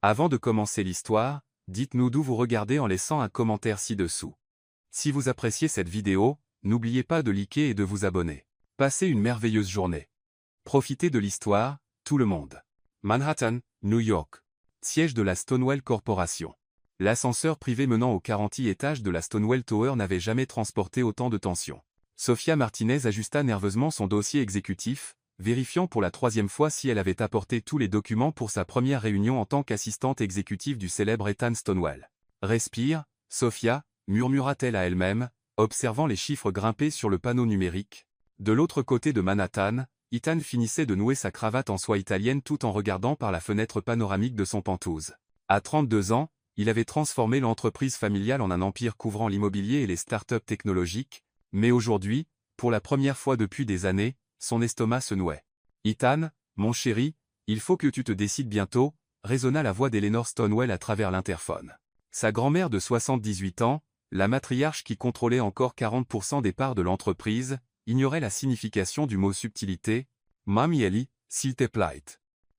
Avant de commencer l'histoire, dites-nous d'où vous regardez en laissant un commentaire ci-dessous. Si vous appréciez cette vidéo, n'oubliez pas de liker et de vous abonner. Passez une merveilleuse journée. Profitez de l'histoire, tout le monde. Manhattan, New York. Siège de la Stonewall Corporation. L'ascenseur privé menant au 40e étage de la Stonewall Tower n'avait jamais transporté autant de tension. Sophia Martinez ajusta nerveusement son dossier exécutif, vérifiant pour la 3e fois si elle avait apporté tous les documents pour sa première réunion en tant qu'assistante exécutive du célèbre Ethan Stonewall. « Respire, Sophia », murmura-t-elle à elle-même, observant les chiffres grimper sur le panneau numérique. De l'autre côté de Manhattan, Ethan finissait de nouer sa cravate en soie italienne tout en regardant par la fenêtre panoramique de son penthouse. À 32 ans, il avait transformé l'entreprise familiale en un empire couvrant l'immobilier et les startups technologiques, mais aujourd'hui, pour la première fois depuis des années, son estomac se nouait. « Ethan, mon chéri, il faut que tu te décides bientôt », résonna la voix d'Eleanor Stonewall à travers l'interphone. Sa grand-mère de 78 ans, la matriarche qui contrôlait encore 40% des parts de l'entreprise, ignorait la signification du mot subtilité. « Mamie Ellie, s'il te plaît. »«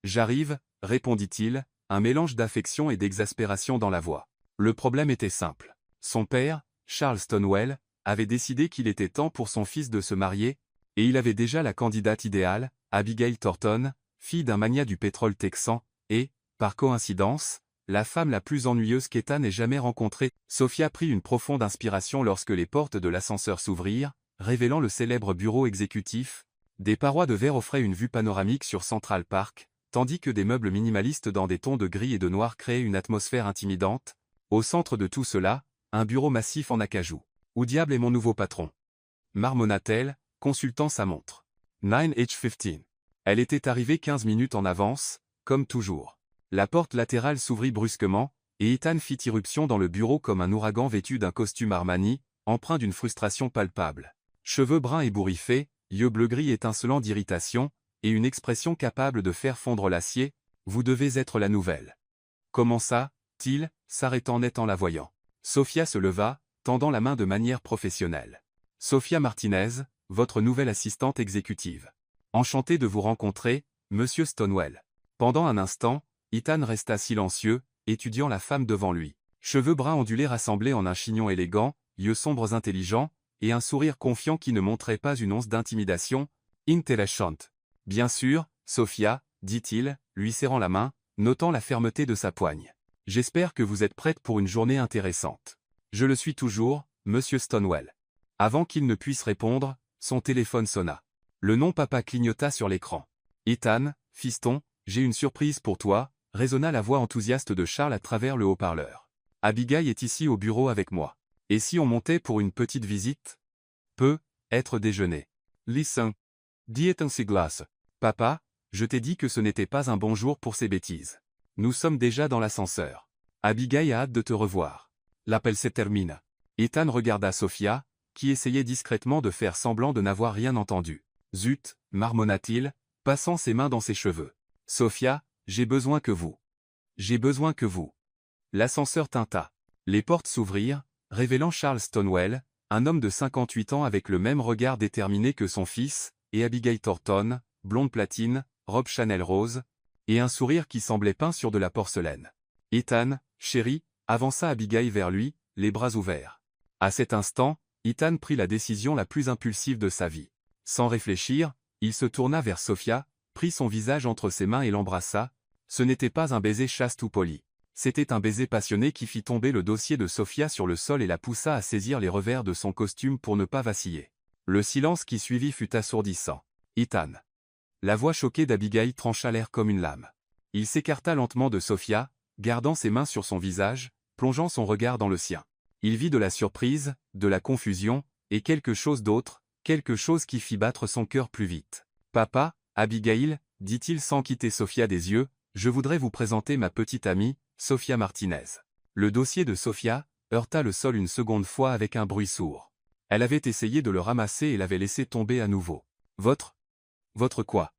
J'arrive », répondit-il, un mélange d'affection et d'exaspération dans la voix. Le problème était simple. Son père, Charles Stonewall, avait décidé qu'il était temps pour son fils de se marier, et il avait déjà la candidate idéale, Abigail Thornton, fille d'un magnat du pétrole texan, et, par coïncidence, la femme la plus ennuyeuse qu'Ethan ait jamais rencontrée. Sophia prit une profonde inspiration lorsque les portes de l'ascenseur s'ouvrirent, révélant le célèbre bureau exécutif. Des parois de verre offraient une vue panoramique sur Central Park, tandis que des meubles minimalistes dans des tons de gris et de noir créaient une atmosphère intimidante. Au centre de tout cela, un bureau massif en acajou. « Où diable est mon nouveau patron ?» marmonna-t-elle, consultant sa montre. 9h15. Elle était arrivée 15 minutes en avance, comme toujours. La porte latérale s'ouvrit brusquement, et Ethan fit irruption dans le bureau comme un ouragan vêtu d'un costume Armani, empreint d'une frustration palpable. Cheveux bruns ébouriffés, yeux bleu-gris étincelants d'irritation, et une expression capable de faire fondre l'acier. « Vous devez être la nouvelle. » commença-t-il, s'arrêtant net en la voyant. Sophia se leva, tendant la main de manière professionnelle. « Sophia Martinez, votre nouvelle assistante exécutive. Enchanté de vous rencontrer, Monsieur Stonewall. » Pendant un instant, Ethan resta silencieux, étudiant la femme devant lui. Cheveux bruns ondulés rassemblés en un chignon élégant, yeux sombres intelligents, et un sourire confiant qui ne montrait pas une once d'intimidation. « Intéressant. »« Bien sûr, Sophia, » dit-il, lui serrant la main, notant la fermeté de sa poigne. « J'espère que vous êtes prête pour une journée intéressante. »« Je le suis toujours, Monsieur Stonewall. » Avant qu'il ne puisse répondre, son téléphone sonna. Le nom papa clignota sur l'écran. « Ethan, fiston, j'ai une surprise pour toi », résonna la voix enthousiaste de Charles à travers le haut-parleur. « Abigail est ici au bureau avec moi. Et si on montait pour une petite visite ? Peut être déjeuner. »« Listen, dit Ethan Siglas. Papa, je t'ai dit que ce n'était pas un bon jour pour ces bêtises. Nous sommes déjà dans l'ascenseur. Abigail a hâte de te revoir. L'appel se termine. » Ethan regarda Sophia, qui essayait discrètement de faire semblant de n'avoir rien entendu. « Zut » marmonna-t-il, passant ses mains dans ses cheveux. « Sophia, j'ai besoin que vous. J'ai besoin que vous. » L'ascenseur tinta. Les portes s'ouvrirent, révélant Charles Stonewall, un homme de 58 ans avec le même regard déterminé que son fils, et Abigail Thornton, blonde platine, robe Chanel rose, et un sourire qui semblait peint sur de la porcelaine. « Ethan, chéri » avança Abigail vers lui, les bras ouverts. À cet instant, Ethan prit la décision la plus impulsive de sa vie. Sans réfléchir, il se tourna vers Sophia, prit son visage entre ses mains et l'embrassa. Ce n'était pas un baiser chaste ou poli. C'était un baiser passionné qui fit tomber le dossier de Sophia sur le sol et la poussa à saisir les revers de son costume pour ne pas vaciller. Le silence qui suivit fut assourdissant. « Ethan !» La voix choquée d'Abigail trancha l'air comme une lame. Il s'écarta lentement de Sophia, gardant ses mains sur son visage, plongeant son regard dans le sien. Il vit de la surprise, de la confusion, et quelque chose d'autre, quelque chose qui fit battre son cœur plus vite. « Papa, Abigail, » dit-il sans quitter Sophia des yeux, « je voudrais vous présenter ma petite amie, Sophia Martinez. » Le dossier de Sophia heurta le sol une seconde fois avec un bruit sourd. Elle avait essayé de le ramasser et l'avait laissé tomber à nouveau. « Votre quoi ?»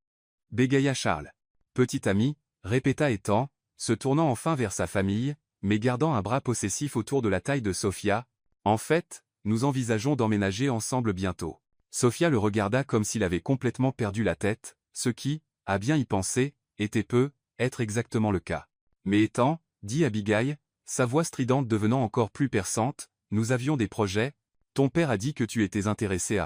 bégaya Charles. « Petite amie, » répéta Ethan, se tournant enfin vers sa famille, mais gardant un bras possessif autour de la taille de Sophia. « En fait, nous envisageons d'emménager ensemble bientôt. » Sophia le regarda comme s'il avait complètement perdu la tête, ce qui, à bien y penser, était être exactement le cas. Mais étant, dit Abigail, sa voix stridente devenant encore plus perçante, nous avions des projets, ton père a dit que tu étais intéressé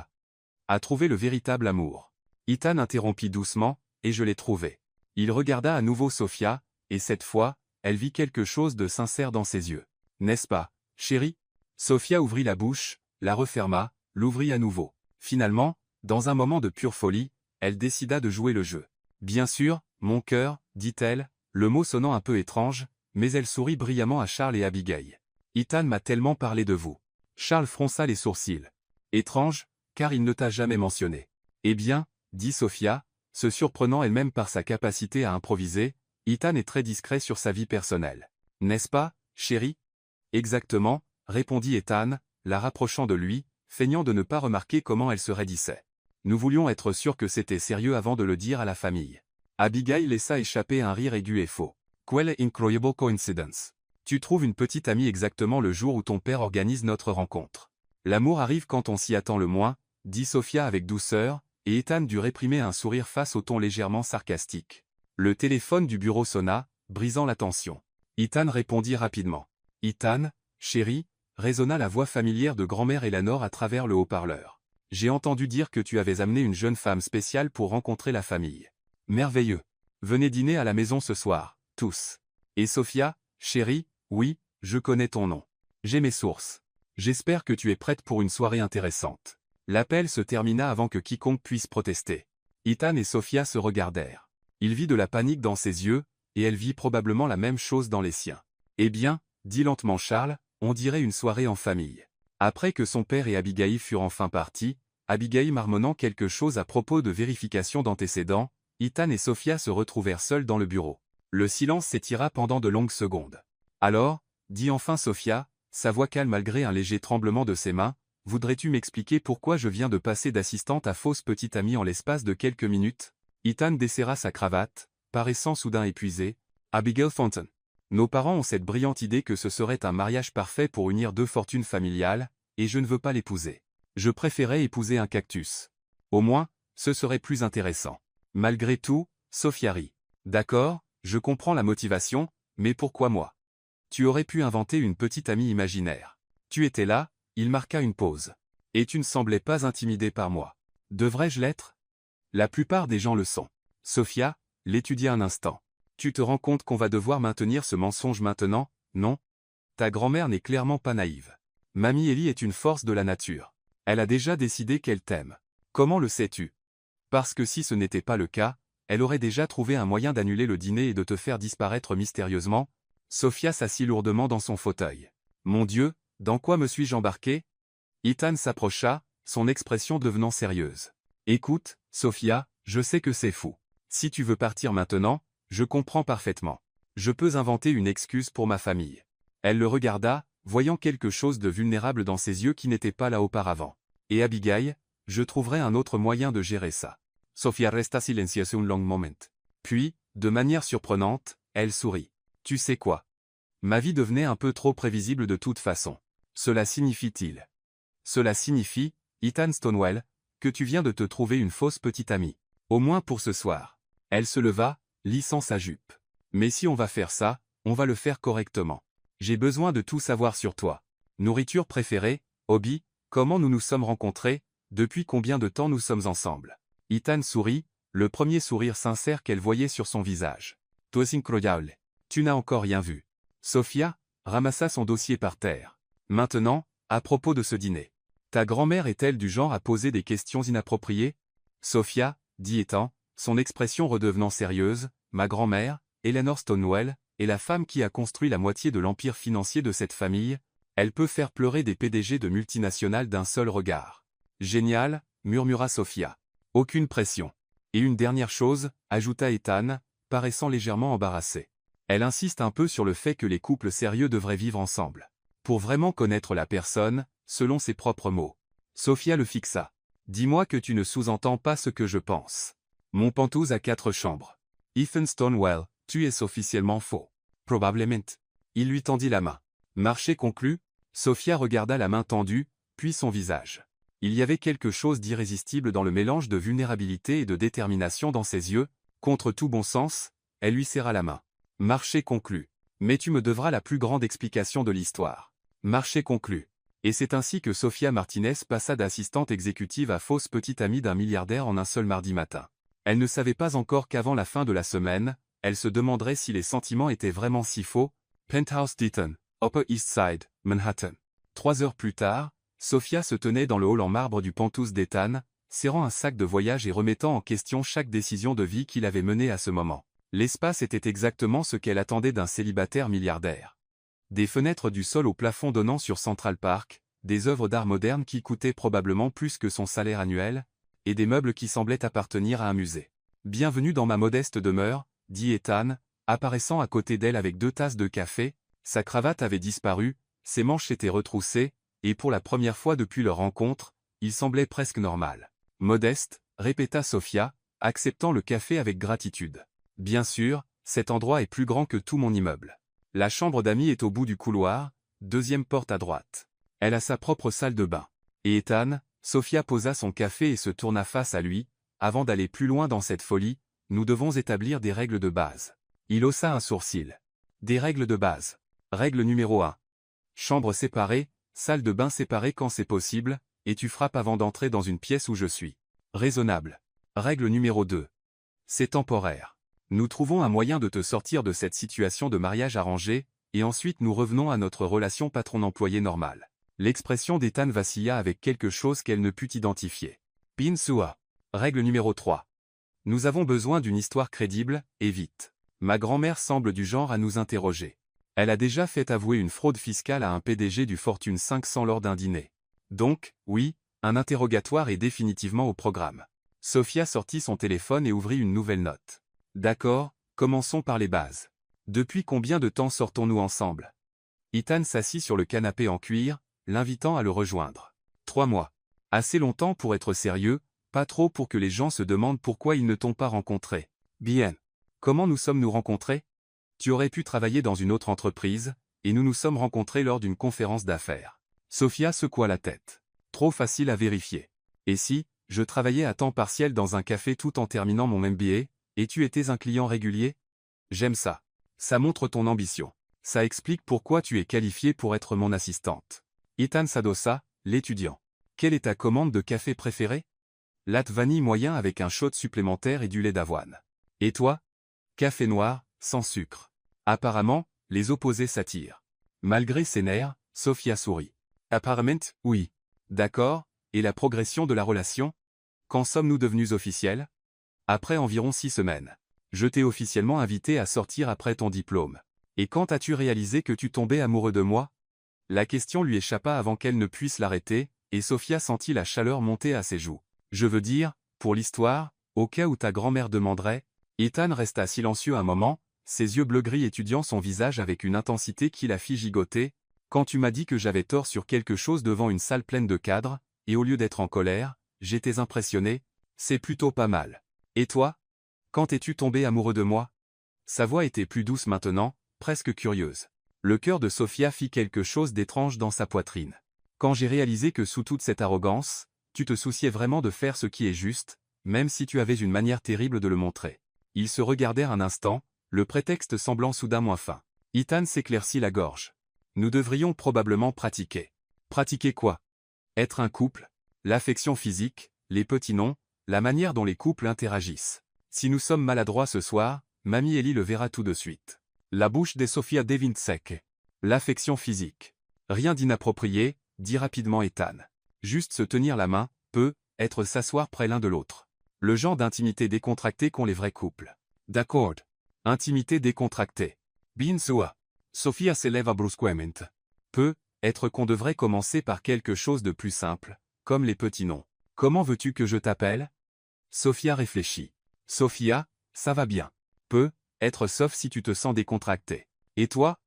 à trouver le véritable amour. Ethan interrompit doucement, et je l'ai trouvé. Il regarda à nouveau Sophia, et cette fois, elle vit quelque chose de sincère dans ses yeux. N'est-ce pas, chérie? Sophia ouvrit la bouche, la referma, l'ouvrit à nouveau. Finalement, dans un moment de pure folie, elle décida de jouer le jeu. Bien sûr, mon cœur, dit-elle, le mot sonnant un peu étrange, mais elle sourit brillamment à Charles et Abigail. Ethan m'a tellement parlé de vous. Charles fronça les sourcils. Étrange, car il ne t'a jamais mentionné. Eh bien, dit Sophia, se surprenant elle-même par sa capacité à improviser, Ethan est très discret sur sa vie personnelle. N'est-ce pas, chérie? Exactement, répondit Ethan, la rapprochant de lui, feignant de ne pas remarquer comment elle se raidissait. Nous voulions être sûrs que c'était sérieux avant de le dire à la famille. Abigail laissa échapper un rire aigu et faux. Quelle incroyable coincidence. Tu trouves une petite amie exactement le jour où ton père organise notre rencontre. L'amour arrive quand on s'y attend le moins, dit Sophia avec douceur, et Ethan dut réprimer un sourire face au ton légèrement sarcastique. Le téléphone du bureau sonna, brisant la tension. Ethan répondit rapidement. Ethan, chérie, résonna la voix familière de grand-mère Eleanor à travers le haut-parleur. J'ai entendu dire que tu avais amené une jeune femme spéciale pour rencontrer la famille. Merveilleux. Venez dîner à la maison ce soir, tous. Et Sophia, chérie, oui, je connais ton nom. J'ai mes sources. J'espère que tu es prête pour une soirée intéressante. L'appel se termina avant que quiconque puisse protester. Ethan et Sophia se regardèrent. Il vit de la panique dans ses yeux, et elle vit probablement la même chose dans les siens. Eh bien, dit lentement Charles, on dirait une soirée en famille. Après que son père et Abigail furent enfin partis, Abigail marmonnant quelque chose à propos de vérification d'antécédents, Ethan et Sophia se retrouvèrent seuls dans le bureau. Le silence s'étira pendant de longues secondes. Alors, dit enfin Sophia, sa voix calme malgré un léger tremblement de ses mains, voudrais-tu m'expliquer pourquoi je viens de passer d'assistante à fausse petite amie en l'espace de quelques minutes? Ethan desserra sa cravate, paraissant soudain épuisé. Abigail Thornton. Nos parents ont cette brillante idée que ce serait un mariage parfait pour unir deux fortunes familiales, et je ne veux pas l'épouser. Je préférais épouser un cactus. Au moins, ce serait plus intéressant. Malgré tout, Sophia rit. D'accord, je comprends la motivation, mais pourquoi moi? Tu aurais pu inventer une petite amie imaginaire. Tu étais là, il marqua une pause. Et tu ne semblais pas intimidé par moi. Devrais-je l'être? La plupart des gens le sont. Sophia, l'étudia un instant. Tu te rends compte qu'on va devoir maintenir ce mensonge maintenant, non? Ta grand-mère n'est clairement pas naïve. Mamie Ellie est une force de la nature. Elle a déjà décidé qu'elle t'aime. Comment le sais-tu? Parce que si ce n'était pas le cas, elle aurait déjà trouvé un moyen d'annuler le dîner et de te faire disparaître mystérieusement. Sophia s'assit lourdement dans son fauteuil. Mon Dieu, dans quoi me suis-je embarqué? Ethan s'approcha, son expression devenant sérieuse. Écoute, Sophia, je sais que c'est fou. Si tu veux partir maintenant, je comprends parfaitement. Je peux inventer une excuse pour ma famille. Elle le regarda, voyant quelque chose de vulnérable dans ses yeux qui n'était pas là auparavant. Et Abigail, je trouverai un autre moyen de gérer ça. Sophia resta silencieuse un long moment. Puis, de manière surprenante, elle sourit. Tu sais quoi? Ma vie devenait un peu trop prévisible de toute façon. Cela signifie-t-il? Cela signifie, Ethan Stonewall, que tu viens de te trouver une fausse petite amie. Au moins pour ce soir. Elle se leva, lissant sa jupe. Mais si on va faire ça, on va le faire correctement. J'ai besoin de tout savoir sur toi. Nourriture préférée, hobby, comment nous nous sommes rencontrés, depuis combien de temps nous sommes ensemble. Ethan sourit, le premier sourire sincère qu'elle voyait sur son visage. Toi incroyable. Tu n'as encore rien vu. Sophia ramassa son dossier par terre. Maintenant, à propos de ce dîner. Ta grand-mère est-elle du genre à poser des questions inappropriées? Sophia, dit Ethan, son expression redevenant sérieuse, ma grand-mère, Eleanor Stonewall, est la femme qui a construit la moitié de l'empire financier de cette famille, elle peut faire pleurer des PDG de multinationales d'un seul regard. Génial, murmura Sophia. Aucune pression. Et une dernière chose, ajouta Ethan, paraissant légèrement embarrassé. Elle insiste un peu sur le fait que les couples sérieux devraient vivre ensemble. Pour vraiment connaître la personne, selon ses propres mots. Sophia le fixa. Dis-moi que tu ne sous-entends pas ce que je pense. Mon pantouse a 4 chambres. Ethan Stonewall, tu es officiellement faux. Probablement. Il lui tendit la main. Marché conclu, Sophia regarda la main tendue, puis son visage. Il y avait quelque chose d'irrésistible dans le mélange de vulnérabilité et de détermination dans ses yeux, contre tout bon sens, elle lui serra la main. Marché conclu. Mais tu me devras la plus grande explication de l'histoire. Marché conclu. Et c'est ainsi que Sofia Martinez passa d'assistante exécutive à fausse petite amie d'un milliardaire en un seul mardi matin. Elle ne savait pas encore qu'avant la fin de la semaine, elle se demanderait si les sentiments étaient vraiment si faux. Penthouse Deaton, Upper East Side, Manhattan. 3 heures plus tard, Sofia se tenait dans le hall en marbre du Penthouse d'Ethan, serrant un sac de voyage et remettant en question chaque décision de vie qu'il avait menée à ce moment. L'espace était exactement ce qu'elle attendait d'un célibataire milliardaire. Des fenêtres du sol au plafond donnant sur Central Park, des œuvres d'art moderne qui coûtaient probablement plus que son salaire annuel, et des meubles qui semblaient appartenir à un musée. « Bienvenue dans ma modeste demeure », dit Ethan, apparaissant à côté d'elle avec 2 tasses de café. Sa cravate avait disparu, ses manches s'étaient retroussées, et pour la première fois depuis leur rencontre, il semblait presque normal. « Modeste », répéta Sofia, acceptant le café avec gratitude. « Bien sûr, cet endroit est plus grand que tout mon immeuble. La chambre d'amis est au bout du couloir, 2e porte à droite. Elle a sa propre salle de bain. » Et Ethan, Sofia posa son café et se tourna face à lui. « Avant d'aller plus loin dans cette folie, nous devons établir des règles de base. » Il haussa un sourcil. « Des règles de base. Règle numéro 1. Chambre séparée, salle de bain séparée quand c'est possible, et tu frappes avant d'entrer dans une pièce où je suis. Raisonnable. Règle numéro 2. C'est temporaire. Nous trouvons un moyen de te sortir de cette situation de mariage arrangé, et ensuite nous revenons à notre relation patron-employé normale. » L'expression d'Ethan vacilla avec quelque chose qu'elle ne put identifier. Bin Sua. Règle numéro 3. Nous avons besoin d'une histoire crédible, et vite. Ma grand-mère semble du genre à nous interroger. Elle a déjà fait avouer une fraude fiscale à un PDG du Fortune 500 lors d'un dîner. Donc, oui, un interrogatoire est définitivement au programme. Sofia sortit son téléphone et ouvrit une nouvelle note. D'accord, commençons par les bases. Depuis combien de temps sortons-nous ensemble? Ethan s'assit sur le canapé en cuir, l'invitant à le rejoindre. 3 mois. Assez longtemps pour être sérieux, pas trop pour que les gens se demandent pourquoi ils ne t'ont pas rencontré. Bien. Comment nous sommes-nous rencontrés? Tu aurais pu travailler dans une autre entreprise, et nous nous sommes rencontrés lors d'une conférence d'affaires. Sofia secoua la tête. Trop facile à vérifier. Et si, je travaillais à temps partiel dans un café tout en terminant mon MBA, et tu étais un client régulier? J'aime ça. Ça montre ton ambition. Ça explique pourquoi tu es qualifié pour être mon assistante. Ethan s'adossa, l'étudiant. Quelle est ta commande de café préférée? Latte vanille moyen avec un shot supplémentaire et du lait d'avoine. Et toi? Café noir, sans sucre. Apparemment, les opposés s'attirent. Malgré ses nerfs, Sofia sourit. Apparemment, oui. D'accord, et la progression de la relation? Quand sommes-nous devenus officiels? Après environ 6 semaines. Je t'ai officiellement invité à sortir après ton diplôme. Et quand as-tu réalisé que tu tombais amoureux de moi? La question lui échappa avant qu'elle ne puisse l'arrêter, et Sofia sentit la chaleur monter à ses joues. Je veux dire, pour l'histoire, au cas où ta grand-mère demanderait. Ethan resta silencieux un moment, ses yeux bleu-gris étudiant son visage avec une intensité qui la fit gigoter. Quand tu m'as dit que j'avais tort sur quelque chose devant une salle pleine de cadres, et au lieu d'être en colère, j'étais impressionné, c'est plutôt pas mal. Et toi? Quand es-tu tombé amoureux de moi? Sa voix était plus douce maintenant, presque curieuse. Le cœur de Sofia fit quelque chose d'étrange dans sa poitrine. Quand j'ai réalisé que sous toute cette arrogance, tu te souciais vraiment de faire ce qui est juste, même si tu avais une manière terrible de le montrer. Ils se regardèrent un instant, le prétexte semblant soudain moins fin. Ethan s'éclaircit la gorge. Nous devrions probablement pratiquer. Pratiquer quoi? Être un couple, l'affection physique, les petits noms, la manière dont les couples interagissent. Si nous sommes maladroits ce soir, Mamie Ellie le verra tout de suite. La bouche de Sofia devint sec. L'affection physique. Rien d'inapproprié, dit rapidement Ethan. Juste se tenir la main, peut être s'asseoir près l'un de l'autre. Le genre d'intimité décontractée qu'ont les vrais couples. D'accord. Intimité décontractée. Bien sûr. Sofia s'élève brusquement. Peut être qu'on devrait commencer par quelque chose de plus simple, comme les petits noms. Comment veux-tu que je t'appelle? Sofia réfléchit. Sofia, ça va bien. Peut être sauf si tu te sens décontracté. Et toi?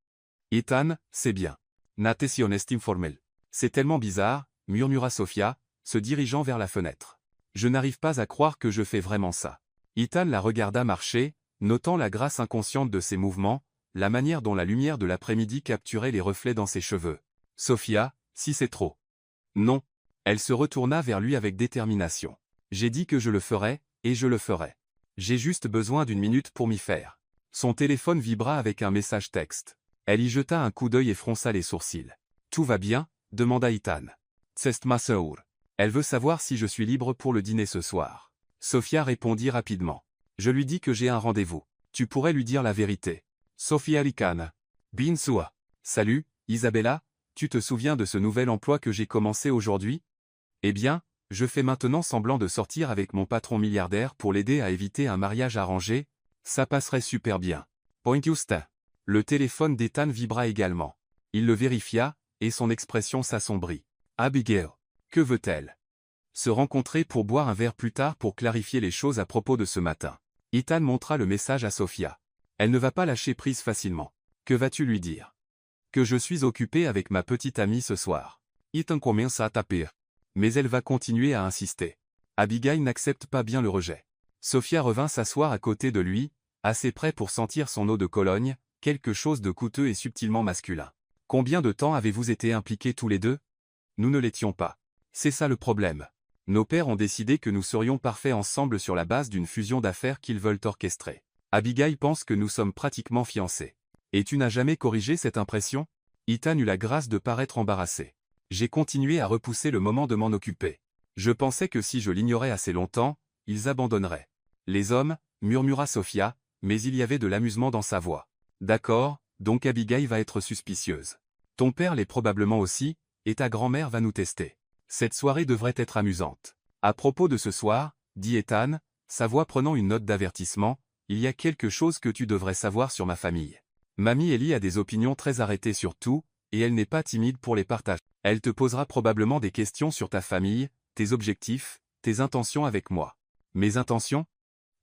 Ethan, c'est bien. Nate si on estime formel. C'est tellement bizarre, murmura Sofia, se dirigeant vers la fenêtre. Je n'arrive pas à croire que je fais vraiment ça. Ethan la regarda marcher, notant la grâce inconsciente de ses mouvements, la manière dont la lumière de l'après-midi capturait les reflets dans ses cheveux. Sofia, si c'est trop. Non. Elle se retourna vers lui avec détermination. J'ai dit que je le ferais, et je le ferai. J'ai juste besoin d'une minute pour m'y faire. Son téléphone vibra avec un message texte. Elle y jeta un coup d'œil et fronça les sourcils. Tout va bien? Demanda Ethan. Tsest ma sœur. Elle veut savoir si je suis libre pour le dîner ce soir. Sophia répondit rapidement. Je lui dis que j'ai un rendez-vous. Tu pourrais lui dire la vérité. Sophia ricana. Bin sua. Salut, Isabella, tu te souviens de ce nouvel emploi que j'ai commencé aujourd'hui? Eh bien, je fais maintenant semblant de sortir avec mon patron milliardaire pour l'aider à éviter un mariage arrangé, ça passerait super bien. Point Justin. Le téléphone d'Ethan vibra également. Il le vérifia, et son expression s'assombrit. Abigail. Que veut-elle? Se rencontrer pour boire un verre plus tard pour clarifier les choses à propos de ce matin. Ethan montra le message à Sophia. Elle ne va pas lâcher prise facilement. Que vas-tu lui dire? Que je suis occupé avec ma petite amie ce soir. Ethan commence à taper. Mais elle va continuer à insister. Abigail n'accepte pas bien le rejet. Sophia revint s'asseoir à côté de lui, assez près pour sentir son eau de Cologne, quelque chose de coûteux et subtilement masculin. Combien de temps avez-vous été impliqués tous les deux? Nous ne l'étions pas. C'est ça le problème. Nos pères ont décidé que nous serions parfaits ensemble sur la base d'une fusion d'affaires qu'ils veulent orchestrer. Abigail pense que nous sommes pratiquement fiancés. Et tu n'as jamais corrigé cette impression? Ethan eut la grâce de paraître embarrassé. J'ai continué à repousser le moment de m'en occuper. Je pensais que si je l'ignorais assez longtemps, ils abandonneraient. Les hommes, murmura Sophia, mais il y avait de l'amusement dans sa voix. D'accord, donc Abigail va être suspicieuse. Ton père l'est probablement aussi, et ta grand-mère va nous tester. Cette soirée devrait être amusante. À propos de ce soir, dit Ethan, sa voix prenant une note d'avertissement, il y a quelque chose que tu devrais savoir sur ma famille. Mamie Ellie a des opinions très arrêtées sur tout, et elle n'est pas timide pour les partager. Elle te posera probablement des questions sur ta famille, tes objectifs, tes intentions avec moi. Mes intentions?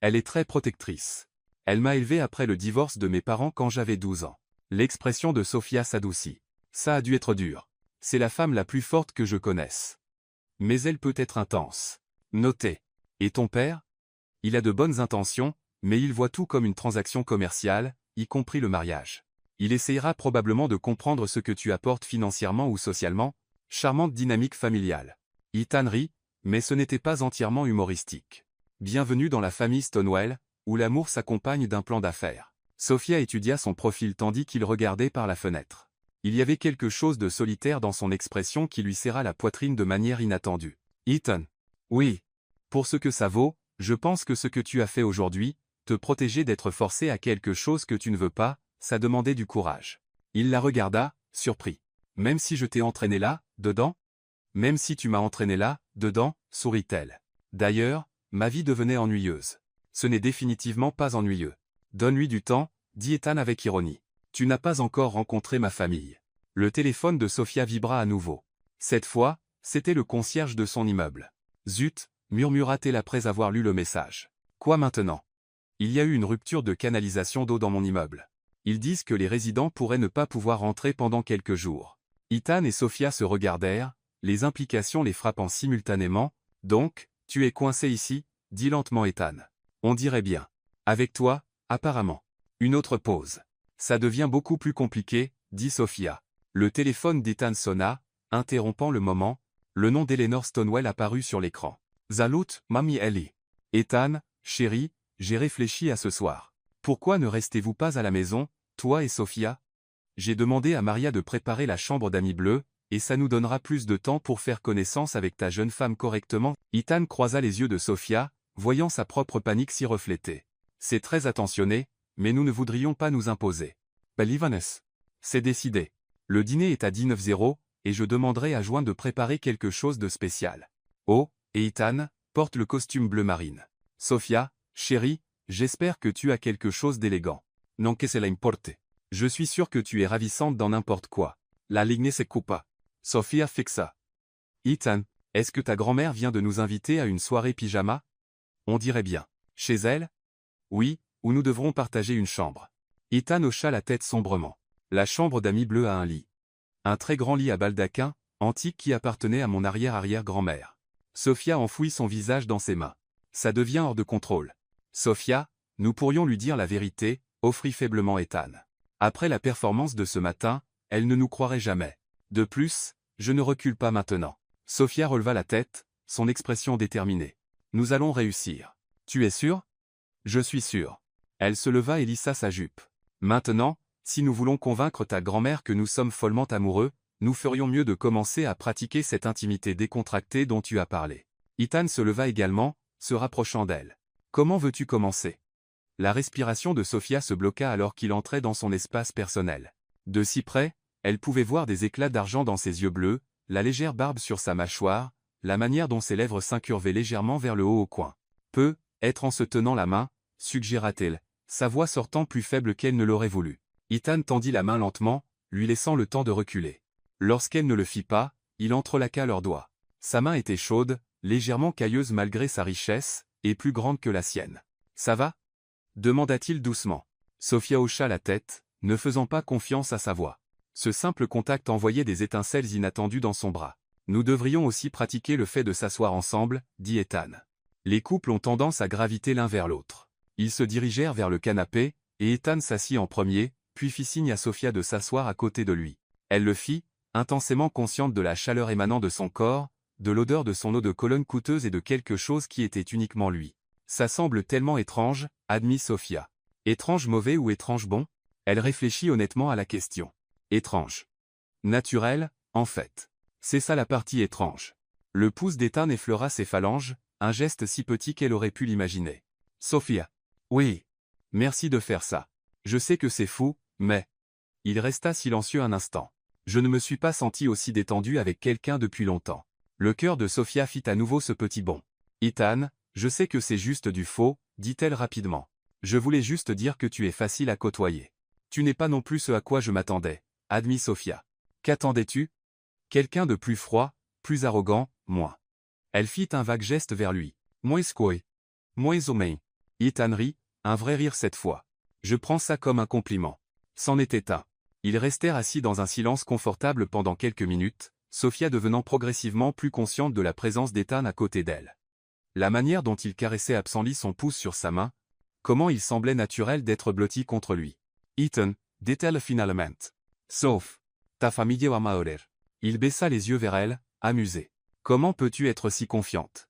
Elle est très protectrice. Elle m'a élevé après le divorce de mes parents quand j'avais 12 ans. L'expression de Sophia s'adoucit. Ça a dû être dur. C'est la femme la plus forte que je connaisse. Mais elle peut être intense. Notez. Et ton père? Il a de bonnes intentions, mais il voit tout comme une transaction commerciale, y compris le mariage. Il essayera probablement de comprendre ce que tu apportes financièrement ou socialement. Charmante dynamique familiale. Ethan rit, mais ce n'était pas entièrement humoristique. Bienvenue dans la famille Stonewell, où l'amour s'accompagne d'un plan d'affaires. Sophia étudia son profil tandis qu'il regardait par la fenêtre. Il y avait quelque chose de solitaire dans son expression qui lui serra la poitrine de manière inattendue. Ethan. Oui. Pour ce que ça vaut, je pense que ce que tu as fait aujourd'hui, te protéger d'être forcé à quelque chose que tu ne veux pas, ça demandait du courage. Il la regarda, surpris. Même si je t'ai entraîné là, dedans? Même si tu m'as entraîné là, dedans, sourit-elle. D'ailleurs, ma vie devenait ennuyeuse. Ce n'est définitivement pas ennuyeux. Donne-lui du temps, dit Ethan avec ironie. Tu n'as pas encore rencontré ma famille. Le téléphone de Sophia vibra à nouveau. Cette fois, c'était le concierge de son immeuble. Zut, murmura-t-elle après avoir lu le message. Quoi maintenant? Il y a eu une rupture de canalisation d'eau dans mon immeuble. Ils disent que les résidents pourraient ne pas pouvoir rentrer pendant quelques jours. Ethan et Sophia se regardèrent, les implications les frappant simultanément. Donc, tu es coincé ici, dit lentement Ethan. On dirait bien. Avec toi, apparemment. Une autre pause. Ça devient beaucoup plus compliqué, dit Sophia. Le téléphone d'Ethan sonna, interrompant le moment. Le nom d'Eleanor Stonewell apparut sur l'écran. Salut, Mamie Ellie. Ethan, chérie, j'ai réfléchi à ce soir. Pourquoi ne restez-vous pas à la maison, toi et Sophia? J'ai demandé à Maria de préparer la chambre d'amis bleus, et ça nous donnera plus de temps pour faire connaissance avec ta jeune femme correctement. Ethan croisa les yeux de Sophia, voyant sa propre panique s'y refléter. C'est très attentionné, mais nous ne voudrions pas nous imposer. Belivanes. C'est décidé. Le dîner est à 19h, et je demanderai à Joan de préparer quelque chose de spécial. Oh, et Ethan, porte le costume bleu marine. Sophia, chérie, j'espère que tu as quelque chose d'élégant. Non que cela importe. Je suis sûr que tu es ravissante dans n'importe quoi. La ligne se coupa. Sophia fixa. Ethan, est-ce que ta grand-mère vient de nous inviter à une soirée pyjama? On dirait bien. Chez elle? Oui, où nous devrons partager une chambre. Ethan hocha la tête sombrement. La chambre d'amis bleus a un lit. Un très grand lit à baldaquin, antique qui appartenait à mon arrière-arrière-grand-mère. Sophia enfouit son visage dans ses mains. Ça devient hors de contrôle. Sophia, nous pourrions lui dire la vérité, offrit faiblement Ethan. Après la performance de ce matin, elle ne nous croirait jamais. De plus, je ne recule pas maintenant. Sophia releva la tête, son expression déterminée. Nous allons réussir. Tu es sûr? Je suis sûr. Elle se leva et lissa sa jupe. Maintenant, Si nous voulons convaincre ta grand-mère que nous sommes follement amoureux, nous ferions mieux de commencer à pratiquer cette intimité décontractée dont tu as parlé. Ethan se leva également, se rapprochant d'elle. Comment veux-tu commencer? La respiration de Sophia se bloqua alors qu'il entrait dans son espace personnel. De si près, elle pouvait voir des éclats d'argent dans ses yeux bleus, la légère barbe sur sa mâchoire, la manière dont ses lèvres s'incurvaient légèrement vers le haut au coin. Être en se tenant la main, suggéra-t-elle, sa voix sortant plus faible qu'elle ne l'aurait voulu. Ethan tendit la main lentement, lui laissant le temps de reculer. Lorsqu'elle ne le fit pas, il entrelaqua leurs doigts. Sa main était chaude, légèrement cailleuse malgré sa richesse, et plus grande que la sienne. « Ça va » demanda-t-il doucement. Sophia hocha la tête, ne faisant pas confiance à sa voix. Ce simple contact envoyait des étincelles inattendues dans son bras. « Nous devrions aussi pratiquer le fait de s'asseoir ensemble, » dit Ethan. Les couples ont tendance à graviter l'un vers l'autre. Ils se dirigèrent vers le canapé, et Ethan s'assit en premier, puis fit signe à Sophia de s'asseoir à côté de lui. Elle le fit, intensément consciente de la chaleur émanant de son corps, de l'odeur de son eau de Cologne coûteuse et de quelque chose qui était uniquement lui. Ça semble tellement étrange, admit Sophia. Étrange mauvais ou étrange bon? Elle réfléchit honnêtement à la question. Étrange. Naturel, en fait. C'est ça la partie étrange. Le pouce d'Ethan effleura ses phalanges, un geste si petit qu'elle aurait pu l'imaginer. Sophia. Oui. Merci de faire ça. Je sais que c'est fou, mais... Il resta silencieux un instant. Je ne me suis pas senti aussi détendu avec quelqu'un depuis longtemps. Le cœur de Sophia fit à nouveau ce petit bond. Ethan, je sais que c'est juste du faux, dit-elle rapidement. Je voulais juste dire que tu es facile à côtoyer. Tu n'es pas non plus ce à quoi je m'attendais, admit Sophia. Qu'attendais-tu? Quelqu'un de plus froid, plus arrogant, moins. Elle fit un vague geste vers lui. Moins squoy. Moins homem. Ethan rit, un vrai rire cette fois. Je prends ça comme un compliment. C'en était un. Ils restèrent assis dans un silence confortable pendant quelques minutes, Sophia devenant progressivement plus consciente de la présence d'Ethan à côté d'elle. La manière dont il caressait absently son pouce sur sa main, comment il semblait naturel d'être blotti contre lui. Ethan, dit-elle finalement. Sauf, ta famille va mourir. Il baissa les yeux vers elle, amusé. Comment peux-tu être si confiante?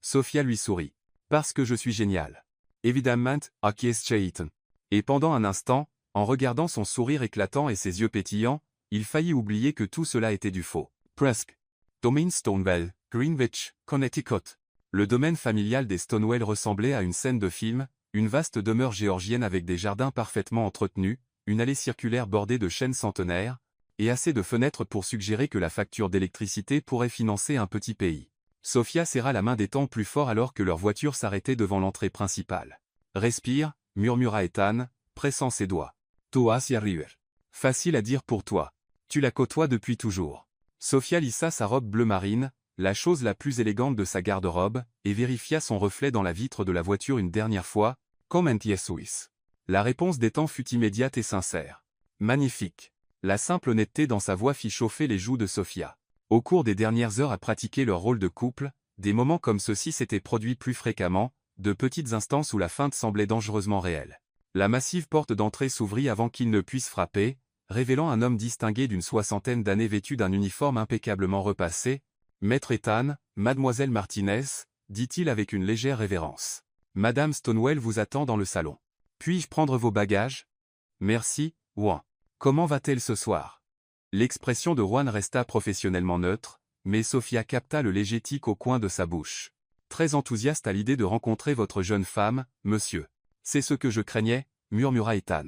Sophia lui sourit. Parce que je suis génial. Évidemment, acquiesce Ethan. Et pendant un instant, en regardant son sourire éclatant et ses yeux pétillants, il faillit oublier que tout cela était du faux. Presque. Domaine Stonewell, Greenwich, Connecticut. Le domaine familial des Stonewell ressemblait à une scène de film, une vaste demeure géorgienne avec des jardins parfaitement entretenus, une allée circulaire bordée de chênes centenaires, et assez de fenêtres pour suggérer que la facture d'électricité pourrait financer un petit pays. Sophia serra la main d'Ethan plus fort alors que leur voiture s'arrêtait devant l'entrée principale. « Respire », murmura Ethan, pressant ses doigts. « Toi y arriver. Facile à dire pour toi. Tu la côtoies depuis toujours. » Sophia lissa sa robe bleu marine, la chose la plus élégante de sa garde-robe, et vérifia son reflet dans la vitre de la voiture une dernière fois. « Comment Suisse ?» La réponse d'Ethan fut immédiate et sincère. « Magnifique. » La simple honnêteté dans sa voix fit chauffer les joues de Sophia. Au cours des dernières heures à pratiquer leur rôle de couple, des moments comme ceux-ci s'étaient produits plus fréquemment, de petites instances où la feinte semblait dangereusement réelle. La massive porte d'entrée s'ouvrit avant qu'il ne puisse frapper, révélant un homme distingué d'une soixantaine d'années vêtu d'un uniforme impeccablement repassé. « Maître Ethan, Mademoiselle Martinez » dit-il avec une légère révérence. « Madame Stonewell vous attend dans le salon. Puis-je prendre vos bagages? » Merci, Juan. Comment va-t-elle ce soir? L'expression de Juan resta professionnellement neutre, mais Sophia capta le léger tic au coin de sa bouche. Très enthousiaste à l'idée de rencontrer votre jeune femme, monsieur. C'est ce que je craignais, murmura Ethan.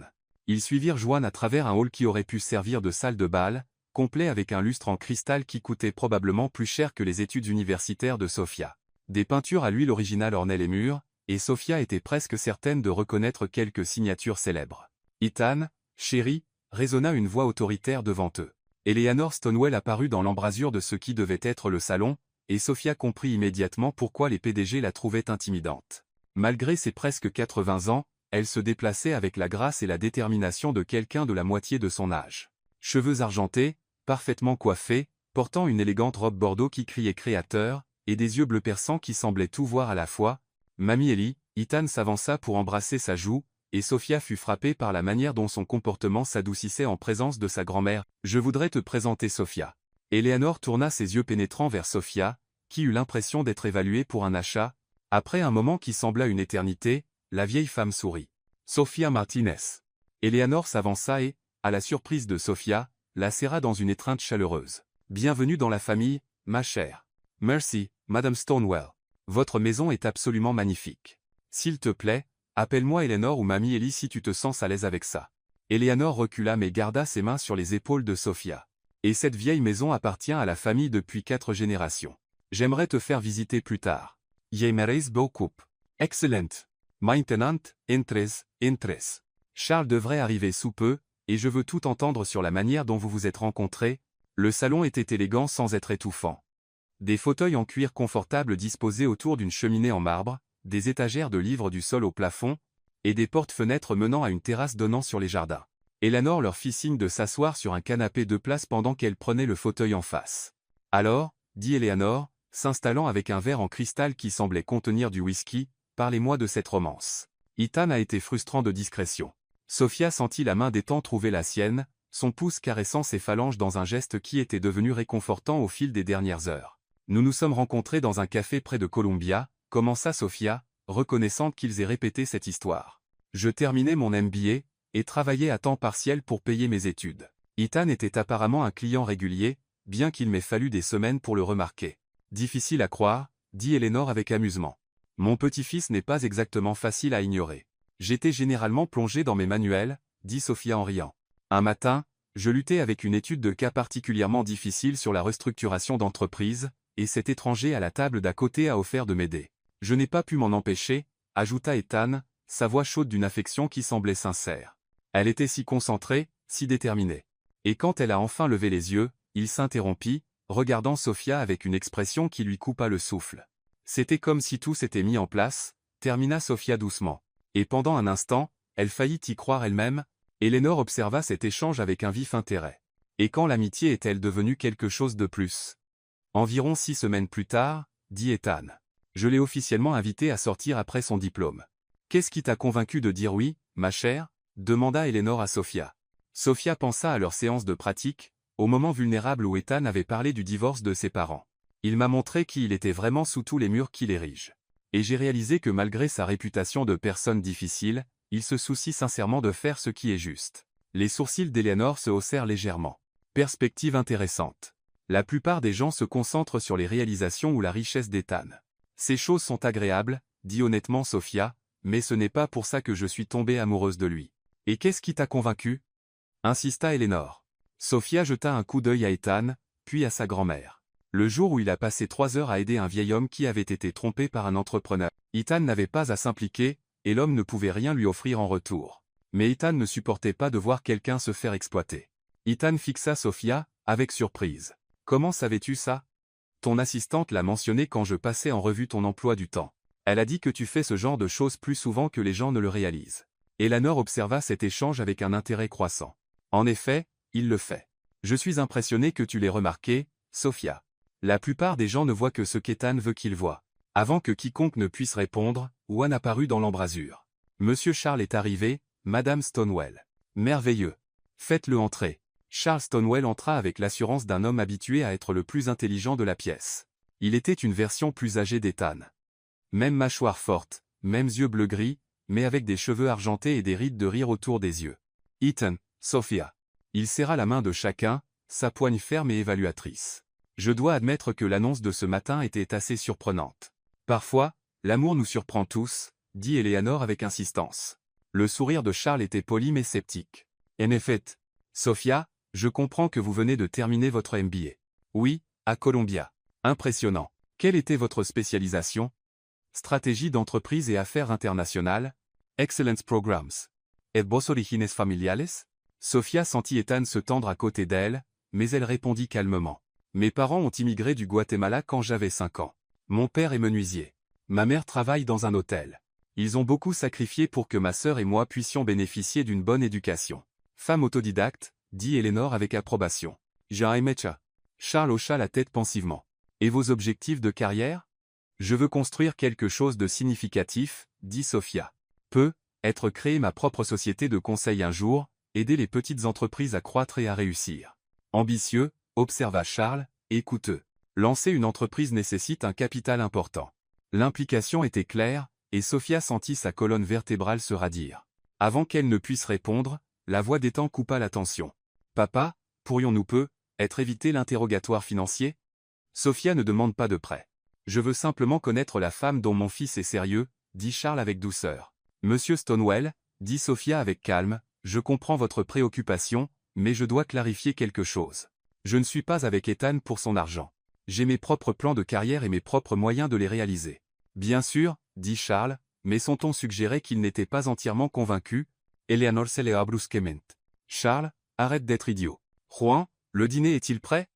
Ils suivirent Juan à travers un hall qui aurait pu servir de salle de bal, complet avec un lustre en cristal qui coûtait probablement plus cher que les études universitaires de Sophia. Des peintures à l'huile originale ornaient les murs, et Sophia était presque certaine de reconnaître quelques signatures célèbres. Ethan, chéri, résonna une voix autoritaire devant eux. Eleanor Stonewell apparut dans l'embrasure de ce qui devait être le salon, et Sophia comprit immédiatement pourquoi les PDG la trouvaient intimidante. Malgré ses presque 80 ans, elle se déplaçait avec la grâce et la détermination de quelqu'un de la moitié de son âge. Cheveux argentés, parfaitement coiffés, portant une élégante robe bordeaux qui criait créateur, et des yeux bleu perçants qui semblaient tout voir à la fois. Mamie Ellie, Ethan s'avança pour embrasser sa joue, et Sophia fut frappée par la manière dont son comportement s'adoucissait en présence de sa grand-mère. « Je voudrais te présenter Sophia. » Eleanor tourna ses yeux pénétrants vers Sophia, qui eut l'impression d'être évaluée pour un achat. Après un moment qui sembla une éternité, la vieille femme sourit. « Sophia Martinez. » Eleanor s'avança et, à la surprise de Sophia, la serra dans une étreinte chaleureuse. « Bienvenue dans la famille, ma chère. »« Merci, Madame Stonewell. Votre maison est absolument magnifique. S'il te plaît, appelle-moi Eleanor ou Mamie Ellie si tu te sens à l'aise avec ça. » Eleanor recula mais garda ses mains sur les épaules de Sophia. « Et cette vieille maison appartient à la famille depuis 4 générations. J'aimerais te faire visiter plus tard. »« J'aimerais beaucoup. »« Excellent. Maintenant, entres. Charles devrait arriver sous peu, et je veux tout entendre sur la manière dont vous vous êtes rencontrés. » Le salon était élégant sans être étouffant. Des fauteuils en cuir confortables disposés autour d'une cheminée en marbre, des étagères de livres du sol au plafond, et des portes-fenêtres menant à une terrasse donnant sur les jardins. Eleanor leur fit signe de s'asseoir sur un canapé 2 places pendant qu'elle prenait le fauteuil en face. « Alors, » dit Eleanor, s'installant avec un verre en cristal qui semblait contenir du whisky, « parlez-moi de cette romance. » Ethan a été frustrant de discrétion. Sophia sentit la main d'Ethan trouver la sienne, son pouce caressant ses phalanges dans un geste qui était devenu réconfortant au fil des dernières heures. « Nous nous sommes rencontrés dans un café près de Columbia, » commença Sophia, reconnaissante qu'ils aient répété cette histoire. « Je terminais mon MBA, et travaillais à temps partiel pour payer mes études. Ethan était apparemment un client régulier, bien qu'il m'ait fallu des semaines pour le remarquer. Difficile à croire, dit Eleanor avec amusement. Mon petit-fils n'est pas exactement facile à ignorer. J'étais généralement plongé dans mes manuels, dit Sophia en riant. Un matin, je luttais avec une étude de cas particulièrement difficile sur la restructuration d'entreprise, et cet étranger à la table d'à côté a offert de m'aider. Je n'ai pas pu m'en empêcher, ajouta Ethan, sa voix chaude d'une affection qui semblait sincère. Elle était si concentrée, si déterminée. Et quand elle a enfin levé les yeux, il s'interrompit, regardant Sophia avec une expression qui lui coupa le souffle. C'était comme si tout s'était mis en place, termina Sophia doucement. Et pendant un instant, elle faillit y croire elle-même, Eleanor observa cet échange avec un vif intérêt. Et quand l'amitié est-elle devenue quelque chose de plus? Environ 6 semaines plus tard, dit Ethan. Je l'ai officiellement invité à sortir après son diplôme. Qu'est-ce qui t'a convaincu de dire oui, ma chère? Demanda Eleanor à Sophia. Sophia pensa à leur séance de pratique, au moment vulnérable où Ethan avait parlé du divorce de ses parents. Il m'a montré qui il était vraiment sous tous les murs qu'il érige. Et j'ai réalisé que malgré sa réputation de personne difficile, il se soucie sincèrement de faire ce qui est juste. Les sourcils d'Eleanor se haussèrent légèrement. Perspective intéressante. La plupart des gens se concentrent sur les réalisations ou la richesse d'Ethan. Ces choses sont agréables, dit honnêtement Sophia, mais ce n'est pas pour ça que je suis tombée amoureuse de lui. Et qu'est-ce qui t'a convaincu? Insista Eleanor. Sophia jeta un coup d'œil à Ethan, puis à sa grand-mère. Le jour où il a passé 3 heures à aider un vieil homme qui avait été trompé par un entrepreneur. Ethan n'avait pas à s'impliquer, et l'homme ne pouvait rien lui offrir en retour. Mais Ethan ne supportait pas de voir quelqu'un se faire exploiter. Ethan fixa Sophia, avec surprise. Comment savais-tu ça? Ton assistante l'a mentionné quand je passais en revue ton emploi du temps. Elle a dit que tu fais ce genre de choses plus souvent que les gens ne le réalisent. Eleanor observa cet échange avec un intérêt croissant. En effet, il le fait. Je suis impressionné que tu l'aies remarqué, Sophia. La plupart des gens ne voient que ce qu'Ethan veut qu'ils voient. Avant que quiconque ne puisse répondre, Juan apparut dans l'embrasure. Monsieur Charles est arrivé, Madame Stonewell. Merveilleux. Faites-le entrer. Charles Stonewell entra avec l'assurance d'un homme habitué à être le plus intelligent de la pièce. Il était une version plus âgée d'Ethan. Même mâchoire forte, mêmes yeux bleu-gris, mais avec des cheveux argentés et des rides de rire autour des yeux. Ethan, Sophia. Il serra la main de chacun, sa poigne ferme et évaluatrice. Je dois admettre que l'annonce de ce matin était assez surprenante. Parfois, l'amour nous surprend tous, dit Eleanor avec insistance. Le sourire de Charles était poli mais sceptique. En effet, Sophia, je comprends que vous venez de terminer votre MBA. Oui, à Columbia. Impressionnant. Quelle était votre spécialisation? Stratégie d'entreprise et affaires internationales. Excellence Programs. Et vos orígenes familiales? Sophia sentit Ethan se tendre à côté d'elle, mais elle répondit calmement. Mes parents ont immigré du Guatemala quand j'avais 5 ans. Mon père est menuisier. Ma mère travaille dans un hôtel. Ils ont beaucoup sacrifié pour que ma sœur et moi puissions bénéficier d'une bonne éducation. Femme autodidacte, dit Eleanor avec approbation. J'aime ça. Charles hocha la tête pensivement. Et vos objectifs de carrière? Je veux construire quelque chose de significatif, dit Sophia. Créer ma propre société de conseil un jour, aider les petites entreprises à croître et à réussir. Ambitieux, observa Charles, et coûteux. Lancer une entreprise nécessite un capital important. L'implication était claire, et Sophia sentit sa colonne vertébrale se radir. Avant qu'elle ne puisse répondre, La voix d'Ethan coupa la tension. Papa, pourrions-nous être éviter l'interrogatoire financier? Sophia ne demande pas de prêt. Je veux simplement connaître la femme dont mon fils est sérieux, dit Charles avec douceur. Monsieur Stonewell, dit Sophia avec calme, je comprends votre préoccupation, mais je dois clarifier quelque chose. Je ne suis pas avec Ethan pour son argent. J'ai mes propres plans de carrière et mes propres moyens de les réaliser. Bien sûr, dit Charles, mais son ton suggérait qu'il n'était pas entièrement convaincu. Eleanor se leva brusquement. Charles, arrête d'être idiot. Juan, le dîner est-il prêt?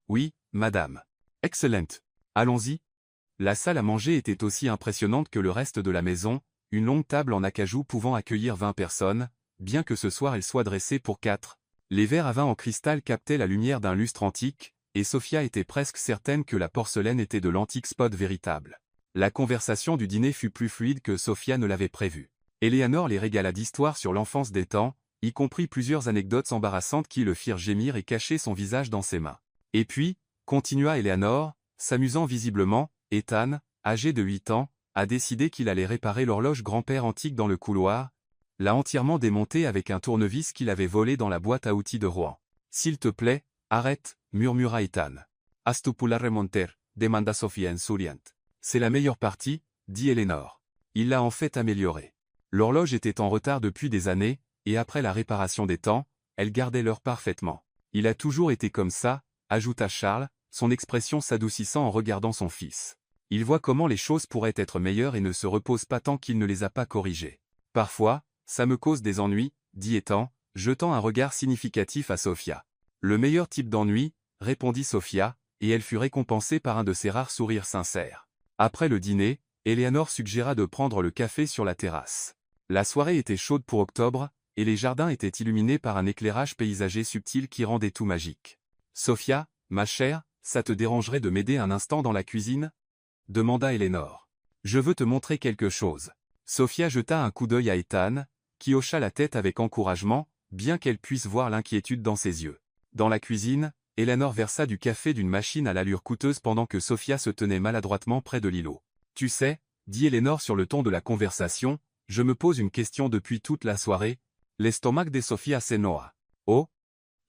Oui, madame. Excellent. Allons-y. La salle à manger était aussi impressionnante que le reste de la maison, une longue table en acajou pouvant accueillir 20 personnes, bien que ce soir elle soit dressée pour 4. Les verres à vin en cristal captaient la lumière d'un lustre antique, et Sophia était presque certaine que la porcelaine était de l'antique spot véritable. La conversation du dîner fut plus fluide que Sophia ne l'avait prévu. Eleanor les régala d'histoires sur l'enfance d'Ethan, y compris plusieurs anecdotes embarrassantes qui le firent gémir et cacher son visage dans ses mains. Et puis, continua Eleanor, s'amusant visiblement, Ethan, âgé de 8 ans, a décidé qu'il allait réparer l'horloge grand-père antique dans le couloir, l'a entièrement démontée avec un tournevis qu'il avait volé dans la boîte à outils de Rouen. S'il te plaît, arrête, murmura Ethan. Has tu pu la remonter, demanda Sophia insouriante. C'est la meilleure partie, dit Eleanor. Il l'a en fait améliorée. L'horloge était en retard depuis des années, et après la réparation des temps, elle gardait l'heure parfaitement. Il a toujours été comme ça, ajouta Charles, son expression s'adoucissant en regardant son fils. Il voit comment les choses pourraient être meilleures et ne se repose pas tant qu'il ne les a pas corrigées. Parfois, ça me cause des ennuis, dit Ethan, jetant un regard significatif à Sophia. Le meilleur type d'ennui, répondit Sophia, et elle fut récompensée par un de ses rares sourires sincères. Après le dîner, Eleanor suggéra de prendre le café sur la terrasse. La soirée était chaude pour octobre, et les jardins étaient illuminés par un éclairage paysager subtil qui rendait tout magique. Sophia, ma chère, ça te dérangerait de m'aider un instant dans la cuisine? Demanda Eleanor. Je veux te montrer quelque chose. Sophia jeta un coup d'œil à Ethan, qui hocha la tête avec encouragement, bien qu'elle puisse voir l'inquiétude dans ses yeux. Dans la cuisine, Eleanor versa du café d'une machine à l'allure coûteuse pendant que Sophia se tenait maladroitement près de l'îlot. Tu sais, dit Eleanor sur le ton de la conversation, je me pose une question depuis toute la soirée. L'estomac de Sophia se noa. Oh?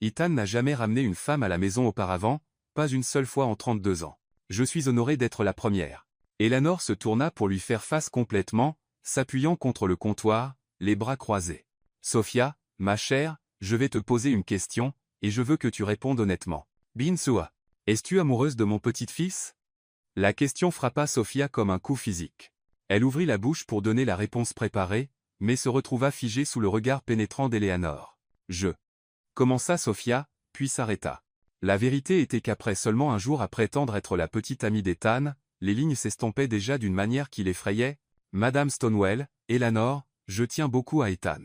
Ethan n'a jamais ramené une femme à la maison auparavant, pas une seule fois en 32 ans. Je suis honoré d'être la première. Eleanor se tourna pour lui faire face complètement, s'appuyant contre le comptoir, les bras croisés. Sophia, ma chère, je vais te poser une question, et je veux que tu répondes honnêtement. Binsua, es-tu amoureuse de mon petit-fils? La question frappa Sophia comme un coup physique. Elle ouvrit la bouche pour donner la réponse préparée, mais se retrouva figée sous le regard pénétrant d'Eleanor. Je. Commença Sophia, puis s'arrêta. La vérité était qu'après seulement un jour à prétendre être la petite amie d'Ethan, les lignes s'estompaient déjà d'une manière qui l'effrayait. Madame Stonewell, Eleanor, je tiens beaucoup à Ethan.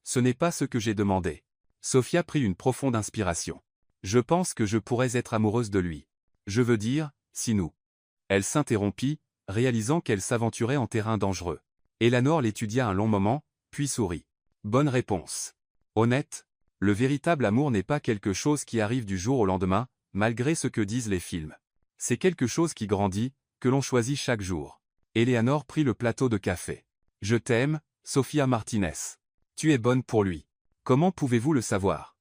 Ce n'est pas ce que j'ai demandé. Sophia prit une profonde inspiration. Je pense que je pourrais être amoureuse de lui. Je veux dire, si nous. Elle s'interrompit, réalisant qu'elle s'aventurait en terrain dangereux. Eleanor l'étudia un long moment, puis sourit. Bonne réponse. Honnête, le véritable amour n'est pas quelque chose qui arrive du jour au lendemain, malgré ce que disent les films. C'est quelque chose qui grandit, que l'on choisit chaque jour. Eleanor prit le plateau de café. Je t'aime, Sophia Martinez. Tu es bonne pour lui. Comment pouvez-vous le savoir?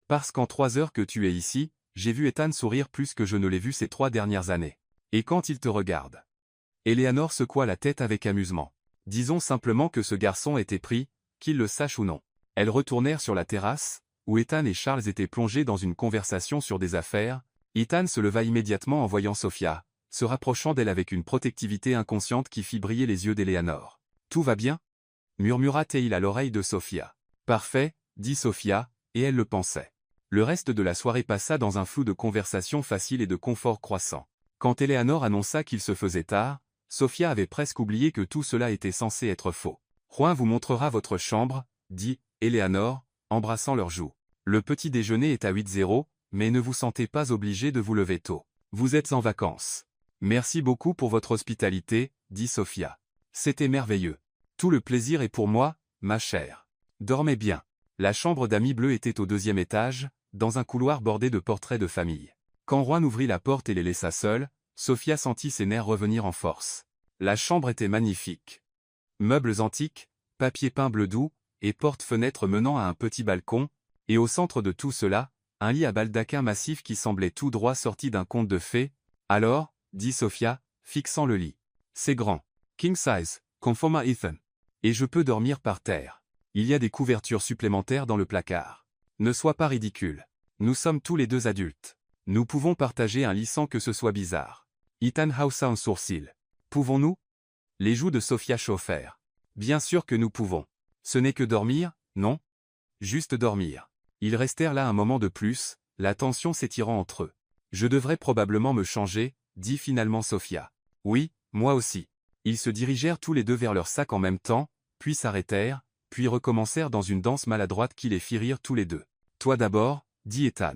Parce qu'en 3 heures que tu es ici, j'ai vu Ethan sourire plus que je ne l'ai vu ces 3 dernières années. Et quand il te regarde? Eleanor secoua la tête avec amusement. Disons simplement que ce garçon était pris, qu'il le sache ou non. Elles retournèrent sur la terrasse, où Ethan et Charles étaient plongés dans une conversation sur des affaires. Ethan se leva immédiatement en voyant Sophia, se rapprochant d'elle avec une protectivité inconsciente qui fit briller les yeux d'Eleanor. Tout va bien? Murmura-t-il à l'oreille de Sophia. Parfait, dit Sophia, et elle le pensait. Le reste de la soirée passa dans un flou de conversation facile et de confort croissant. Quand Eleanor annonça qu'il se faisait tard, Sophia avait presque oublié que tout cela était censé être faux. Juan vous montrera votre chambre, dit Eleanor, embrassant leurs joues. Le petit déjeuner est à 8h, mais ne vous sentez pas obligé de vous lever tôt. Vous êtes en vacances. Merci beaucoup pour votre hospitalité, dit Sophia. C'était merveilleux. Tout le plaisir est pour moi, ma chère. Dormez bien. La chambre d'amis bleus était au 2e étage, dans un couloir bordé de portraits de famille. Quand Juan ouvrit la porte et les laissa seuls, Sophia sentit ses nerfs revenir en force. La chambre était magnifique. Meubles antiques, papier peint bleu doux, et porte-fenêtre menant à un petit balcon, et au centre de tout cela, un lit à baldaquin massif qui semblait tout droit sorti d'un conte de fées. Alors, dit Sophia, fixant le lit. C'est grand. King size, conforme à Ethan. Et je peux dormir par terre. Il y a des couvertures supplémentaires dans le placard. Ne sois pas ridicule. Nous sommes tous les deux adultes. Nous pouvons partager un lit sans que ce soit bizarre. Ethan haussa un sourcil. Pouvons-nous? Les joues de Sophia chauffèrent. Bien sûr que nous pouvons. Ce n'est que dormir, non? Juste dormir. Ils restèrent là un moment de plus, la tension s'étirant entre eux. Je devrais probablement me changer, dit finalement Sophia. Oui, moi aussi. Ils se dirigèrent tous les deux vers leur sac en même temps, puis s'arrêtèrent, puis recommencèrent dans une danse maladroite qui les fit rire tous les deux. Toi d'abord, dit Ethan.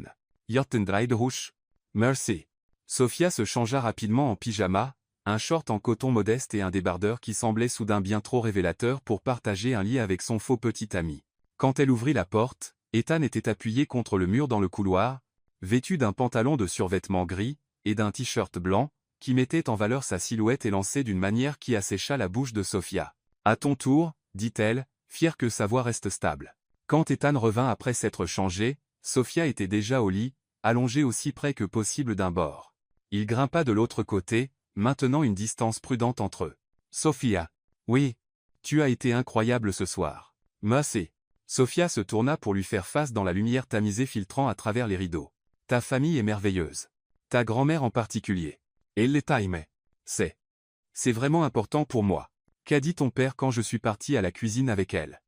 Rouge. Merci. Sophia se changea rapidement en pyjama, un short en coton modeste et un débardeur qui semblait soudain bien trop révélateur pour partager un lit avec son faux petit ami. Quand elle ouvrit la porte, Ethan était appuyé contre le mur dans le couloir, vêtu d'un pantalon de survêtement gris et d'un t-shirt blanc, qui mettait en valeur sa silhouette élancée d'une manière qui assécha la bouche de Sophia. « À ton tour, dit-elle, fière que sa voix reste stable. » Quand Ethan revint après s'être changé, Sophia était déjà au lit, allongée aussi près que possible d'un bord. Il grimpa de l'autre côté, maintenant une distance prudente entre eux. « Sophia. Oui. Tu as été incroyable ce soir. Merci. » Sophia se tourna pour lui faire face dans la lumière tamisée filtrant à travers les rideaux. « Ta famille est merveilleuse. Ta grand-mère en particulier. Elle les t'aimait. C'est vraiment important pour moi. Qu'a dit ton père quand je suis parti à la cuisine avec elle? »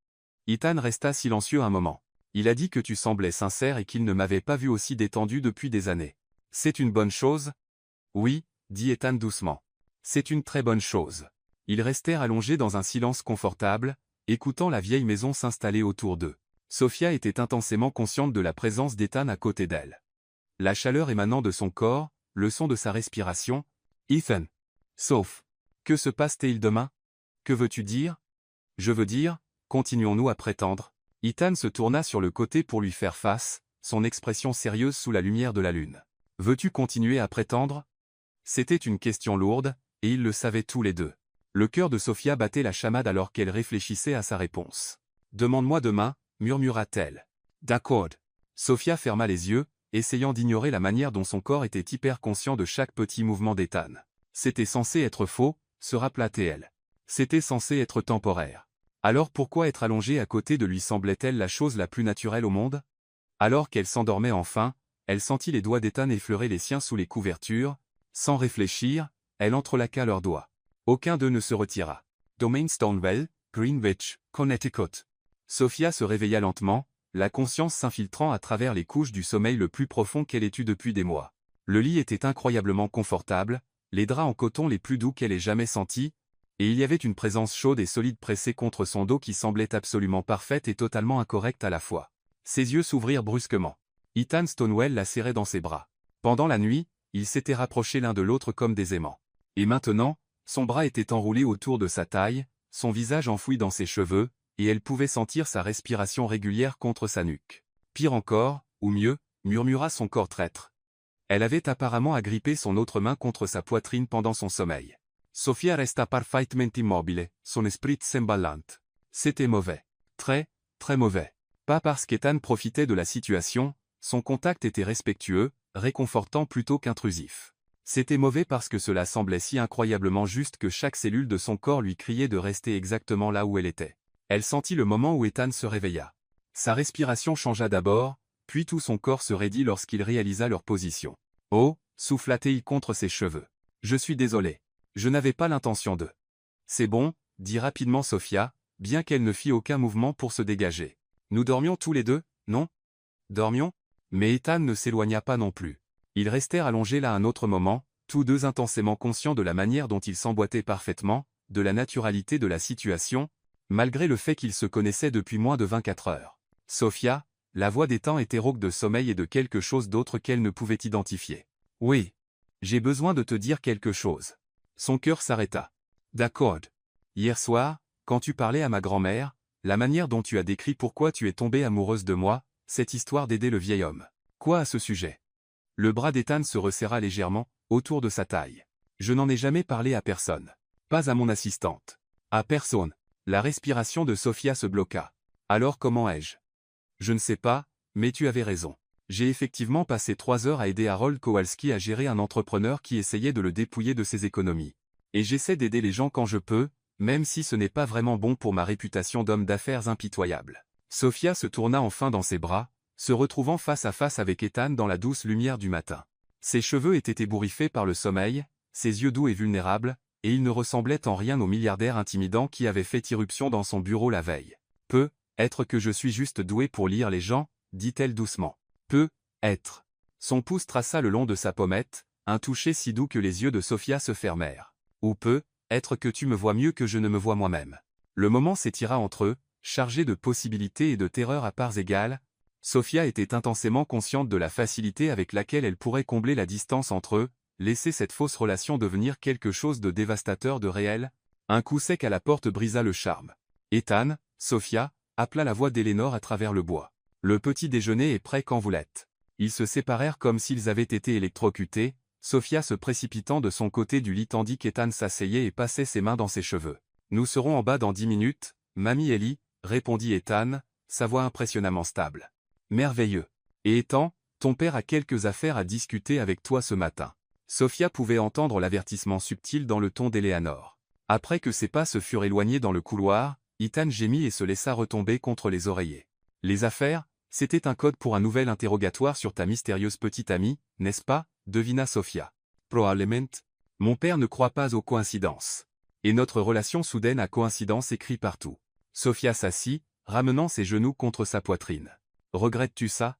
Ethan resta silencieux un moment. Il a dit que tu semblais sincère et qu'il ne m'avait pas vu aussi détendu depuis des années. C'est une bonne chose? Oui, dit Ethan doucement. C'est une très bonne chose. Ils restèrent allongés dans un silence confortable, écoutant la vieille maison s'installer autour d'eux. Sophia était intensément consciente de la présence d'Ethan à côté d'elle. La chaleur émanant de son corps, le son de sa respiration. Ethan. Sauf. Que se passe-t-il demain? Que veux-tu dire? Je veux dire, continuons-nous à prétendre. Ethan se tourna sur le côté pour lui faire face, son expression sérieuse sous la lumière de la lune. Veux-tu continuer à prétendre? C'était une question lourde, et ils le savaient tous les deux. Le cœur de Sophia battait la chamade alors qu'elle réfléchissait à sa réponse. Demande-moi demain, murmura-t-elle. D'accord. Sophia ferma les yeux, essayant d'ignorer la manière dont son corps était hyper conscient de chaque petit mouvement d'Ethan. C'était censé être faux, se rappela-t-elle. C'était censé être temporaire. Alors pourquoi être allongée à côté de lui semblait-elle la chose la plus naturelle au monde? Alors qu'elle s'endormait enfin, elle sentit les doigts d'Ethan effleurer les siens sous les couvertures. Sans réfléchir, elle entrelaqua leurs doigts. Aucun d'eux ne se retira. Domain Stonewell, Greenwich, Connecticut. Sophia se réveilla lentement, la conscience s'infiltrant à travers les couches du sommeil le plus profond qu'elle ait eu depuis des mois. Le lit était incroyablement confortable, les draps en coton les plus doux qu'elle ait jamais sentis, et il y avait une présence chaude et solide pressée contre son dos qui semblait absolument parfaite et totalement incorrecte à la fois. Ses yeux s'ouvrirent brusquement. Ethan Stonewell la serrait dans ses bras. Pendant la nuit, ils s'étaient rapprochés l'un de l'autre comme des aimants. Et maintenant, son bras était enroulé autour de sa taille, son visage enfoui dans ses cheveux, et elle pouvait sentir sa respiration régulière contre sa nuque. Pire encore, ou mieux, murmura son corps traître. Elle avait apparemment agrippé son autre main contre sa poitrine pendant son sommeil. Sophia resta parfaitement immobile, son esprit s'emballante. C'était mauvais. Très, très mauvais. Pas parce qu'Ethan profitait de la situation, son contact était respectueux, réconfortant plutôt qu'intrusif. C'était mauvais parce que cela semblait si incroyablement juste que chaque cellule de son corps lui criait de rester exactement là où elle était. Elle sentit le moment où Ethan se réveilla. Sa respiration changea d'abord, puis tout son corps se raidit lorsqu'il réalisa leur position. « Oh » souffla-t-il contre ses cheveux. « Je suis désolé. Je n'avais pas l'intention de... » « C'est bon, » dit rapidement Sophia, bien qu'elle ne fît aucun mouvement pour se dégager. « Nous dormions tous les deux, non? » Dormions? Mais Ethan ne s'éloigna pas non plus. Ils restèrent allongés là un autre moment, tous deux intensément conscients de la manière dont ils s'emboîtaient parfaitement, de la naturalité de la situation, malgré le fait qu'ils se connaissaient depuis moins de 24 heures. Sophia, la voix d'Ethan était rauque de sommeil et de quelque chose d'autre qu'elle ne pouvait identifier. « Oui. J'ai besoin de te dire quelque chose. » Son cœur s'arrêta. « D'accord. Hier soir, quand tu parlais à ma grand-mère, la manière dont tu as décrit pourquoi tu es tombée amoureuse de moi, cette histoire d'aider le vieil homme. Quoi à ce sujet? » Le bras d'Ethan se resserra légèrement, autour de sa taille. « Je n'en ai jamais parlé à personne. Pas à mon assistante. À personne. » La respiration de Sophia se bloqua. Alors comment ai-je? Je ne sais pas, mais tu avais raison. J'ai effectivement passé 3 heures à aider Harold Kowalski à gérer un entrepreneur qui essayait de le dépouiller de ses économies. Et j'essaie d'aider les gens quand je peux, même si ce n'est pas vraiment bon pour ma réputation d'homme d'affaires impitoyable. Sophia se tourna enfin dans ses bras, se retrouvant face à face avec Ethan dans la douce lumière du matin. Ses cheveux étaient ébouriffés par le sommeil, ses yeux doux et vulnérables, et il ne ressemblait en rien au milliardaire intimidant qui avait fait irruption dans son bureau la veille. Peut-être que je suis juste doué pour lire les gens, dit-elle doucement. Peut-être. Son pouce traça le long de sa pommette, un toucher si doux que les yeux de Sophia se fermèrent. Ou peut-être que tu me vois mieux que je ne me vois moi-même. Le moment s'étira entre eux, chargé de possibilités et de terreur à parts égales. Sophia était intensément consciente de la facilité avec laquelle elle pourrait combler la distance entre eux, laisser cette fausse relation devenir quelque chose de dévastateur de réel. Un coup sec à la porte brisa le charme. Ethan, Sophia, appela la voix d'Elénore à travers le bois. Le petit déjeuner est prêt quand vous l'êtes. Ils se séparèrent comme s'ils avaient été électrocutés, Sophia se précipitant de son côté du lit tandis qu'Ethan s'asseyait et passait ses mains dans ses cheveux. Nous serons en bas dans 10 minutes, Mamie Ellie, répondit Ethan, sa voix impressionnamment stable. Merveilleux. Et Ethan, ton père a quelques affaires à discuter avec toi ce matin. Sophia pouvait entendre l'avertissement subtil dans le ton d'Eleanor. Après que ses pas se furent éloignés dans le couloir, Ethan gémit et se laissa retomber contre les oreillers. Les affaires, c'était un code pour un nouvel interrogatoire sur ta mystérieuse petite amie, n'est-ce pas, devina Sophia. Probablement. Mon père ne croit pas aux coïncidences. Et notre relation soudaine à coïncidence écrit partout. Sophia s'assit, ramenant ses genoux contre sa poitrine. Regrettes-tu ça?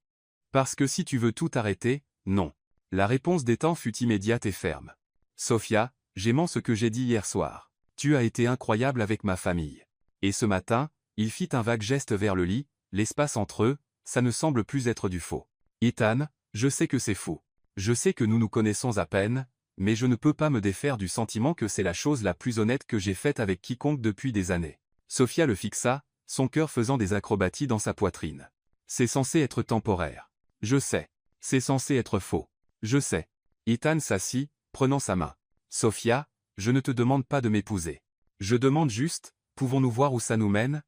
Parce que si tu veux tout arrêter, non. La réponse d'Ethan fut immédiate et ferme. Sophia, j'aimais ce que j'ai dit hier soir. Tu as été incroyable avec ma famille. Et ce matin, il fit un vague geste vers le lit, l'espace entre eux, ça ne semble plus être du faux. Ethan, je sais que c'est faux. Je sais que nous nous connaissons à peine, mais je ne peux pas me défaire du sentiment que c'est la chose la plus honnête que j'ai faite avec quiconque depuis des années. Sophia le fixa, son cœur faisant des acrobaties dans sa poitrine. C'est censé être temporaire. Je sais. C'est censé être faux. Je sais. Ethan s'assit, prenant sa main. Sophia, je ne te demande pas de m'épouser. Je demande juste, pouvons-nous voir où ça nous mène?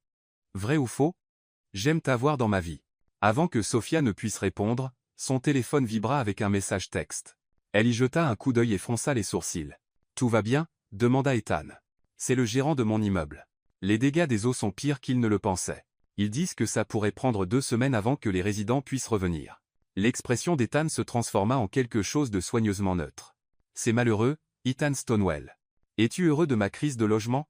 Vrai ou faux? J'aime t'avoir dans ma vie. Avant que Sophia ne puisse répondre, son téléphone vibra avec un message texte. Elle y jeta un coup d'œil et fronça les sourcils. Tout va bien? Demanda Ethan. C'est le gérant de mon immeuble. Les dégâts des eaux sont pires qu'ils ne le pensaient. Ils disent que ça pourrait prendre 2 semaines avant que les résidents puissent revenir. L'expression d'Ethan se transforma en quelque chose de soigneusement neutre. C'est malheureux, Ethan Stonewell. Es-tu heureux de ma crise de logement?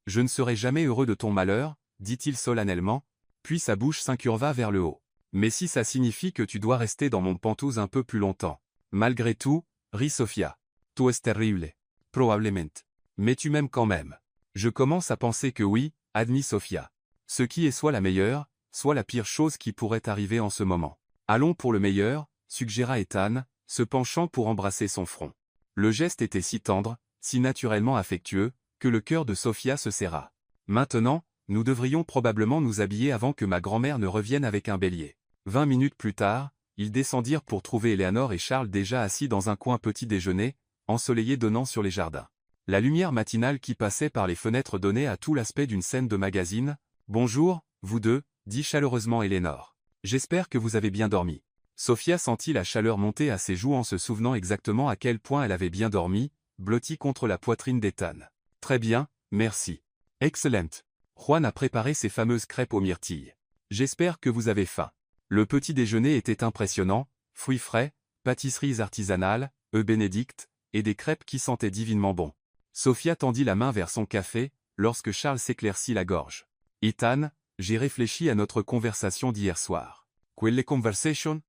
Je ne serai jamais heureux de ton malheur, dit-il solennellement, puis sa bouche s'incurva vers le haut. Mais si ça signifie que tu dois rester dans mon pantouse un peu plus longtemps. Malgré tout, rit Sophia. Tu es terrible. Probablement. Mais tu m'aimes quand même. Je commence à penser que oui, admit Sophia. Ce qui est soit la meilleure, soit la pire chose qui pourrait arriver en ce moment. Allons pour le meilleur, suggéra Ethan, se penchant pour embrasser son front. Le geste était si tendre, si naturellement affectueux, que le cœur de Sophia se serra. Maintenant, nous devrions probablement nous habiller avant que ma grand-mère ne revienne avec un bélier. 20 minutes plus tard, ils descendirent pour trouver Eleanor et Charles déjà assis dans un coin petit déjeuner, ensoleillé donnant sur les jardins. La lumière matinale qui passait par les fenêtres donnait à tout l'aspect d'une scène de magazine. « Bonjour, vous deux, dit chaleureusement Eleanor. J'espère que vous avez bien dormi. » Sophia sentit la chaleur monter à ses joues en se souvenant exactement à quel point elle avait bien dormi, blottie contre la poitrine d'Ethan. « Très bien, merci. »« Excellent. Juan a préparé ses fameuses crêpes aux myrtilles. J'espère que vous avez faim. » Le petit déjeuner était impressionnant, fruits frais, pâtisseries artisanales, œufs bénédicts, et des crêpes qui sentaient divinement bon. Sophia tendit la main vers son café, lorsque Charles s'éclaircit la gorge. « Ethan, j'ai réfléchi à notre conversation d'hier soir. »« Quelle conversation ?»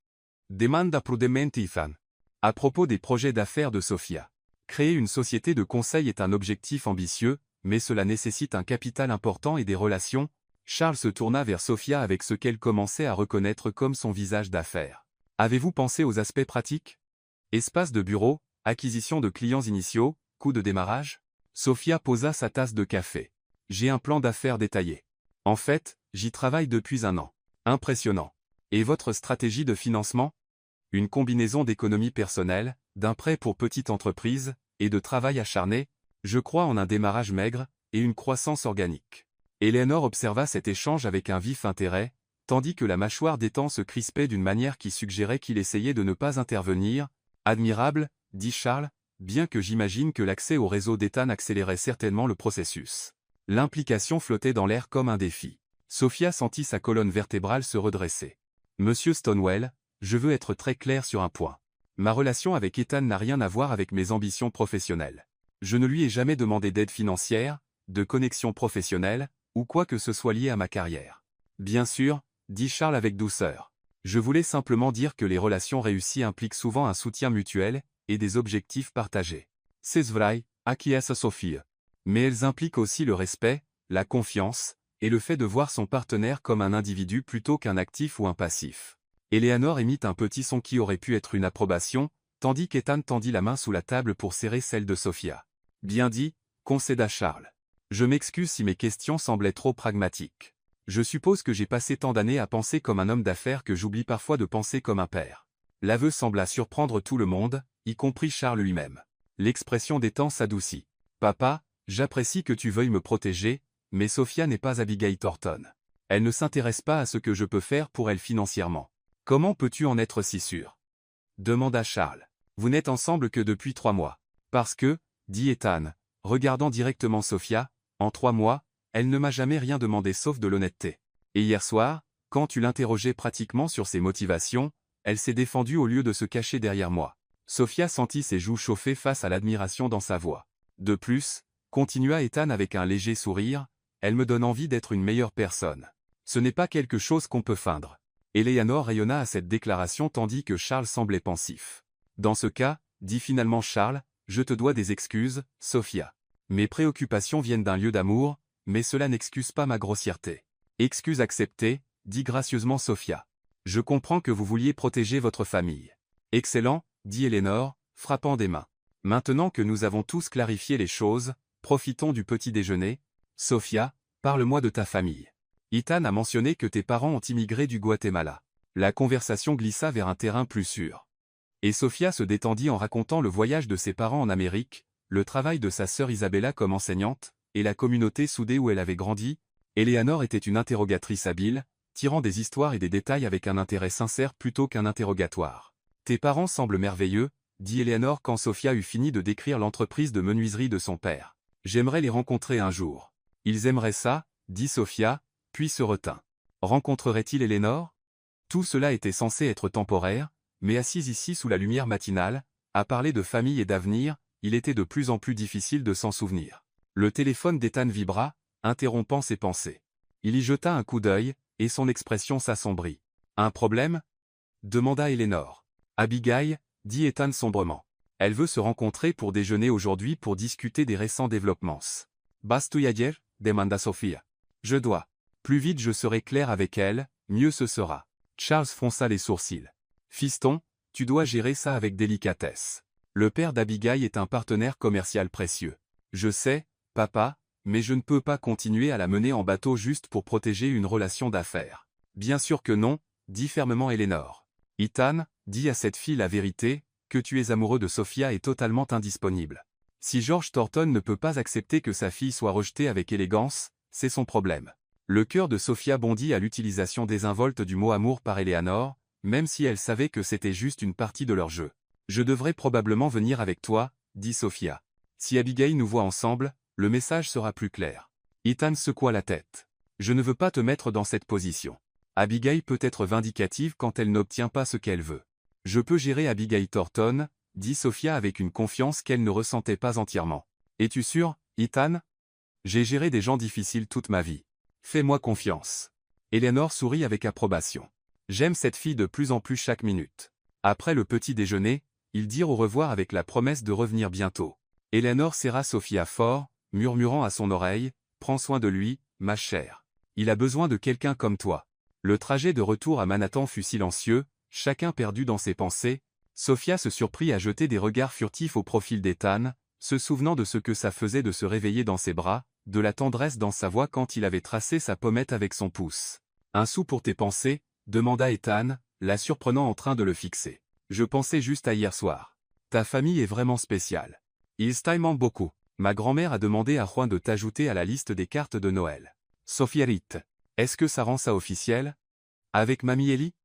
demanda prudemment Ethan. À propos des projets d'affaires de Sophia. Créer une société de conseil est un objectif ambitieux, mais cela nécessite un capital important et des relations. Charles se tourna vers Sophia avec ce qu'elle commençait à reconnaître comme son visage d'affaires. Avez-vous pensé aux aspects pratiques? Espace de bureau, acquisition de clients initiaux, coût de démarrage? Sophia posa sa tasse de café. J'ai un plan d'affaires détaillé. En fait, j'y travaille depuis 1 an. Impressionnant. Et votre stratégie de financement? Une combinaison d'économie personnelle, d'un prêt pour petite entreprise, et de travail acharné. Je crois en un démarrage maigre, et une croissance organique. Eleanor observa cet échange avec un vif intérêt, tandis que la mâchoire d'Ethan se crispait d'une manière qui suggérait qu'il essayait de ne pas intervenir. « Admirable, dit Charles, bien que j'imagine que l'accès au réseau d'Ethan accélérait certainement le processus. » L'implication flottait dans l'air comme un défi. Sophia sentit sa colonne vertébrale se redresser. « Monsieur Stonewell, je veux être très clair sur un point. Ma relation avec Ethan n'a rien à voir avec mes ambitions professionnelles. Je ne lui ai jamais demandé d'aide financière, de connexion professionnelle, ou quoi que ce soit lié à ma carrière. Bien sûr, dit Charles avec douceur. Je voulais simplement dire que les relations réussies impliquent souvent un soutien mutuel et des objectifs partagés. C'est vrai, acquiesce Sophie. Mais elles impliquent aussi le respect, la confiance, et le fait de voir son partenaire comme un individu plutôt qu'un actif ou un passif. Eleanor émit un petit son qui aurait pu être une approbation, tandis qu'Ethan tendit la main sous la table pour serrer celle de Sophia. Bien dit, concéda Charles. Je m'excuse si mes questions semblaient trop pragmatiques. Je suppose que j'ai passé tant d'années à penser comme un homme d'affaires que j'oublie parfois de penser comme un père. L'aveu sembla surprendre tout le monde, y compris Charles lui-même. L'expression d'Ethan s'adoucit. Papa, j'apprécie que tu veuilles me protéger, mais Sophia n'est pas Abigail Thornton. Elle ne s'intéresse pas à ce que je peux faire pour elle financièrement. Comment peux-tu en être si sûr? Demanda Charles. Vous n'êtes ensemble que depuis 3 mois. Parce que, dit Ethan, regardant directement Sophia, en 3 mois, elle ne m'a jamais rien demandé sauf de l'honnêteté. Et hier soir, quand tu l'interrogeais pratiquement sur ses motivations, elle s'est défendue au lieu de se cacher derrière moi. Sophia sentit ses joues chauffer face à l'admiration dans sa voix. De plus, continua Ethan avec un léger sourire, elle me donne envie d'être une meilleure personne. Ce n'est pas quelque chose qu'on peut feindre. Eleanor rayonna à cette déclaration tandis que Charles semblait pensif. Dans ce cas, dit finalement Charles, je te dois des excuses, Sophia. Mes préoccupations viennent d'un lieu d'amour, mais cela n'excuse pas ma grossièreté. Excuse acceptée, dit gracieusement Sophia. Je comprends que vous vouliez protéger votre famille. Excellent, dit Eleanor, frappant des mains. Maintenant que nous avons tous clarifié les choses, profitons du petit déjeuner. Sophia, parle-moi de ta famille. Ethan a mentionné que tes parents ont immigré du Guatemala. La conversation glissa vers un terrain plus sûr. Et Sophia se détendit en racontant le voyage de ses parents en Amérique, le travail de sa sœur Isabella comme enseignante, et la communauté soudée où elle avait grandi. Eleanor était une interrogatrice habile, tirant des histoires et des détails avec un intérêt sincère plutôt qu'un interrogatoire. Tes parents semblent merveilleux, dit Eleanor quand Sophia eut fini de décrire l'entreprise de menuiserie de son père. J'aimerais les rencontrer un jour. Ils aimeraient ça, dit Sophia, puis se retint. Rencontrerait-il Eleanor? Tout cela était censé être temporaire, mais assise ici sous la lumière matinale, à parler de famille et d'avenir, il était de plus en plus difficile de s'en souvenir. Le téléphone d'Ethan vibra, interrompant ses pensées. Il y jeta un coup d'œil, et son expression s'assombrit. Un problème? Demanda Eleanor. Abigail, dit Ethan sombrement. Elle veut se rencontrer pour déjeuner aujourd'hui pour discuter des récents développements. Vas tu ayer? Demanda Sophia. Je dois. Plus vite je serai clair avec elle, mieux ce sera. Charles fronça les sourcils. Fiston, tu dois gérer ça avec délicatesse. Le père d'Abigail est un partenaire commercial précieux. Je sais, papa, mais je ne peux pas continuer à la mener en bateau juste pour protéger une relation d'affaires. Bien sûr que non, dit fermement Eleanor. Ethan, dis à cette fille la vérité, que tu es amoureux de Sophia est totalement indisponible. Si George Thornton ne peut pas accepter que sa fille soit rejetée avec élégance, c'est son problème. Le cœur de Sophia bondit à l'utilisation désinvolte du mot amour par Eleanor, même si elle savait que c'était juste une partie de leur jeu. Je devrais probablement venir avec toi, dit Sophia. Si Abigail nous voit ensemble, le message sera plus clair. Ethan secoua la tête. Je ne veux pas te mettre dans cette position. Abigail peut être vindicative quand elle n'obtient pas ce qu'elle veut. Je peux gérer Abigail Thornton, dit Sophia avec une confiance qu'elle ne ressentait pas entièrement. Es-tu sûr, Ethan? J'ai géré des gens difficiles toute ma vie. Fais-moi confiance. Eleanor sourit avec approbation. J'aime cette fille de plus en plus chaque minute. Après le petit déjeuner, ils dirent au revoir avec la promesse de revenir bientôt. Eleanor serra Sophia fort, murmurant à son oreille, « Prends soin de lui, ma chère. Il a besoin de quelqu'un comme toi. » Le trajet de retour à Manhattan fut silencieux, chacun perdu dans ses pensées. Sophia se surprit à jeter des regards furtifs au profil d'Ethan, se souvenant de ce que ça faisait de se réveiller dans ses bras, de la tendresse dans sa voix quand il avait tracé sa pommette avec son pouce. « Un sou pour tes pensées ?» demanda Ethan, la surprenant en train de le fixer. « Je pensais juste à hier soir. Ta famille est vraiment spéciale. Ils t'aiment beaucoup. Ma grand-mère a demandé à Juan de t'ajouter à la liste des cartes de Noël. Sophia rit. Est-ce que ça rend ça officiel? Avec Mamie Ellie?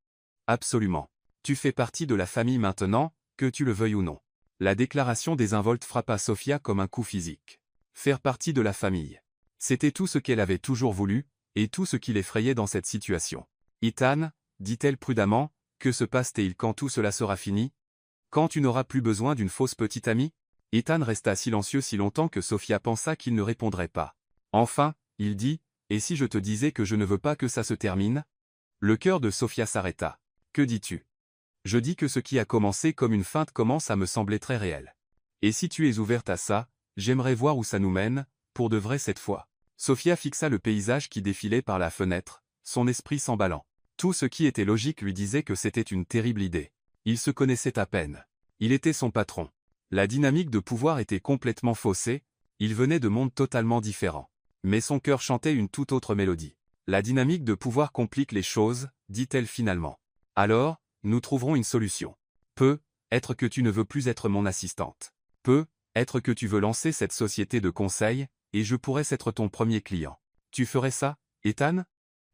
Absolument. Tu fais partie de la famille maintenant, que tu le veuilles ou non. La déclaration désinvolte frappa Sophia comme un coup physique. Faire partie de la famille. C'était tout ce qu'elle avait toujours voulu, et tout ce qui l'effrayait dans cette situation. Ethan, dit-elle prudemment, que se passe-t-il quand tout cela sera fini? Quand tu n'auras plus besoin d'une fausse petite amie? Ethan resta silencieux si longtemps que Sophia pensa qu'il ne répondrait pas. Enfin, il dit, et si je te disais que je ne veux pas que ça se termine? Le cœur de Sophia s'arrêta. Que dis-tu? Je dis que ce qui a commencé comme une feinte commence à me sembler très réel. Et si tu es ouverte à ça, j'aimerais voir où ça nous mène, pour de vrai cette fois. Sophia fixa le paysage qui défilait par la fenêtre, son esprit s'emballant. Tout ce qui était logique lui disait que c'était une terrible idée. Ils se connaissaient à peine. Il était son patron. La dynamique de pouvoir était complètement faussée, ils venaient de mondes totalement différents. Mais son cœur chantait une toute autre mélodie. La dynamique de pouvoir complique les choses, dit-elle finalement. Alors, nous trouverons une solution. Peut-être que tu ne veux plus être mon assistante. Peut-être que tu veux lancer cette société de conseil, et je pourrais être ton premier client. Tu ferais ça, Ethan?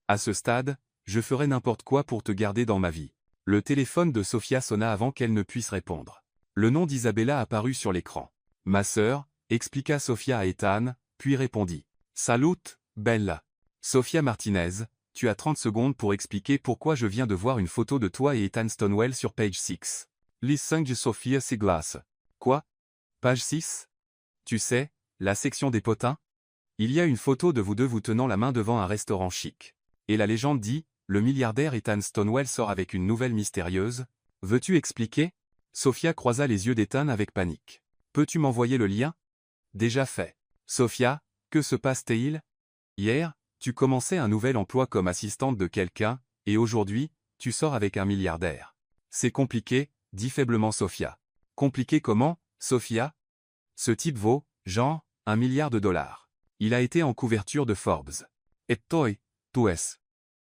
À ce stade, je ferais n'importe quoi pour te garder dans ma vie. Le téléphone de Sophia sonna avant qu'elle ne puisse répondre. Le nom d'Isabella apparut sur l'écran. Ma sœur, expliqua Sophia à Ethan, puis répondit. Salut, Bella. Sophia Martinez, tu as 30 secondes pour expliquer pourquoi je viens de voir une photo de toi et Ethan Stonewell sur page 6. Listen de Sophia Siglas. Quoi? Page 6? Tu sais, la section des potins? Il y a une photo de vous deux vous tenant la main devant un restaurant chic. Et la légende dit, le milliardaire Ethan Stonewell sort avec une nouvelle mystérieuse. Veux-tu expliquer? Sophia croisa les yeux d'Ethan avec panique. Peux-tu m'envoyer le lien? Déjà fait. Sophia, que se passe-t-il? Hier, tu commençais un nouvel emploi comme assistante de quelqu'un, et aujourd'hui, tu sors avec un milliardaire. C'est compliqué, dit faiblement Sophia. Compliqué comment, Sophia? Ce type vaut, genre, $1 milliard. Il a été en couverture de Forbes. Et toi, tu es.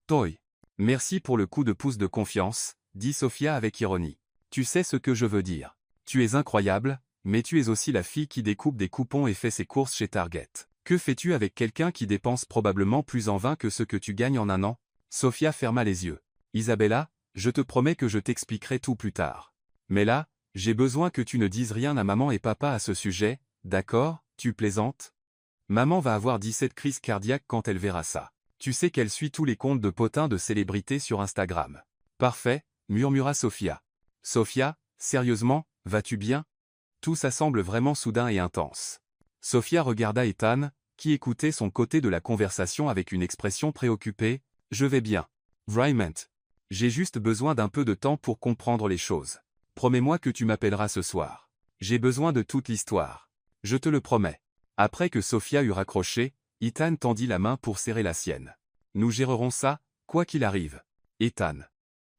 Toi. Merci pour le coup de pouce de confiance, dit Sophia avec ironie. Tu sais ce que je veux dire. Tu es incroyable, mais tu es aussi la fille qui découpe des coupons et fait ses courses chez Target. Que fais-tu avec quelqu'un qui dépense probablement plus en vin que ce que tu gagnes en un an? Sophia ferma les yeux. Isabella, je te promets que je t'expliquerai tout plus tard. Mais là, j'ai besoin que tu ne dises rien à maman et papa à ce sujet, d'accord? Tu plaisantes? Maman va avoir 17 crises cardiaques quand elle verra ça. Tu sais qu'elle suit tous les comptes de potins de célébrités sur Instagram. Parfait, murmura Sophia. Sophia, sérieusement, vas-tu bien? Tout ça semble vraiment soudain et intense. Sophia regarda Ethan, qui écoutait son côté de la conversation avec une expression préoccupée. Je vais bien. Vraiment. J'ai juste besoin d'un peu de temps pour comprendre les choses. Promets-moi que tu m'appelleras ce soir. J'ai besoin de toute l'histoire. Je te le promets. Après que Sophia eut raccroché, Ethan tendit la main pour serrer la sienne. Nous gérerons ça, quoi qu'il arrive. Ethan.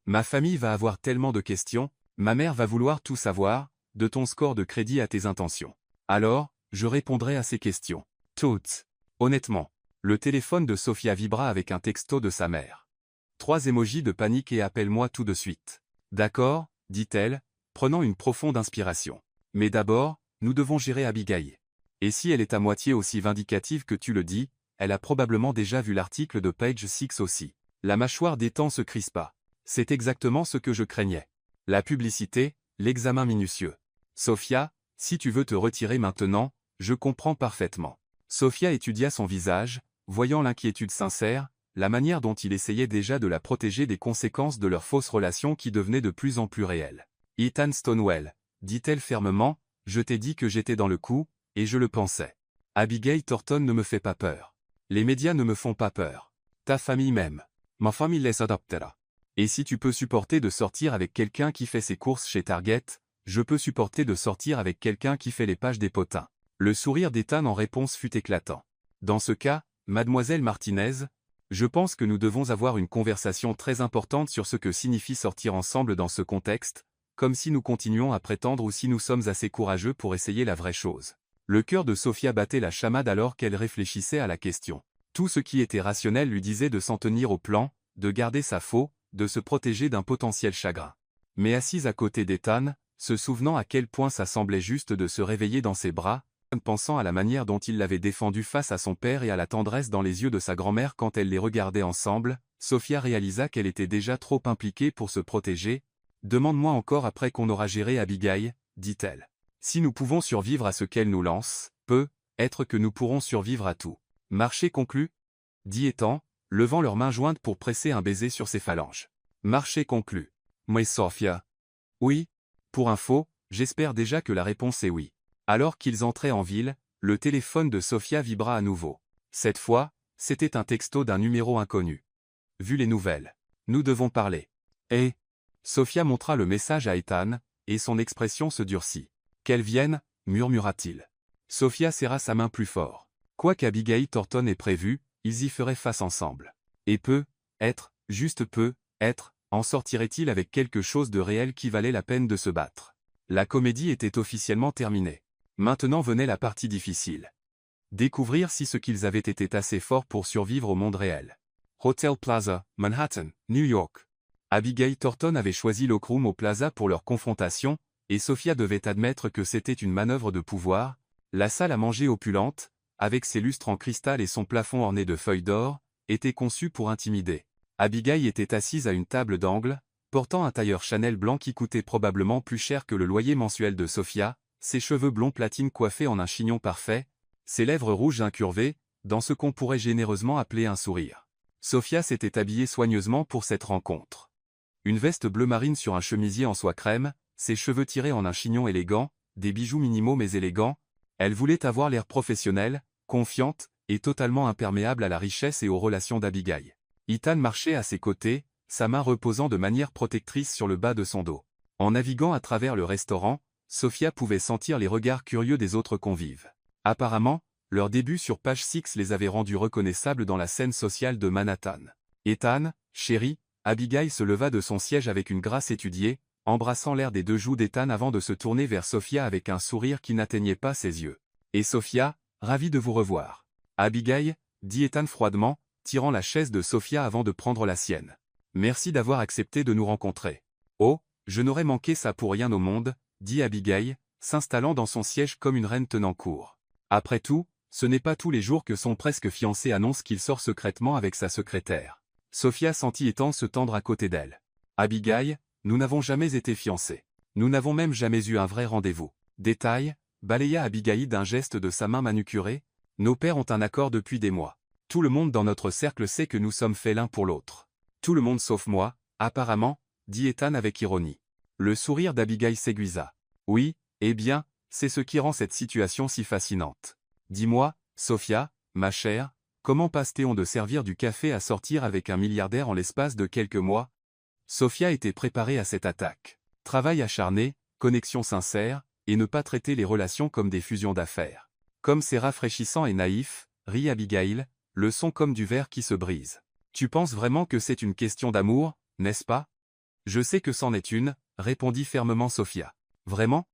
Ma famille va avoir tellement de questions, ma mère va vouloir tout savoir, de ton score de crédit à tes intentions. Alors, je répondrai à ces questions. Toutes. Honnêtement. Le téléphone de Sophia vibra avec un texto de sa mère. 3 émojis de panique et appelle-moi tout de suite. D'accord, dit-elle, prenant une profonde inspiration. Mais d'abord, nous devons gérer Abigail. Et si elle est à moitié aussi vindicative que tu le dis, elle a probablement déjà vu l'article de Page 6 aussi. La mâchoire d'Ethan se crispa. C'est exactement ce que je craignais. La publicité, l'examen minutieux. Sophia, si tu veux te retirer maintenant, je comprends parfaitement. Sophia étudia son visage, voyant l'inquiétude sincère, la manière dont il essayait déjà de la protéger des conséquences de leur fausse relation qui devenait de plus en plus réelle. Ethan Stonewell, dit-elle fermement, je t'ai dit que j'étais dans le coup, et je le pensais. Abigail Thornton ne me fait pas peur. Les médias ne me font pas peur. Ta famille même. Ma famille les adoptera. Et si tu peux supporter de sortir avec quelqu'un qui fait ses courses chez Target, je peux supporter de sortir avec quelqu'un qui fait les pages des potins. Le sourire d'Ethan en réponse fut éclatant. Dans ce cas, mademoiselle Martinez, je pense que nous devons avoir une conversation très importante sur ce que signifie sortir ensemble dans ce contexte, comme si nous continuons à prétendre ou si nous sommes assez courageux pour essayer la vraie chose. Le cœur de Sophia battait la chamade alors qu'elle réfléchissait à la question. Tout ce qui était rationnel lui disait de s'en tenir au plan, de garder sa faux, de se protéger d'un potentiel chagrin. Mais assise à côté d'Ethan, se souvenant à quel point ça semblait juste de se réveiller dans ses bras, Pensant à la manière dont il l'avait défendue face à son père et à la tendresse dans les yeux de sa grand-mère quand elle les regardait ensemble, Sophia réalisa qu'elle était déjà trop impliquée pour se protéger. « Demande-moi encore après qu'on aura géré Abigail, dit-elle. Si nous pouvons survivre à ce qu'elle nous lance, peut-être que nous pourrons survivre à tout. Marché conclu, dit Ethan, levant leurs mains jointes pour presser un baiser sur ses phalanges. Marché conclu. Mais Sophia. Oui. Pour info, j'espère déjà que la réponse est oui. Alors qu'ils entraient en ville, le téléphone de Sophia vibra à nouveau. Cette fois, c'était un texto d'un numéro inconnu. Vu les nouvelles. Nous devons parler. Eh. Sophia montra le message à Ethan, et son expression se durcit. Qu'elle vienne, murmura-t-il. Sophia serra sa main plus fort. Quoi qu'Abigail Thornton ait prévu, ils y feraient face ensemble. Et en sortirait-il avec quelque chose de réel qui valait la peine de se battre. La comédie était officiellement terminée. Maintenant venait la partie difficile. Découvrir si ce qu'ils avaient été assez forts pour survivre au monde réel. Hotel Plaza, Manhattan, New York. Abigail Thornton avait choisi l'Oak Room au Plaza pour leur confrontation, et Sophia devait admettre que c'était une manœuvre de pouvoir. La salle à manger opulente, avec ses lustres en cristal et son plafond orné de feuilles d'or, était conçue pour intimider. Abigail était assise à une table d'angle, portant un tailleur Chanel blanc qui coûtait probablement plus cher que le loyer mensuel de Sophia, ses cheveux blonds platine coiffés en un chignon parfait, ses lèvres rouges incurvées, dans ce qu'on pourrait généreusement appeler un sourire. Sophia s'était habillée soigneusement pour cette rencontre. Une veste bleu marine sur un chemisier en soie crème, ses cheveux tirés en un chignon élégant, des bijoux minimaux mais élégants. Elle voulait avoir l'air professionnelle, confiante, et totalement imperméable à la richesse et aux relations d'Abigail. Ethan marchait à ses côtés, sa main reposant de manière protectrice sur le bas de son dos. En naviguant à travers le restaurant, Sophia pouvait sentir les regards curieux des autres convives. Apparemment, leur début sur page 6 les avait rendus reconnaissables dans la scène sociale de Manhattan. Ethan, chéri, Abigail se leva de son siège avec une grâce étudiée, embrassant l'air des deux joues d'Ethan avant de se tourner vers Sophia avec un sourire qui n'atteignait pas ses yeux. Et Sophia, ravi de vous revoir. Abigail, dit Ethan froidement, tirant la chaise de Sophia avant de prendre la sienne. Merci d'avoir accepté de nous rencontrer. Oh, je n'aurais manqué ça pour rien au monde, dit Abigail, s'installant dans son siège comme une reine tenant court. Après tout, ce n'est pas tous les jours que son presque fiancé annonce qu'il sort secrètement avec sa secrétaire. Sophia sentit Ethan se tendre à côté d'elle. Abigail, nous n'avons jamais été fiancés. Nous n'avons même jamais eu un vrai rendez-vous. Détail, balaya Abigail d'un geste de sa main manucurée. Nos pères ont un accord depuis des mois. Tout le monde dans notre cercle sait que nous sommes faits l'un pour l'autre. Tout le monde sauf moi, apparemment, dit Ethan avec ironie. Le sourire d'Abigail s'aiguisa. Oui, eh bien, c'est ce qui rend cette situation si fascinante. Dis-moi, Sophia, ma chère, comment passe-t-on de servir du café à sortir avec un milliardaire en l'espace de quelques mois? Sophia était préparée à cette attaque. Travail acharné, connexion sincère, et ne pas traiter les relations comme des fusions d'affaires. Comme c'est rafraîchissant et naïf, rit Abigail, le son comme du verre qui se brise. Tu penses vraiment que c'est une question d'amour, n'est-ce pas? Je sais que c'en est une, répondit fermement Sophia. Vraiment?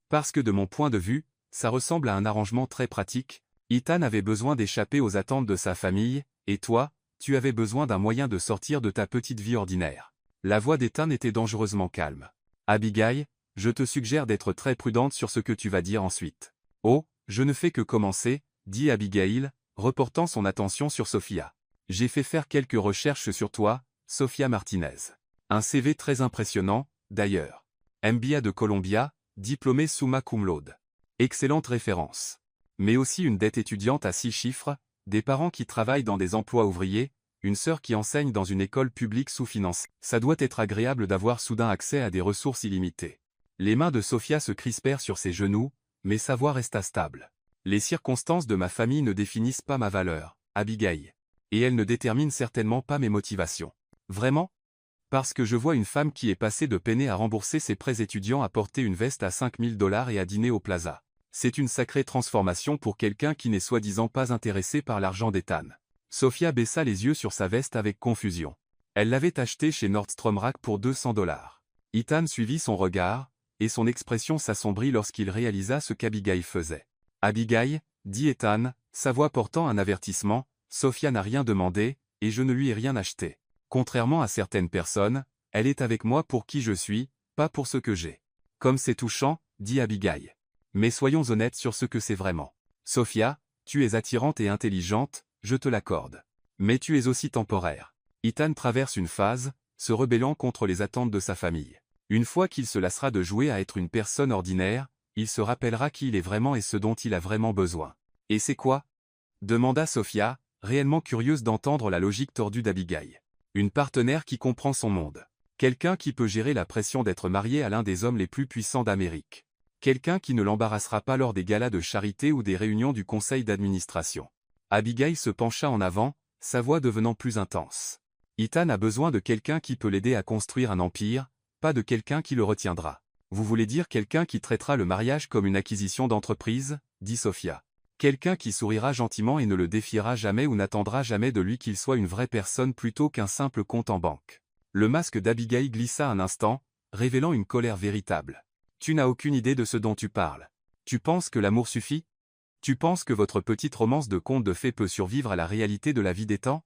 Parce que de mon point de vue, ça ressemble à un arrangement très pratique. Ethan avait besoin d'échapper aux attentes de sa famille, et toi, tu avais besoin d'un moyen de sortir de ta petite vie ordinaire. La voix d'Ethan était dangereusement calme. Abigail, je te suggère d'être très prudente sur ce que tu vas dire ensuite. Oh, je ne fais que commencer, dit Abigail, reportant son attention sur Sophia. J'ai fait faire quelques recherches sur toi, Sophia Martinez. Un CV très impressionnant, d'ailleurs. MBA de Columbia, diplômé summa cum laude. Excellente référence. Mais aussi une dette étudiante à 6 chiffres, des parents qui travaillent dans des emplois ouvriers, une sœur qui enseigne dans une école publique sous-financée. Ça doit être agréable d'avoir soudain accès à des ressources illimitées. Les mains de Sophia se crispèrent sur ses genoux, mais sa voix resta stable. Les circonstances de ma famille ne définissent pas ma valeur, Abigail. Et elles ne déterminent certainement pas mes motivations. Vraiment? Parce que je vois une femme qui est passée de peiner à rembourser ses prêts étudiants à porter une veste à 5 000 $ et à dîner au Plaza. C'est une sacrée transformation pour quelqu'un qui n'est soi-disant pas intéressé par l'argent d'Ethan. Sophia baissa les yeux sur sa veste avec confusion. Elle l'avait achetée chez Nordstrom Rack pour 200 $. Ethan suivit son regard, et son expression s'assombrit lorsqu'il réalisa ce qu'Abigail faisait. Abigail, dit Ethan, sa voix portant un avertissement, Sophia n'a rien demandé, et je ne lui ai rien acheté. Contrairement à certaines personnes, elle est avec moi pour qui je suis, pas pour ce que j'ai. Comme c'est touchant, dit Abigail. Mais soyons honnêtes sur ce que c'est vraiment. Sophia, tu es attirante et intelligente, je te l'accorde. Mais tu es aussi temporaire. Ethan traverse une phase, se rebellant contre les attentes de sa famille. Une fois qu'il se lassera de jouer à être une personne ordinaire, il se rappellera qui il est vraiment et ce dont il a vraiment besoin. Et c'est quoi? Demanda Sophia, réellement curieuse d'entendre la logique tordue d'Abigail. Une partenaire qui comprend son monde. Quelqu'un qui peut gérer la pression d'être marié à l'un des hommes les plus puissants d'Amérique. Quelqu'un qui ne l'embarrassera pas lors des galas de charité ou des réunions du conseil d'administration. Abigail se pencha en avant, sa voix devenant plus intense. Ethan a besoin de quelqu'un qui peut l'aider à construire un empire, pas de quelqu'un qui le retiendra. Vous voulez dire quelqu'un qui traitera le mariage comme une acquisition d'entreprise, dit Sophia. Quelqu'un qui sourira gentiment et ne le défiera jamais ou n'attendra jamais de lui qu'il soit une vraie personne plutôt qu'un simple compte en banque. Le masque d'Abigail glissa un instant, révélant une colère véritable. Tu n'as aucune idée de ce dont tu parles. Tu penses que l'amour suffit? Tu penses que votre petite romance de conte de fées peut survivre à la réalité de la vie des temps?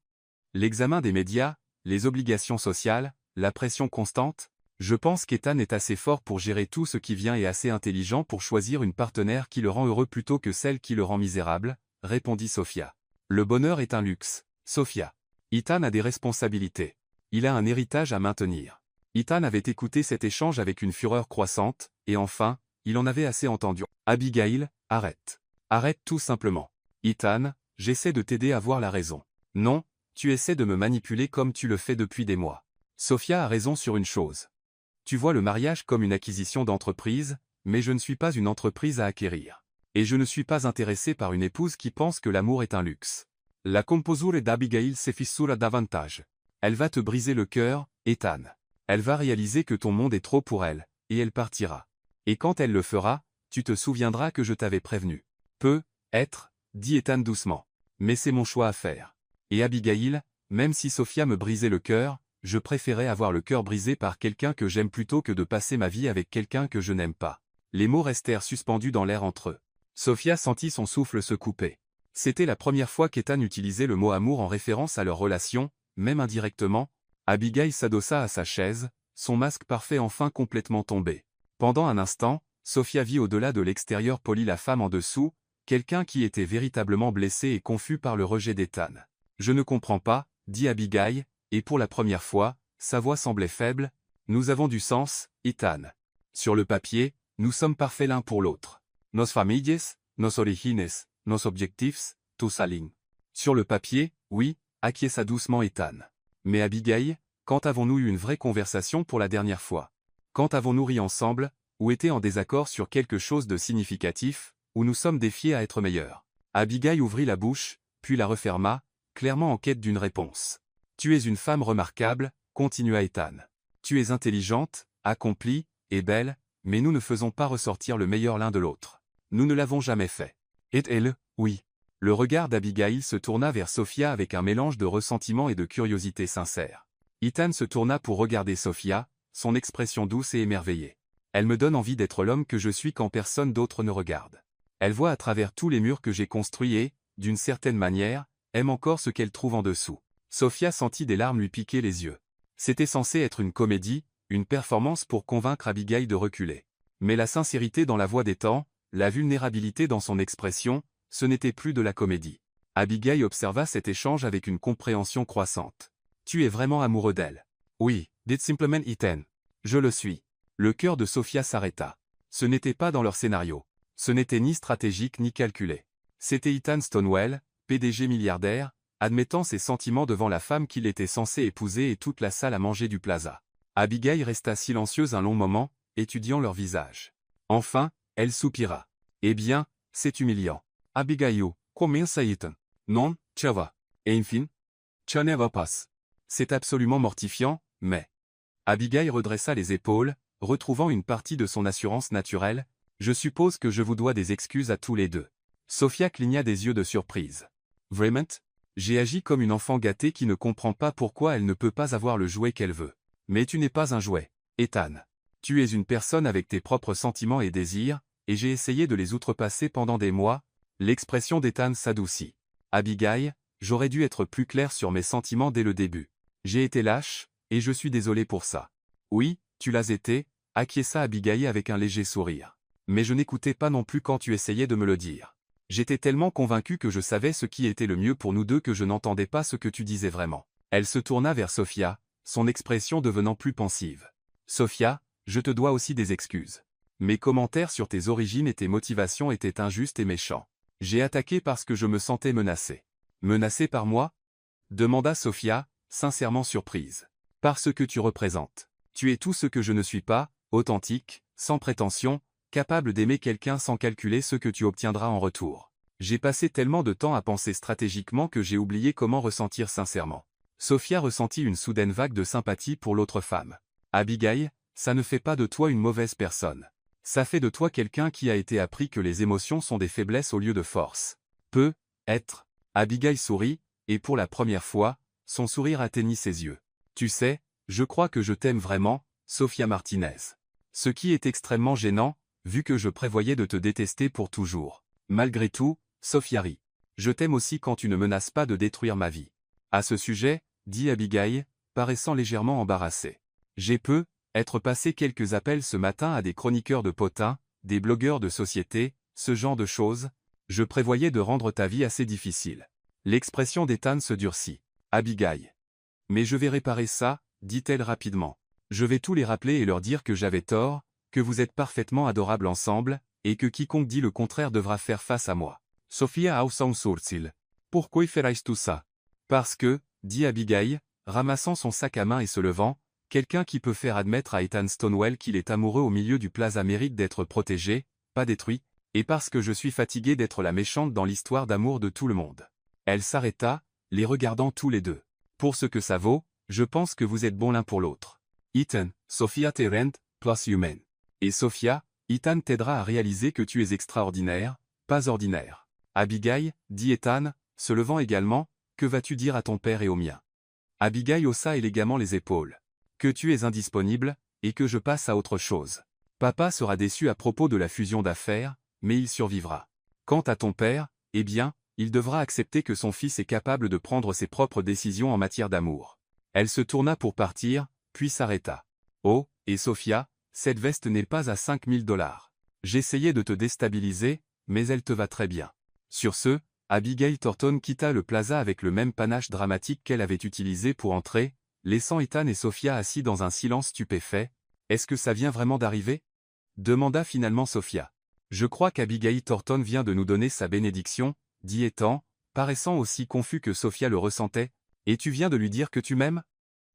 L'examen des médias, les obligations sociales, la pression constante? Je pense qu'Ethan est assez fort pour gérer tout ce qui vient et assez intelligent pour choisir une partenaire qui le rend heureux plutôt que celle qui le rend misérable, répondit Sophia. Le bonheur est un luxe, Sophia. Ethan a des responsabilités. Il a un héritage à maintenir. Ethan avait écouté cet échange avec une fureur croissante, et enfin, il en avait assez entendu. Abigail, arrête. Arrête tout simplement. Ethan, j'essaie de t'aider à voir la raison. Non, tu essaies de me manipuler comme tu le fais depuis des mois. Sophia a raison sur une chose. Tu vois le mariage comme une acquisition d'entreprise, mais je ne suis pas une entreprise à acquérir. Et je ne suis pas intéressé par une épouse qui pense que l'amour est un luxe. La composure d'Abigail se fissura davantage. Elle va te briser le cœur, Ethan. Elle va réaliser que ton monde est trop pour elle, et elle partira. Et quand elle le fera, tu te souviendras que je t'avais prévenu. Peut-être, dit Ethan doucement. Mais c'est mon choix à faire. Et Abigail, même si Sophia me brisait le cœur, je préférais avoir le cœur brisé par quelqu'un que j'aime plutôt que de passer ma vie avec quelqu'un que je n'aime pas. Les mots restèrent suspendus dans l'air entre eux. Sophia sentit son souffle se couper. C'était la première fois qu'Ethan utilisait le mot amour en référence à leur relation, même indirectement. Abigail s'adossa à sa chaise, son masque parfait enfin complètement tombé. Pendant un instant, Sophia vit au-delà de l'extérieur poli la femme en dessous, quelqu'un qui était véritablement blessé et confus par le rejet d'Ethan. Je ne comprends pas, dit Abigail, et pour la première fois, sa voix semblait faible. Nous avons du sens, Ethan. Sur le papier, nous sommes parfaits l'un pour l'autre. Nos familles, nos origines, nos objectifs, tout s'aligne. Sur le papier, oui, acquiesça doucement Ethan. Mais Abigail, quand avons-nous eu une vraie conversation pour la dernière fois? Quand avons-nous ri ensemble, ou été en désaccord sur quelque chose de significatif, où nous sommes défiés à être meilleurs? Abigail ouvrit la bouche, puis la referma, clairement en quête d'une réponse. Tu es une femme remarquable, continua Ethan. Tu es intelligente, accomplie, et belle, mais nous ne faisons pas ressortir le meilleur l'un de l'autre. Nous ne l'avons jamais fait. Et elle, oui. Le regard d'Abigail se tourna vers Sophia avec un mélange de ressentiment et de curiosité sincère. Ethan se tourna pour regarder Sophia, son expression douce et émerveillée. Elle me donne envie d'être l'homme que je suis quand personne d'autre ne regarde. Elle voit à travers tous les murs que j'ai construits et, d'une certaine manière, aime encore ce qu'elle trouve en dessous. Sophia sentit des larmes lui piquer les yeux. C'était censé être une comédie, une performance pour convaincre Abigail de reculer. Mais la sincérité dans la voix d'Ethan, la vulnérabilité dans son expression, ce n'était plus de la comédie. Abigail observa cet échange avec une compréhension croissante. Tu es vraiment amoureux d'elle. Oui, dit simplement Ethan. Je le suis. Le cœur de Sophia s'arrêta. Ce n'était pas dans leur scénario. Ce n'était ni stratégique ni calculé. C'était Ethan Stonewell, PDG milliardaire, admettant ses sentiments devant la femme qu'il était censé épouser et toute la salle à manger du plaza. Abigail resta silencieuse un long moment, étudiant leur visage. Enfin, elle soupira. Eh bien, c'est humiliant. Abigail, comienza Ethan. Non, ça va. Enfin, ça ne va pas. C'est absolument mortifiant, mais... Abigail redressa les épaules, retrouvant une partie de son assurance naturelle. Je suppose que je vous dois des excuses à tous les deux. Sophia cligna des yeux de surprise. Vraiment? J'ai agi comme une enfant gâtée qui ne comprend pas pourquoi elle ne peut pas avoir le jouet qu'elle veut. Mais tu n'es pas un jouet, Ethan. Tu es une personne avec tes propres sentiments et désirs, et j'ai essayé de les outrepasser pendant des mois. L'expression d'Ethan s'adoucit. Abigail, j'aurais dû être plus clair sur mes sentiments dès le début. J'ai été lâche, et je suis désolé pour ça. Oui, tu l'as été, acquiesça Abigail avec un léger sourire. Mais je n'écoutais pas non plus quand tu essayais de me le dire. J'étais tellement convaincu que je savais ce qui était le mieux pour nous deux que je n'entendais pas ce que tu disais vraiment. Elle se tourna vers Sophia, son expression devenant plus pensive. Sophia, je te dois aussi des excuses. Mes commentaires sur tes origines et tes motivations étaient injustes et méchants. J'ai attaqué parce que je me sentais menacée. Menacée par moi? Demanda Sophia, sincèrement surprise. Parce que tu représentes. Tu es tout ce que je ne suis pas, authentique, sans prétention, capable d'aimer quelqu'un sans calculer ce que tu obtiendras en retour. J'ai passé tellement de temps à penser stratégiquement que j'ai oublié comment ressentir sincèrement. Sophia ressentit une soudaine vague de sympathie pour l'autre femme. Abigail, ça ne fait pas de toi une mauvaise personne. Ça fait de toi quelqu'un qui a été appris que les émotions sont des faiblesses au lieu de force. Peut être. Abigail sourit, et pour la première fois, son sourire atteignit ses yeux. Tu sais, je crois que je t'aime vraiment, Sophia Martinez. Ce qui est extrêmement gênant, vu que je prévoyais de te détester pour toujours. Malgré tout, Sophia rit. Je t'aime aussi quand tu ne menaces pas de détruire ma vie. À ce sujet, dit Abigail, paraissant légèrement embarrassée. J'ai être passé quelques appels ce matin à des chroniqueurs de potins, des blogueurs de société, ce genre de choses. Je prévoyais de rendre ta vie assez difficile. L'expression d'Ethan se durcit. Abigail. Mais je vais réparer ça, dit-elle rapidement. Je vais tout les rappeler et leur dire que j'avais tort, que vous êtes parfaitement adorables ensemble, et que quiconque dit le contraire devra faire face à moi. Sophia Aussaunsursil. Pourquoi ferais tout ça? Parce que, dit Abigail, ramassant son sac à main et se levant, quelqu'un qui peut faire admettre à Ethan Stonewall qu'il est amoureux au milieu du plaza mérite d'être protégé, pas détruit, et parce que je suis fatigué d'être la méchante dans l'histoire d'amour de tout le monde. Elle s'arrêta, les regardant tous les deux. Pour ce que ça vaut, je pense que vous êtes bons l'un pour l'autre. Ethan, Sophia Terrent, plus human. Et Sophia, Ethan t'aidera à réaliser que tu es extraordinaire, pas ordinaire. Abigail, dit Ethan, se levant également, que vas-tu dire à ton père et au mien? Abigail haussa élégamment les épaules. Que tu es indisponible, et que je passe à autre chose. Papa sera déçu à propos de la fusion d'affaires, mais il survivra. Quant à ton père, eh bien, il devra accepter que son fils est capable de prendre ses propres décisions en matière d'amour. Elle se tourna pour partir, puis s'arrêta. Oh, et Sophia, cette veste n'est pas à 5000 $. J'essayais de te déstabiliser, mais elle te va très bien. Sur ce, Abigail Thornton quitta le plaza avec le même panache dramatique qu'elle avait utilisé pour entrer, laissant Ethan et Sophia assis dans un silence stupéfait. Est-ce que ça vient vraiment d'arriver? Demanda finalement Sophia. Je crois qu'Abigail Thornton vient de nous donner sa bénédiction, dit Ethan, paraissant aussi confus que Sophia le ressentait. Et tu viens de lui dire que tu m'aimes?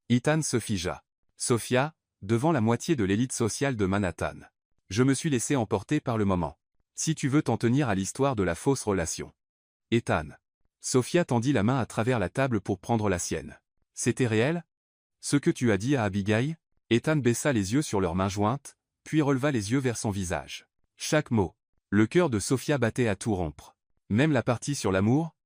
Ethan se figea. Sophia, devant la moitié de l'élite sociale de Manhattan. Je me suis laissé emporter par le moment. Si tu veux t'en tenir à l'histoire de la fausse relation. Ethan. Sophia tendit la main à travers la table pour prendre la sienne. C'était réel? Ce que tu as dit à Abigail? Ethan baissa les yeux sur leurs mains jointes, puis releva les yeux vers son visage. Chaque mot. Le cœur de Sophia battait à tout rompre. Même la partie sur l'amour?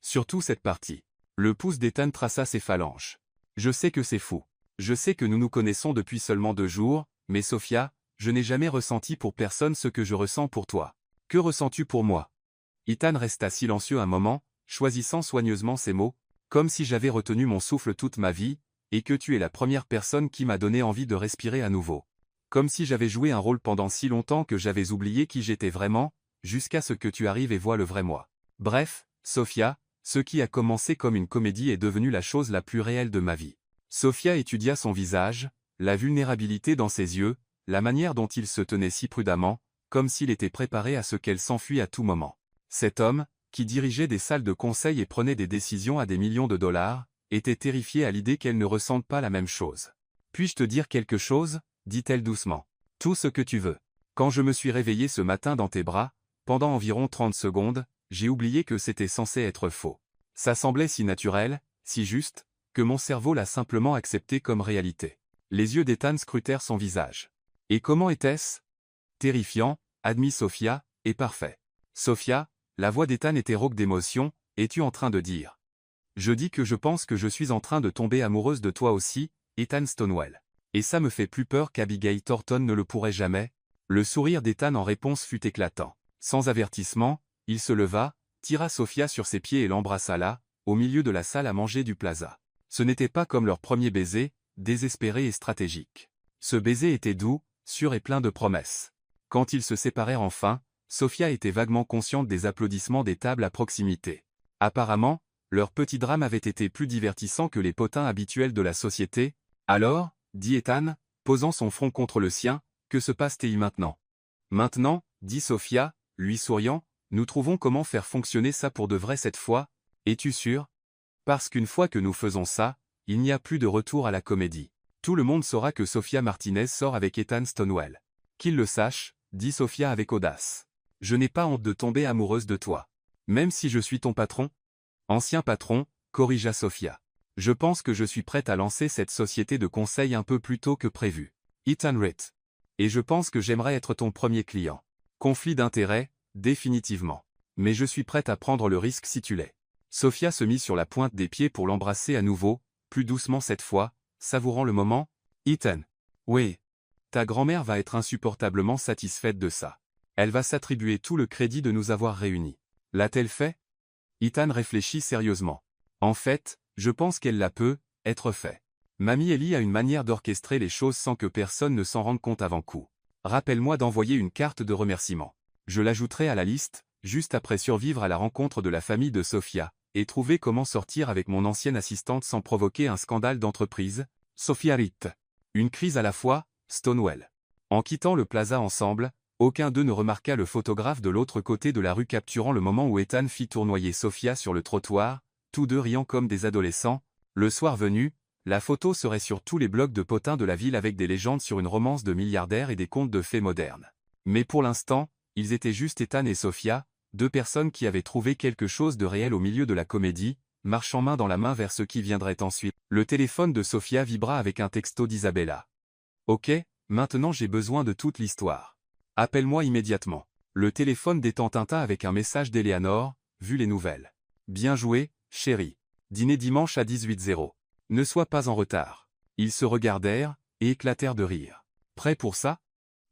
Surtout cette partie. Le pouce d'Ethan traça ses phalanges. Je sais que c'est fou. Je sais que nous nous connaissons depuis seulement 2 jours, mais Sophia, je n'ai jamais ressenti pour personne ce que je ressens pour toi. Que ressens-tu pour moi? Ethan resta silencieux un moment, choisissant soigneusement ses mots, comme si j'avais retenu mon souffle toute ma vie, et que tu es la première personne qui m'a donné envie de respirer à nouveau. Comme si j'avais joué un rôle pendant si longtemps que j'avais oublié qui j'étais vraiment, jusqu'à ce que tu arrives et vois le vrai moi. Bref, Sophia, ce qui a commencé comme une comédie est devenu la chose la plus réelle de ma vie. Sophia étudia son visage, la vulnérabilité dans ses yeux, la manière dont il se tenait si prudemment, comme s'il était préparé à ce qu'elle s'enfuit à tout moment. Cet homme, qui dirigeait des salles de conseil et prenait des décisions à des millions de $, était terrifié à l'idée qu'elle ne ressente pas la même chose. Puis-je te dire quelque chose? Dit-elle doucement. Tout ce que tu veux. Quand je me suis réveillé ce matin dans tes bras, pendant environ 30 secondes, j'ai oublié que c'était censé être faux. Ça semblait si naturel, si juste, que mon cerveau l'a simplement accepté comme réalité. Les yeux d'Ethan scrutèrent son visage. Et comment était-ce? Terrifiant, admit Sophia, et parfait. Sophia, la voix d'Ethan était rauque d'émotion, es-tu en train de dire? Je dis que je pense que je suis en train de tomber amoureuse de toi aussi, Ethan Stonewall. Et ça me fait plus peur qu'Abigail Thornton ne le pourrait jamais. Le sourire d'Ethan en réponse fut éclatant. Sans avertissement, il se leva, tira Sophia sur ses pieds et l'embrassa là, au milieu de la salle à manger du plaza. Ce n'était pas comme leur premier baiser, désespéré et stratégique. Ce baiser était doux, sûr et plein de promesses. Quand ils se séparèrent enfin, Sophia était vaguement consciente des applaudissements des tables à proximité. Apparemment, leur petit drame avait été plus divertissant que les potins habituels de la société. Alors, dit Ethan, posant son front contre le sien, que se passe-t-il maintenant? Maintenant, dit Sophia, lui souriant, nous trouvons comment faire fonctionner ça pour de vrai cette fois. Es-tu sûr? Parce qu'une fois que nous faisons ça, il n'y a plus de retour à la comédie. Tout le monde saura que Sophia Martinez sort avec Ethan Stonewell. Qu'il le sache, dit Sophia avec audace. Je n'ai pas honte de tomber amoureuse de toi. Même si je suis ton patron? Ancien patron, corrigea Sophia. Je pense que je suis prête à lancer cette société de conseil un peu plus tôt que prévu. Ethan Ritt. Et je pense que j'aimerais être ton premier client. Conflit d'intérêts, définitivement. Mais je suis prête à prendre le risque si tu l'es. Sophia se mit sur la pointe des pieds pour l'embrasser à nouveau, plus doucement cette fois, savourant le moment. Ethan. Oui. Ta grand-mère va être insupportablement satisfaite de ça. Elle va s'attribuer tout le crédit de nous avoir réunis. L'a-t-elle fait? Ethan réfléchit sérieusement. En fait, je pense qu'elle la peut, être fait. Mamie Ellie a une manière d'orchestrer les choses sans que personne ne s'en rende compte avant coup. Rappelle-moi d'envoyer une carte de remerciement. Je l'ajouterai à la liste, juste après survivre à la rencontre de la famille de Sophia, et trouver comment sortir avec mon ancienne assistante sans provoquer un scandale d'entreprise. Sophia Ritt. Une crise à la fois, Stonewell. En quittant le plaza ensemble, aucun d'eux ne remarqua le photographe de l'autre côté de la rue capturant le moment où Ethan fit tournoyer Sophia sur le trottoir, tous deux riant comme des adolescents. Le soir venu, la photo serait sur tous les blogs de potins de la ville avec des légendes sur une romance de milliardaires et des contes de fées modernes. Mais pour l'instant, ils étaient juste Ethan et Sophia, deux personnes qui avaient trouvé quelque chose de réel au milieu de la comédie, marchant main dans la main vers ce qui viendrait ensuite. Le téléphone de Sophia vibra avec un texto d'Isabella. Ok, maintenant j'ai besoin de toute l'histoire. Appelle-moi immédiatement. Le téléphone détend Tintin avec un message d'Eleanor, vu les nouvelles. Bien joué, chérie. Dîner dimanche à 18h. Ne sois pas en retard. Ils se regardèrent, et éclatèrent de rire. Prêt pour ça?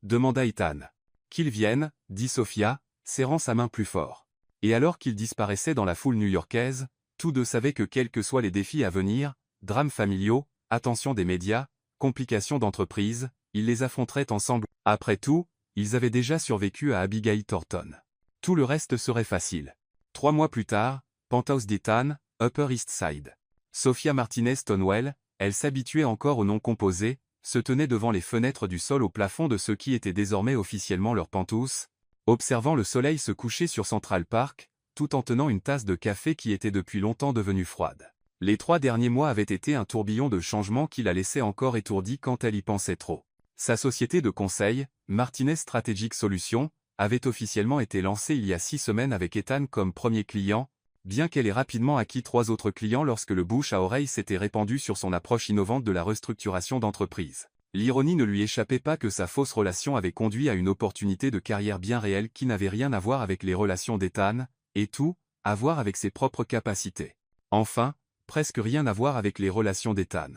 Demanda Ethan. Qu'ils viennent, dit Sophia, serrant sa main plus fort. Et alors qu'ils disparaissaient dans la foule new-yorkaise, tous deux savaient que quels que soient les défis à venir, drames familiaux, attention des médias, complications d'entreprise, ils les affronteraient ensemble. Après tout, ils avaient déjà survécu à Abigail Thornton. Tout le reste serait facile. 3 mois plus tard, Penthouse d'Ethan, Upper East Side. Sophia Martinez Stonewell, elle s'habituait encore au nom composé, se tenait devant les fenêtres du sol au plafond de ce qui était désormais officiellement leur penthouse, observant le soleil se coucher sur Central Park, tout en tenant une tasse de café qui était depuis longtemps devenue froide. Les 3 derniers mois avaient été un tourbillon de changements qui la laissait encore étourdie quand elle y pensait trop. Sa société de conseil, Martinez Strategic Solutions, avait officiellement été lancée il y a 6 semaines avec Ethan comme premier client, bien qu'elle ait rapidement acquis 3 autres clients lorsque le bouche à oreille s'était répandu sur son approche innovante de la restructuration d'entreprise. L'ironie ne lui échappait pas que sa fausse relation avait conduit à une opportunité de carrière bien réelle qui n'avait rien à voir avec les relations d'Ethan, et tout, à voir avec ses propres capacités. Enfin, presque rien à voir avec les relations d'Ethan.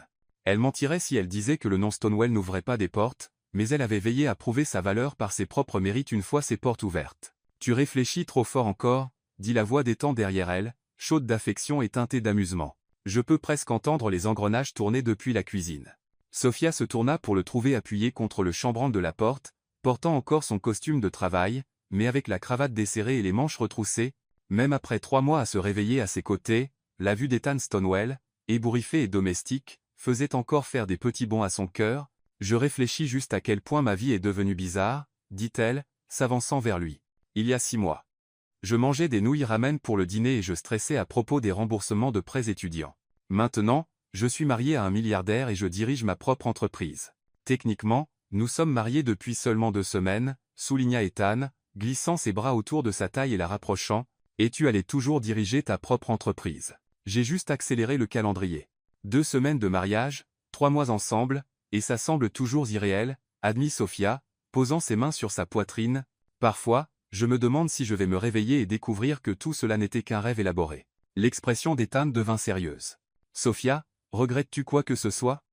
Elle mentirait si elle disait que le nom Stonewell n'ouvrait pas des portes, mais elle avait veillé à prouver sa valeur par ses propres mérites une fois ses portes ouvertes. Tu réfléchis trop fort encore, dit la voix d'Ethan derrière elle, chaude d'affection et teintée d'amusement. Je peux presque entendre les engrenages tourner depuis la cuisine. Sophia se tourna pour le trouver appuyé contre le chambranle de la porte, portant encore son costume de travail, mais avec la cravate desserrée et les manches retroussées. Même après 3 mois à se réveiller à ses côtés, la vue d'Ethan Stonewell, ébouriffé et domestique, faisait encore faire des petits bonds à son cœur. Je réfléchis juste à quel point ma vie est devenue bizarre, dit-elle, s'avançant vers lui. Il y a 6 mois. Je mangeais des nouilles ramen pour le dîner et je stressais à propos des remboursements de prêts étudiants. Maintenant, je suis marié à un milliardaire et je dirige ma propre entreprise. Techniquement, nous sommes mariés depuis seulement 2 semaines, souligna Ethan, glissant ses bras autour de sa taille et la rapprochant, et tu allais toujours diriger ta propre entreprise. J'ai juste accéléré le calendrier. 2 semaines de mariage, 3 mois ensemble, et ça semble toujours irréel, admit Sophia, posant ses mains sur sa poitrine. Parfois, je me demande si je vais me réveiller et découvrir que tout cela n'était qu'un rêve élaboré. L'expression d'Ethan devint sérieuse. Sophia, regrettes-tu quoi que ce soit?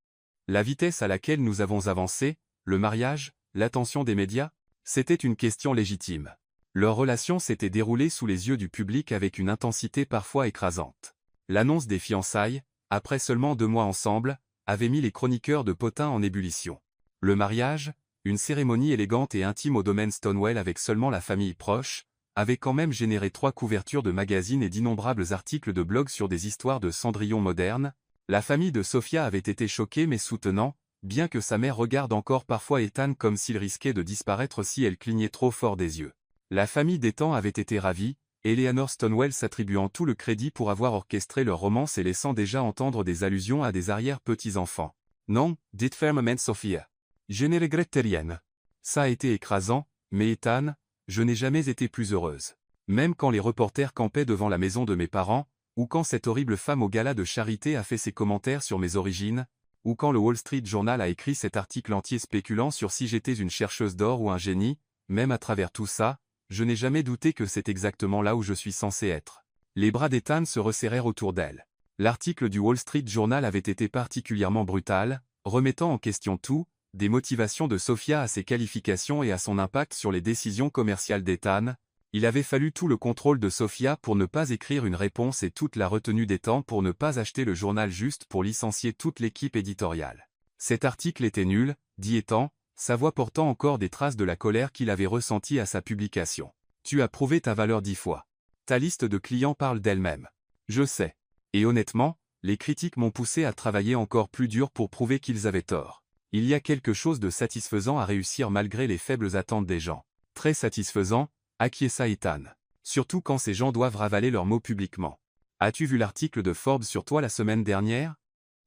La vitesse à laquelle nous avons avancé, le mariage, l'attention des médias? C'était une question légitime. Leur relation s'était déroulée sous les yeux du public avec une intensité parfois écrasante. L'annonce des fiançailles, après seulement 2 mois ensemble, avait mis les chroniqueurs de potins en ébullition. Le mariage, Une cérémonie élégante et intime au domaine Stonewall avec seulement la famille proche, avait quand même généré 3 couvertures de magazines et d'innombrables articles de blog sur des histoires de Cendrillon modernes. La famille de Sophia avait été choquée mais soutenant, bien que sa mère regarde encore parfois Ethan comme s'il risquait de disparaître si elle clignait trop fort des yeux. La famille d'Ethan avait été ravie, Eleanor Stonewall s'attribuant tout le crédit pour avoir orchestré leur romance et laissant déjà entendre des allusions à des arrière-petits-enfants. Non, dites fermement Sophia. Je ne regrette rien. Ça a été écrasant, mais Ethan, je n'ai jamais été plus heureuse. Même quand les reporters campaient devant la maison de mes parents, ou quand cette horrible femme au gala de charité a fait ses commentaires sur mes origines, ou quand le Wall Street Journal a écrit cet article entier spéculant sur si j'étais une chercheuse d'or ou un génie, même à travers tout ça, je n'ai jamais douté que c'est exactement là où je suis censé être. Les bras d'Ethan se resserrèrent autour d'elle. L'article du Wall Street Journal avait été particulièrement brutal, remettant en question tout, des motivations de Sophia à ses qualifications et à son impact sur les décisions commerciales d'Ethan. Il avait fallu tout le contrôle de Sophia pour ne pas écrire une réponse et toute la retenue d'Ethan pour ne pas acheter le journal juste pour licencier toute l'équipe éditoriale. Cet article était nul, dit Ethan, sa voix portant encore des traces de la colère qu'il avait ressentie à sa publication. Tu as prouvé ta valeur 10 fois. Ta liste de clients parle d'elle-même. Je sais. Et honnêtement, les critiques m'ont poussé à travailler encore plus dur pour prouver qu'ils avaient tort. Il y a quelque chose de satisfaisant à réussir malgré les faibles attentes des gens. Très satisfaisant, acquiesça Ethan. Surtout quand ces gens doivent ravaler leurs mots publiquement. As-tu vu l'article de Forbes sur toi la semaine dernière?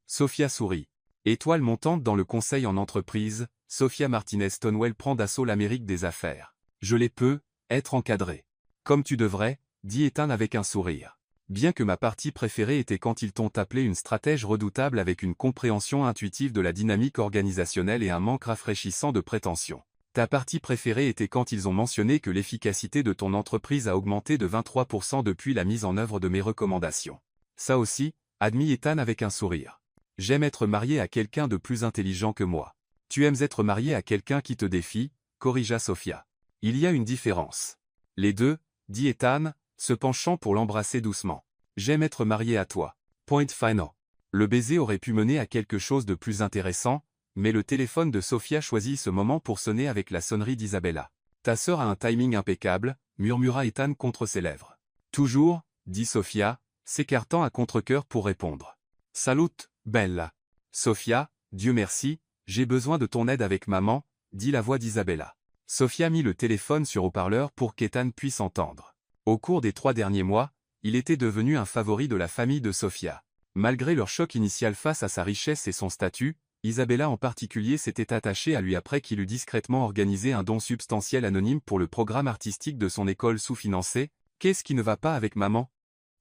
Sophia sourit. Étoile montante dans le conseil en entreprise, Sophia Martinez Stonewall prend d'assaut l'Amérique des affaires. Je les peux, être encadré. Comme tu devrais, dit Ethan avec un sourire. Bien que ma partie préférée était quand ils t'ont appelé une stratège redoutable avec une compréhension intuitive de la dynamique organisationnelle et un manque rafraîchissant de prétention. Ta partie préférée était quand ils ont mentionné que l'efficacité de ton entreprise a augmenté de 23% depuis la mise en œuvre de mes recommandations. Ça aussi, admit Ethan avec un sourire. J'aime être marié à quelqu'un de plus intelligent que moi. Tu aimes être marié à quelqu'un qui te défie, corrigea Sophia. Il y a une différence. Les deux, dit Ethan, se penchant pour l'embrasser doucement. J'aime être marié à toi. Point final. Le baiser aurait pu mener à quelque chose de plus intéressant, mais le téléphone de Sophia choisit ce moment pour sonner avec la sonnerie d'Isabella. Ta sœur a un timing impeccable, murmura Ethan contre ses lèvres. Toujours, dit Sophia, s'écartant à contre-cœur pour répondre. Salut, Bella. Sophia, Dieu merci, j'ai besoin de ton aide avec maman, dit la voix d'Isabella. Sophia mit le téléphone sur haut-parleur pour qu'Ethan puisse entendre. Au cours des 3 derniers mois, il était devenu un favori de la famille de Sophia. Malgré leur choc initial face à sa richesse et son statut, Isabella en particulier s'était attachée à lui après qu'il eut discrètement organisé un don substantiel anonyme pour le programme artistique de son école sous-financée. Qu'est-ce qui ne va pas avec maman?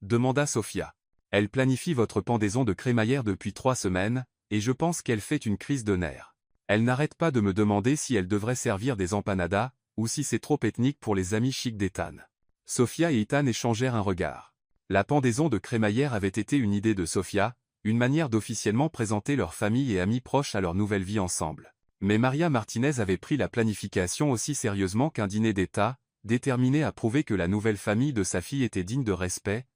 Demanda Sophia. Elle planifie votre pendaison de crémaillère depuis 3 semaines, et je pense qu'elle fait une crise de nerfs. Elle n'arrête pas de me demander si elle devrait servir des empanadas, ou si c'est trop ethnique pour les amis chics d'Ethan. Sophia et Ethan échangèrent un regard. La pendaison de crémaillère avait été une idée de Sophia, une manière d'officiellement présenter leur famille et amis proches à leur nouvelle vie ensemble. Mais Maria Martinez avait pris la planification aussi sérieusement qu'un dîner d'État, déterminée à prouver que la nouvelle famille de sa fille était digne de respect.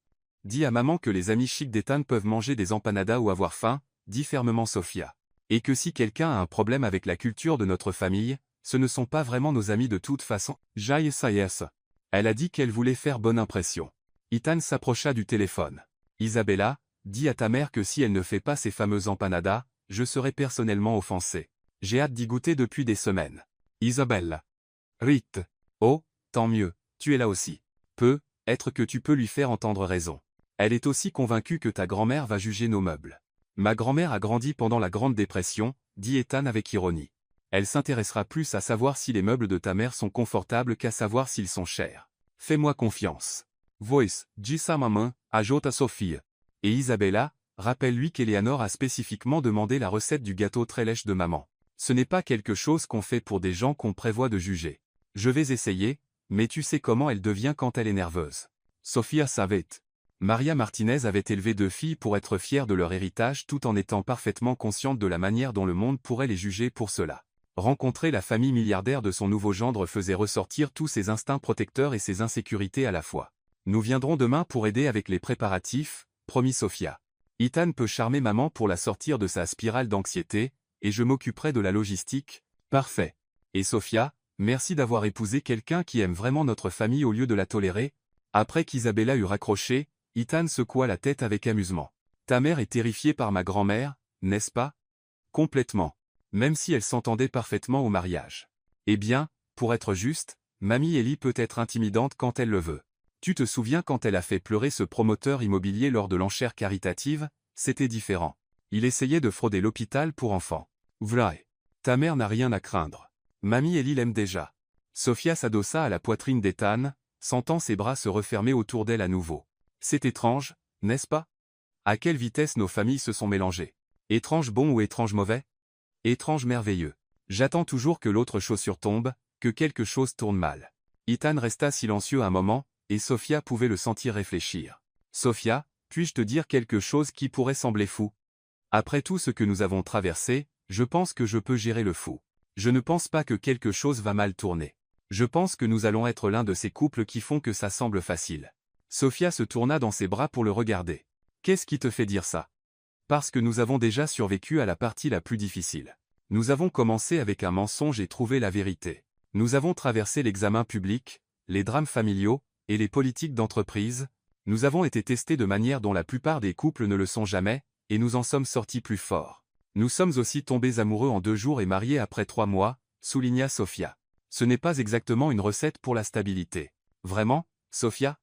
Dis à maman que les amis chics d'Ethan peuvent manger des empanadas ou avoir faim, dit fermement Sophia. Et que si quelqu'un a un problème avec la culture de notre famille, ce ne sont pas vraiment nos amis de toute façon. Jaïs. Elle a dit qu'elle voulait faire bonne impression. Ethan s'approcha du téléphone. Isabella, dis à ta mère que si elle ne fait pas ces fameuses empanadas, je serai personnellement offensé. J'ai hâte d'y goûter depuis des semaines. Isabelle. Rite. Oh, tant mieux, tu es là aussi. Être que tu peux lui faire entendre raison. Elle est aussi convaincue que ta grand-mère va juger nos meubles. Ma grand-mère a grandi pendant la Grande Dépression, dit Ethan avec ironie. Elle s'intéressera plus à savoir si les meubles de ta mère sont confortables qu'à savoir s'ils sont chers. Fais-moi confiance. Voice, dis sa maman, ajoute à Sophie. Et Isabella, rappelle-lui qu'Eleanor a spécifiquement demandé la recette du gâteau très lèche de maman. Ce n'est pas quelque chose qu'on fait pour des gens qu'on prévoit de juger. Je vais essayer, mais tu sais comment elle devient quand elle est nerveuse. Sophia savait. Maria Martinez avait élevé 2 filles pour être fière de leur héritage tout en étant parfaitement consciente de la manière dont le monde pourrait les juger pour cela. Rencontrer la famille milliardaire de son nouveau gendre faisait ressortir tous ses instincts protecteurs et ses insécurités à la fois. Nous viendrons demain pour aider avec les préparatifs, promit Sophia. Ethan peut charmer maman pour la sortir de sa spirale d'anxiété, et je m'occuperai de la logistique. Parfait. Et Sofia, merci d'avoir épousé quelqu'un qui aime vraiment notre famille au lieu de la tolérer. Après qu'Isabella eut raccroché, Ethan secoua la tête avec amusement. Ta mère est terrifiée par ma grand-mère, n'est-ce pas? Complètement. Même si elle s'entendait parfaitement au mariage. Eh bien, pour être juste, Mamie Ellie peut être intimidante quand elle le veut. Tu te souviens quand elle a fait pleurer ce promoteur immobilier lors de l'enchère caritative? C'était différent. Il essayait de frauder l'hôpital pour enfants. Vrai. Ta mère n'a rien à craindre. Mamie Ellie l'aime déjà. Sofia s'adossa à la poitrine d'Ethan, sentant ses bras se refermer autour d'elle à nouveau. C'est étrange, n'est-ce pas? À quelle vitesse nos familles se sont mélangées. Étrange bon ou étrange mauvais? Étrange merveilleux. J'attends toujours que l'autre chaussure tombe, que quelque chose tourne mal. Ethan resta silencieux un moment, et Sofia pouvait le sentir réfléchir. Sofia, puis-je te dire quelque chose qui pourrait sembler fou? Après tout ce que nous avons traversé, je pense que je peux gérer le fou. Je ne pense pas que quelque chose va mal tourner. Je pense que nous allons être l'un de ces couples qui font que ça semble facile. Sofia se tourna dans ses bras pour le regarder. Qu'est-ce qui te fait dire ça? Parce que nous avons déjà survécu à la partie la plus difficile. Nous avons commencé avec un mensonge et trouvé la vérité. Nous avons traversé l'examen public, les drames familiaux, et les politiques d'entreprise. Nous avons été testés de manière dont la plupart des couples ne le sont jamais, et nous en sommes sortis plus forts. Nous sommes aussi tombés amoureux en 2 jours et mariés après 3 mois, souligna Sofia. Ce n'est pas exactement une recette pour la stabilité. Vraiment, Sofia?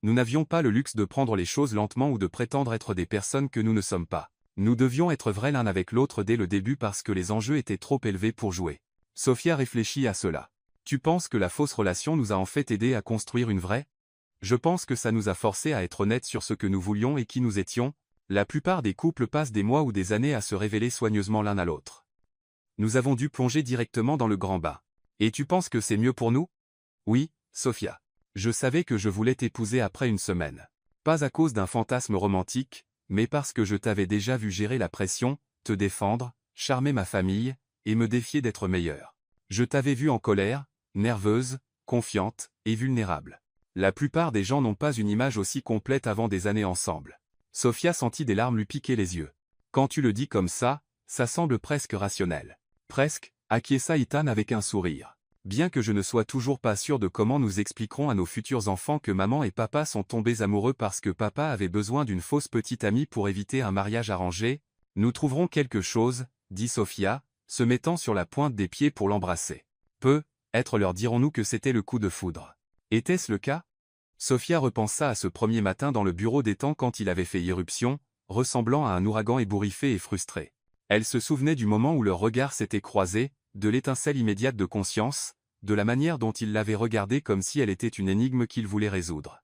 Nous n'avions pas le luxe de prendre les choses lentement ou de prétendre être des personnes que nous ne sommes pas. Nous devions être vrais l'un avec l'autre dès le début parce que les enjeux étaient trop élevés pour jouer. Sofia réfléchit à cela. Tu penses que la fausse relation nous a en fait aidé à construire une vraie? Je pense que ça nous a forcés à être honnêtes sur ce que nous voulions et qui nous étions. La plupart des couples passent des mois ou des années à se révéler soigneusement l'un à l'autre. Nous avons dû plonger directement dans le grand bain. Et tu penses que c'est mieux pour nous? Oui, Sofia. Je savais que je voulais t'épouser après une semaine. Pas à cause d'un fantasme romantique, mais parce que je t'avais déjà vu gérer la pression, te défendre, charmer ma famille, et me défier d'être meilleur. Je t'avais vu en colère, nerveuse, confiante, et vulnérable. La plupart des gens n'ont pas une image aussi complète avant des années ensemble. Sofia sentit des larmes lui piquer les yeux. Quand tu le dis comme ça semble presque rationnel. Presque, acquiesça Ethan avec un sourire. Bien que je ne sois toujours pas sûr de comment nous expliquerons à nos futurs enfants que maman et papa sont tombés amoureux parce que papa avait besoin d'une fausse petite amie pour éviter un mariage arrangé, nous trouverons quelque chose, dit Sofia, se mettant sur la pointe des pieds pour l'embrasser. Peut-être leur dirons-nous que c'était le coup de foudre. Était-ce le cas? Sofia repensa à ce premier matin dans le bureau d'Ethan quand il avait fait irruption, ressemblant à un ouragan ébouriffé et frustré. Elle se souvenait du moment où leurs regards s'étaient croisés, de l'étincelle immédiate de conscience, de la manière dont il l'avait regardée comme si elle était une énigme qu'il voulait résoudre.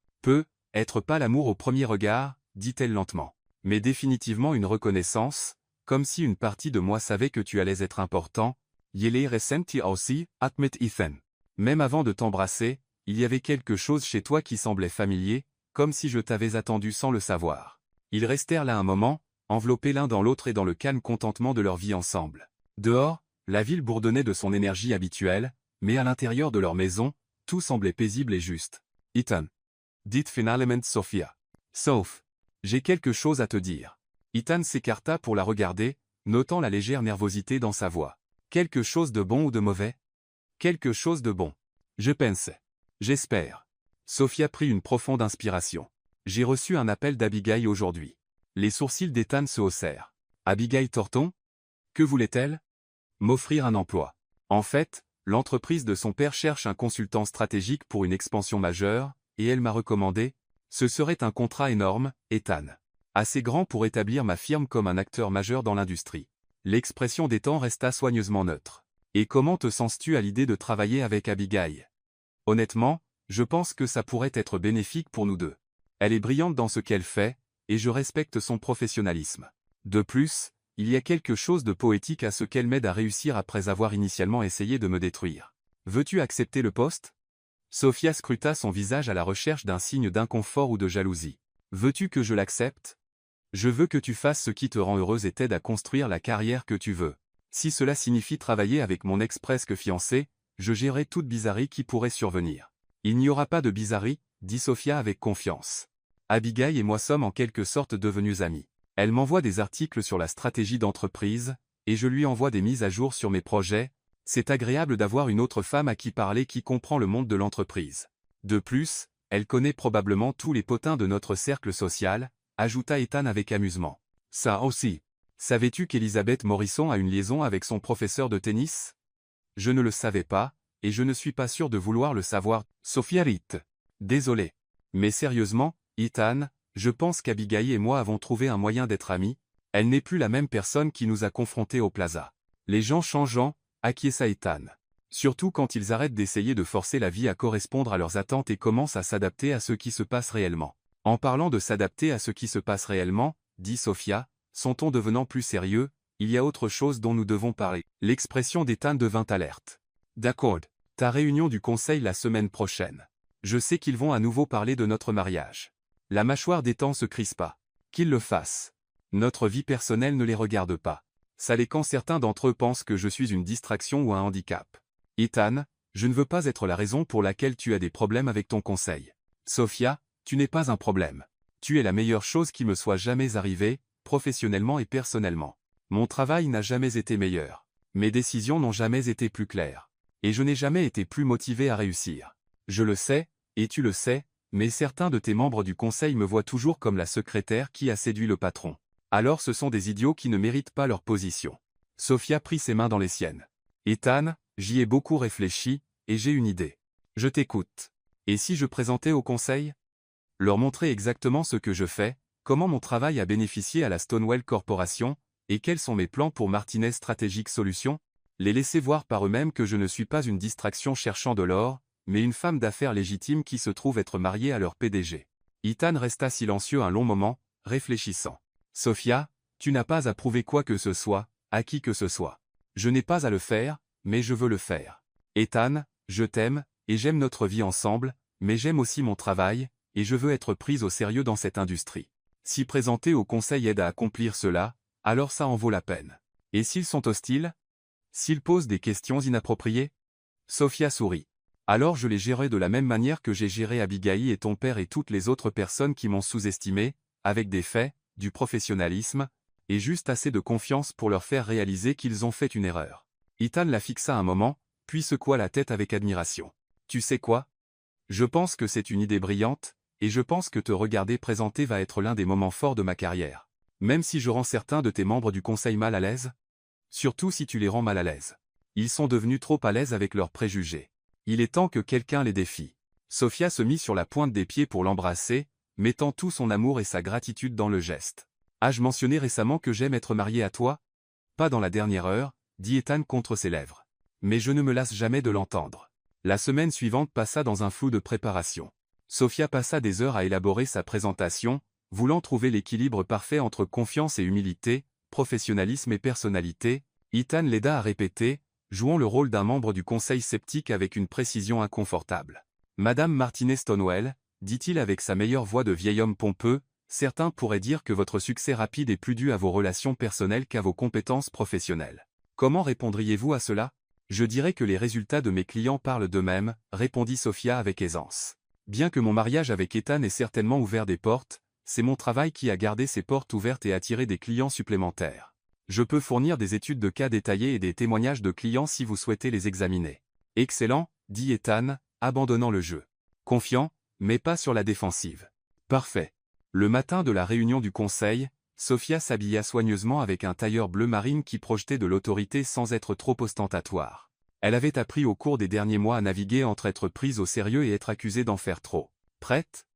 Être pas l'amour au premier regard, dit-elle lentement. Mais définitivement une reconnaissance, comme si une partie de moi savait que tu allais être important. Yele ressenti aussi, admit Ethan. Même avant de t'embrasser, il y avait quelque chose chez toi qui semblait familier, comme si je t'avais attendu sans le savoir. Ils restèrent là un moment, enveloppés l'un dans l'autre et dans le calme contentement de leur vie ensemble. Dehors, la ville bourdonnait de son énergie habituelle, mais à l'intérieur de leur maison, tout semblait paisible et juste. Ethan. Dit finalement Sofia. Sauf. J'ai quelque chose à te dire. Ethan s'écarta pour la regarder, notant la légère nervosité dans sa voix. Quelque chose de bon ou de mauvais? Quelque chose de bon. Je pensais. J'espère. Sofia prit une profonde inspiration. J'ai reçu un appel d'Abigail aujourd'hui. Les sourcils d'Ethan se haussèrent. Abigail Thornton? Que voulait-elle? M'offrir un emploi. En fait, l'entreprise de son père cherche un consultant stratégique pour une expansion majeure, et elle m'a recommandé. Ce serait un contrat énorme, Ethan. Assez grand pour établir ma firme comme un acteur majeur dans l'industrie. L'expression d'Ethan resta soigneusement neutre. Et comment te sens-tu à l'idée de travailler avec Abigail? Honnêtement, je pense que ça pourrait être bénéfique pour nous deux. Elle est brillante dans ce qu'elle fait, et je respecte son professionnalisme. De plus, il y a quelque chose de poétique à ce qu'elle m'aide à réussir après avoir initialement essayé de me détruire. Veux-tu accepter le poste? Sofia scruta son visage à la recherche d'un signe d'inconfort ou de jalousie. Veux-tu que je l'accepte? Je veux que tu fasses ce qui te rend heureuse et t'aide à construire la carrière que tu veux. Si cela signifie travailler avec mon ex-presque fiancé, je gérerai toute bizarrerie qui pourrait survenir. Il n'y aura pas de bizarrerie, dit Sofia avec confiance. Abigail et moi sommes en quelque sorte devenus amis. Elle m'envoie des articles sur la stratégie d'entreprise, et je lui envoie des mises à jour sur mes projets. C'est agréable d'avoir une autre femme à qui parler qui comprend le monde de l'entreprise. De plus, elle connaît probablement tous les potins de notre cercle social, ajouta Ethan avec amusement. Ça aussi. Savais-tu qu'Elizabeth Morrison a une liaison avec son professeur de tennis? Je ne le savais pas, et je ne suis pas sûr de vouloir le savoir, Sophia rit. Désolé. Mais sérieusement, Ethan, je pense qu'Abigail et moi avons trouvé un moyen d'être amis. Elle n'est plus la même personne qui nous a confrontés au plaza. Les gens changeant, acquiesça Ethan. Surtout quand ils arrêtent d'essayer de forcer la vie à correspondre à leurs attentes et commencent à s'adapter à ce qui se passe réellement. En parlant de s'adapter à ce qui se passe réellement, dit Sophia, son ton devenant plus sérieux, il y a autre chose dont nous devons parler. L'expression d'Ethan devint alerte. D'accord. Ta réunion du conseil la semaine prochaine. Je sais qu'ils vont à nouveau parler de notre mariage. La mâchoire d'Ethan se crispa. Qu'ils le fassent. Notre vie personnelle ne les regarde pas. Ça l'est quand certains d'entre eux pensent que je suis une distraction ou un handicap. Ethan, je ne veux pas être la raison pour laquelle tu as des problèmes avec ton conseil. Sophia, tu n'es pas un problème. Tu es la meilleure chose qui me soit jamais arrivée, professionnellement et personnellement. Mon travail n'a jamais été meilleur. Mes décisions n'ont jamais été plus claires. Et je n'ai jamais été plus motivé à réussir. Je le sais, et tu le sais, mais certains de tes membres du conseil me voient toujours comme la secrétaire qui a séduit le patron. Alors ce sont des idiots qui ne méritent pas leur position. Sophia prit ses mains dans les siennes. Ethan, j'y ai beaucoup réfléchi, et j'ai une idée. Je t'écoute. Et si je présentais au conseil? Leur montrer exactement ce que je fais, comment mon travail a bénéficié à la Stonewell Corporation, et quels sont mes plans pour Martinez Strategic Solutions? Les laisser voir par eux-mêmes que je ne suis pas une distraction cherchant de l'or, mais une femme d'affaires légitime qui se trouve être mariée à leur PDG. Ethan resta silencieux un long moment, réfléchissant. Sophia, tu n'as pas à prouver quoi que ce soit, à qui que ce soit. Je n'ai pas à le faire, mais je veux le faire. Ethan, je t'aime, et j'aime notre vie ensemble, mais j'aime aussi mon travail, et je veux être prise au sérieux dans cette industrie. Si présenter au conseil aide à accomplir cela, alors ça en vaut la peine. Et s'ils sont hostiles? S'ils posent des questions inappropriées? Sophia sourit. Alors je les gérerai de la même manière que j'ai géré Abigail et ton père et toutes les autres personnes qui m'ont sous-estimé, avec des faits, du professionnalisme, et juste assez de confiance pour leur faire réaliser qu'ils ont fait une erreur. Ethan la fixa un moment, puis secoua la tête avec admiration. Tu sais quoi? Je pense que c'est une idée brillante, et je pense que te regarder présenter va être l'un des moments forts de ma carrière. Même si je rends certains de tes membres du conseil mal à l'aise? Surtout si tu les rends mal à l'aise. Ils sont devenus trop à l'aise avec leurs préjugés. Il est temps que quelqu'un les défie. Sophia se mit sur la pointe des pieds pour l'embrasser, mettant tout son amour et sa gratitude dans le geste. Ai-je mentionné récemment que j'aime être marié à toi? Pas dans la dernière heure, dit Ethan contre ses lèvres. Mais je ne me lasse jamais de l'entendre. La semaine suivante passa dans un flou de préparation. Sophia passa des heures à élaborer sa présentation, voulant trouver l'équilibre parfait entre confiance et humilité, professionnalisme et personnalité. Ethan l'aida à répéter, jouant le rôle d'un membre du conseil sceptique avec une précision inconfortable. Madame Martinez Stonewell, dit-il avec sa meilleure voix de vieil homme pompeux, certains pourraient dire que votre succès rapide est plus dû à vos relations personnelles qu'à vos compétences professionnelles. Comment répondriez-vous à cela? Je dirais que les résultats de mes clients parlent d'eux-mêmes, répondit Sophia avec aisance. Bien que mon mariage avec Ethan ait certainement ouvert des portes, c'est mon travail qui a gardé ces portes ouvertes et attiré des clients supplémentaires. Je peux fournir des études de cas détaillées et des témoignages de clients si vous souhaitez les examiner. Excellent, dit Ethan, abandonnant le jeu. Confiant, mais pas sur la défensive. Parfait. Le matin de la réunion du conseil, Sophia s'habilla soigneusement avec un tailleur bleu marine qui projetait de l'autorité sans être trop ostentatoire. Elle avait appris au cours des derniers mois à naviguer entre être prise au sérieux et être accusée d'en faire trop. Prête?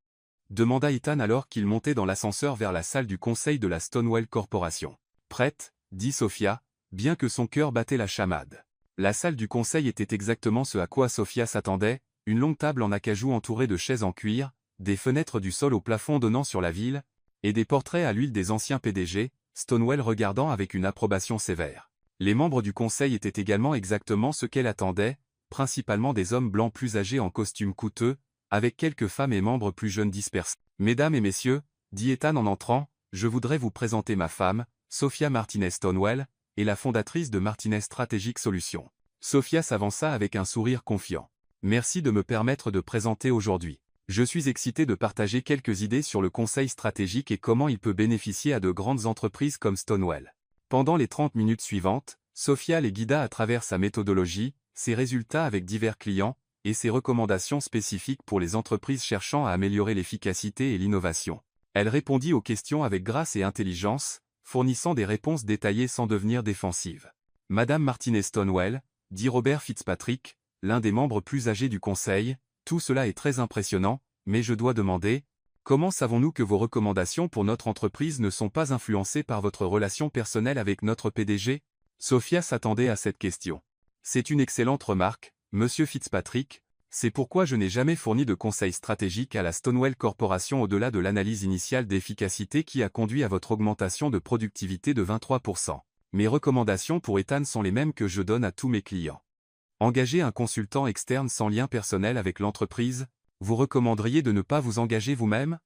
Demanda Ethan alors qu'il montait dans l'ascenseur vers la salle du conseil de la Stonewell Corporation. Prête, dit Sophia, bien que son cœur battait la chamade. La salle du conseil était exactement ce à quoi Sophia s'attendait, une longue table en acajou entourée de chaises en cuir, des fenêtres du sol au plafond donnant sur la ville, et des portraits à l'huile des anciens PDG, Stonewell regardant avec une approbation sévère. Les membres du conseil étaient également exactement ce qu'elle attendait, principalement des hommes blancs plus âgés en costumes coûteux, avec quelques femmes et membres plus jeunes dispersés. Mesdames et messieurs, dit Ethan en entrant, je voudrais vous présenter ma femme, Sophia Martinez Stonewell, et la fondatrice de Martinez Strategic Solutions. Sophia s'avança avec un sourire confiant. Merci de me permettre de présenter aujourd'hui. Je suis excité de partager quelques idées sur le conseil stratégique et comment il peut bénéficier à de grandes entreprises comme Stonewell. Pendant les 30 minutes suivantes, Sophia les guida à travers sa méthodologie, ses résultats avec divers clients, et ses recommandations spécifiques pour les entreprises cherchant à améliorer l'efficacité et l'innovation. Elle répondit aux questions avec grâce et intelligence, fournissant des réponses détaillées sans devenir défensive. Madame Martinez-Stonewell, dit Robert Fitzpatrick, l'un des membres plus âgés du conseil, tout cela est très impressionnant, mais je dois demander, comment savons-nous que vos recommandations pour notre entreprise ne sont pas influencées par votre relation personnelle avec notre PDG? Sophia s'attendait à cette question. C'est une excellente remarque, Monsieur Fitzpatrick, c'est pourquoi je n'ai jamais fourni de conseils stratégiques à la Stonewell Corporation au-delà de l'analyse initiale d'efficacité qui a conduit à votre augmentation de productivité de 23%. Mes recommandations pour Ethan sont les mêmes que je donne à tous mes clients. Engager un consultant externe sans lien personnel avec l'entreprise, vous recommanderiez de ne pas vous engager vous-même?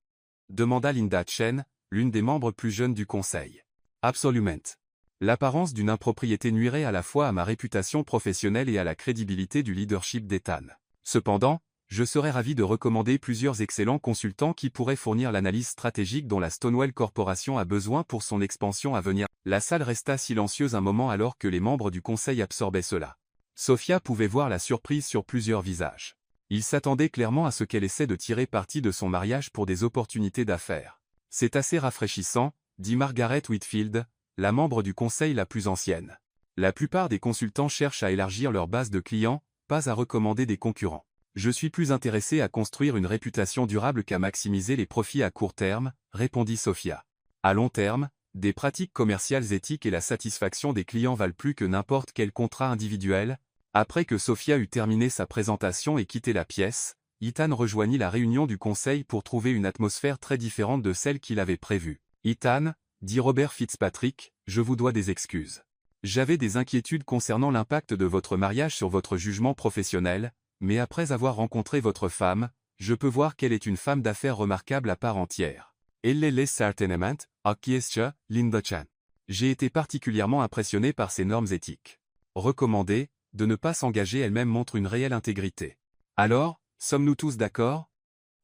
Demanda Linda Chen, l'une des membres plus jeunes du conseil. Absolument. L'apparence d'une impropriété nuirait à la fois à ma réputation professionnelle et à la crédibilité du leadership d'Ethan. Cependant, je serais ravi de recommander plusieurs excellents consultants qui pourraient fournir l'analyse stratégique dont la Stonewell Corporation a besoin pour son expansion à venir. La salle resta silencieuse un moment alors que les membres du conseil absorbaient cela. Sophia pouvait voir la surprise sur plusieurs visages. Il s'attendait clairement à ce qu'elle essaie de tirer parti de son mariage pour des opportunités d'affaires. C'est assez rafraîchissant, dit Margaret Whitfield, la membre du conseil la plus ancienne. La plupart des consultants cherchent à élargir leur base de clients, pas à recommander des concurrents. Je suis plus intéressé à construire une réputation durable qu'à maximiser les profits à court terme, répondit Sophia. À long terme, des pratiques commerciales éthiques et la satisfaction des clients valent plus que n'importe quel contrat individuel. Après que Sophia eut terminé sa présentation et quitté la pièce, Ethan rejoignit la réunion du conseil pour trouver une atmosphère très différente de celle qu'il avait prévue. Ethan, dit Robert Fitzpatrick, je vous dois des excuses. J'avais des inquiétudes concernant l'impact de votre mariage sur votre jugement professionnel, mais après avoir rencontré votre femme, je peux voir qu'elle est une femme d'affaires remarquable à part entière. Elle l'est certainement, acquiesce Linda Chen. J'ai été particulièrement impressionné par ses normes éthiques. Recommander, de ne pas s'engager elle-même montre une réelle intégrité. Alors, sommes-nous tous d'accord?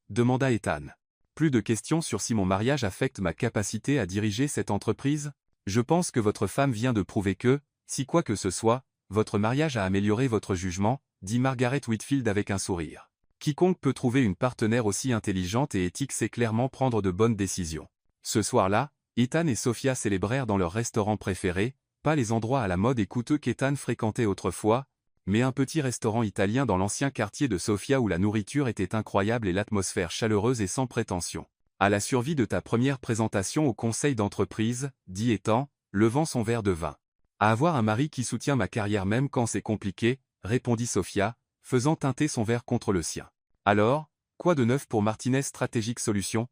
Demanda Ethan. Plus de questions sur si mon mariage affecte ma capacité à diriger cette entreprise? Je pense que votre femme vient de prouver que, si quoi que ce soit, votre mariage a amélioré votre jugement, dit Margaret Whitfield avec un sourire. Quiconque peut trouver une partenaire aussi intelligente et éthique sait clairement prendre de bonnes décisions. Ce soir-là, Ethan et Sophia célébrèrent dans leur restaurant préféré, pas les endroits à la mode et coûteux qu'Ethan fréquentait autrefois, mais un petit restaurant italien dans l'ancien quartier de Sofia où la nourriture était incroyable et l'atmosphère chaleureuse et sans prétention. À la survie de ta première présentation au conseil d'entreprise, dit Ethan, levant son verre de vin. À avoir un mari qui soutient ma carrière même quand c'est compliqué, répondit Sophia, faisant teinter son verre contre le sien. Alors, quoi de neuf pour Martinez Strategic Solutions?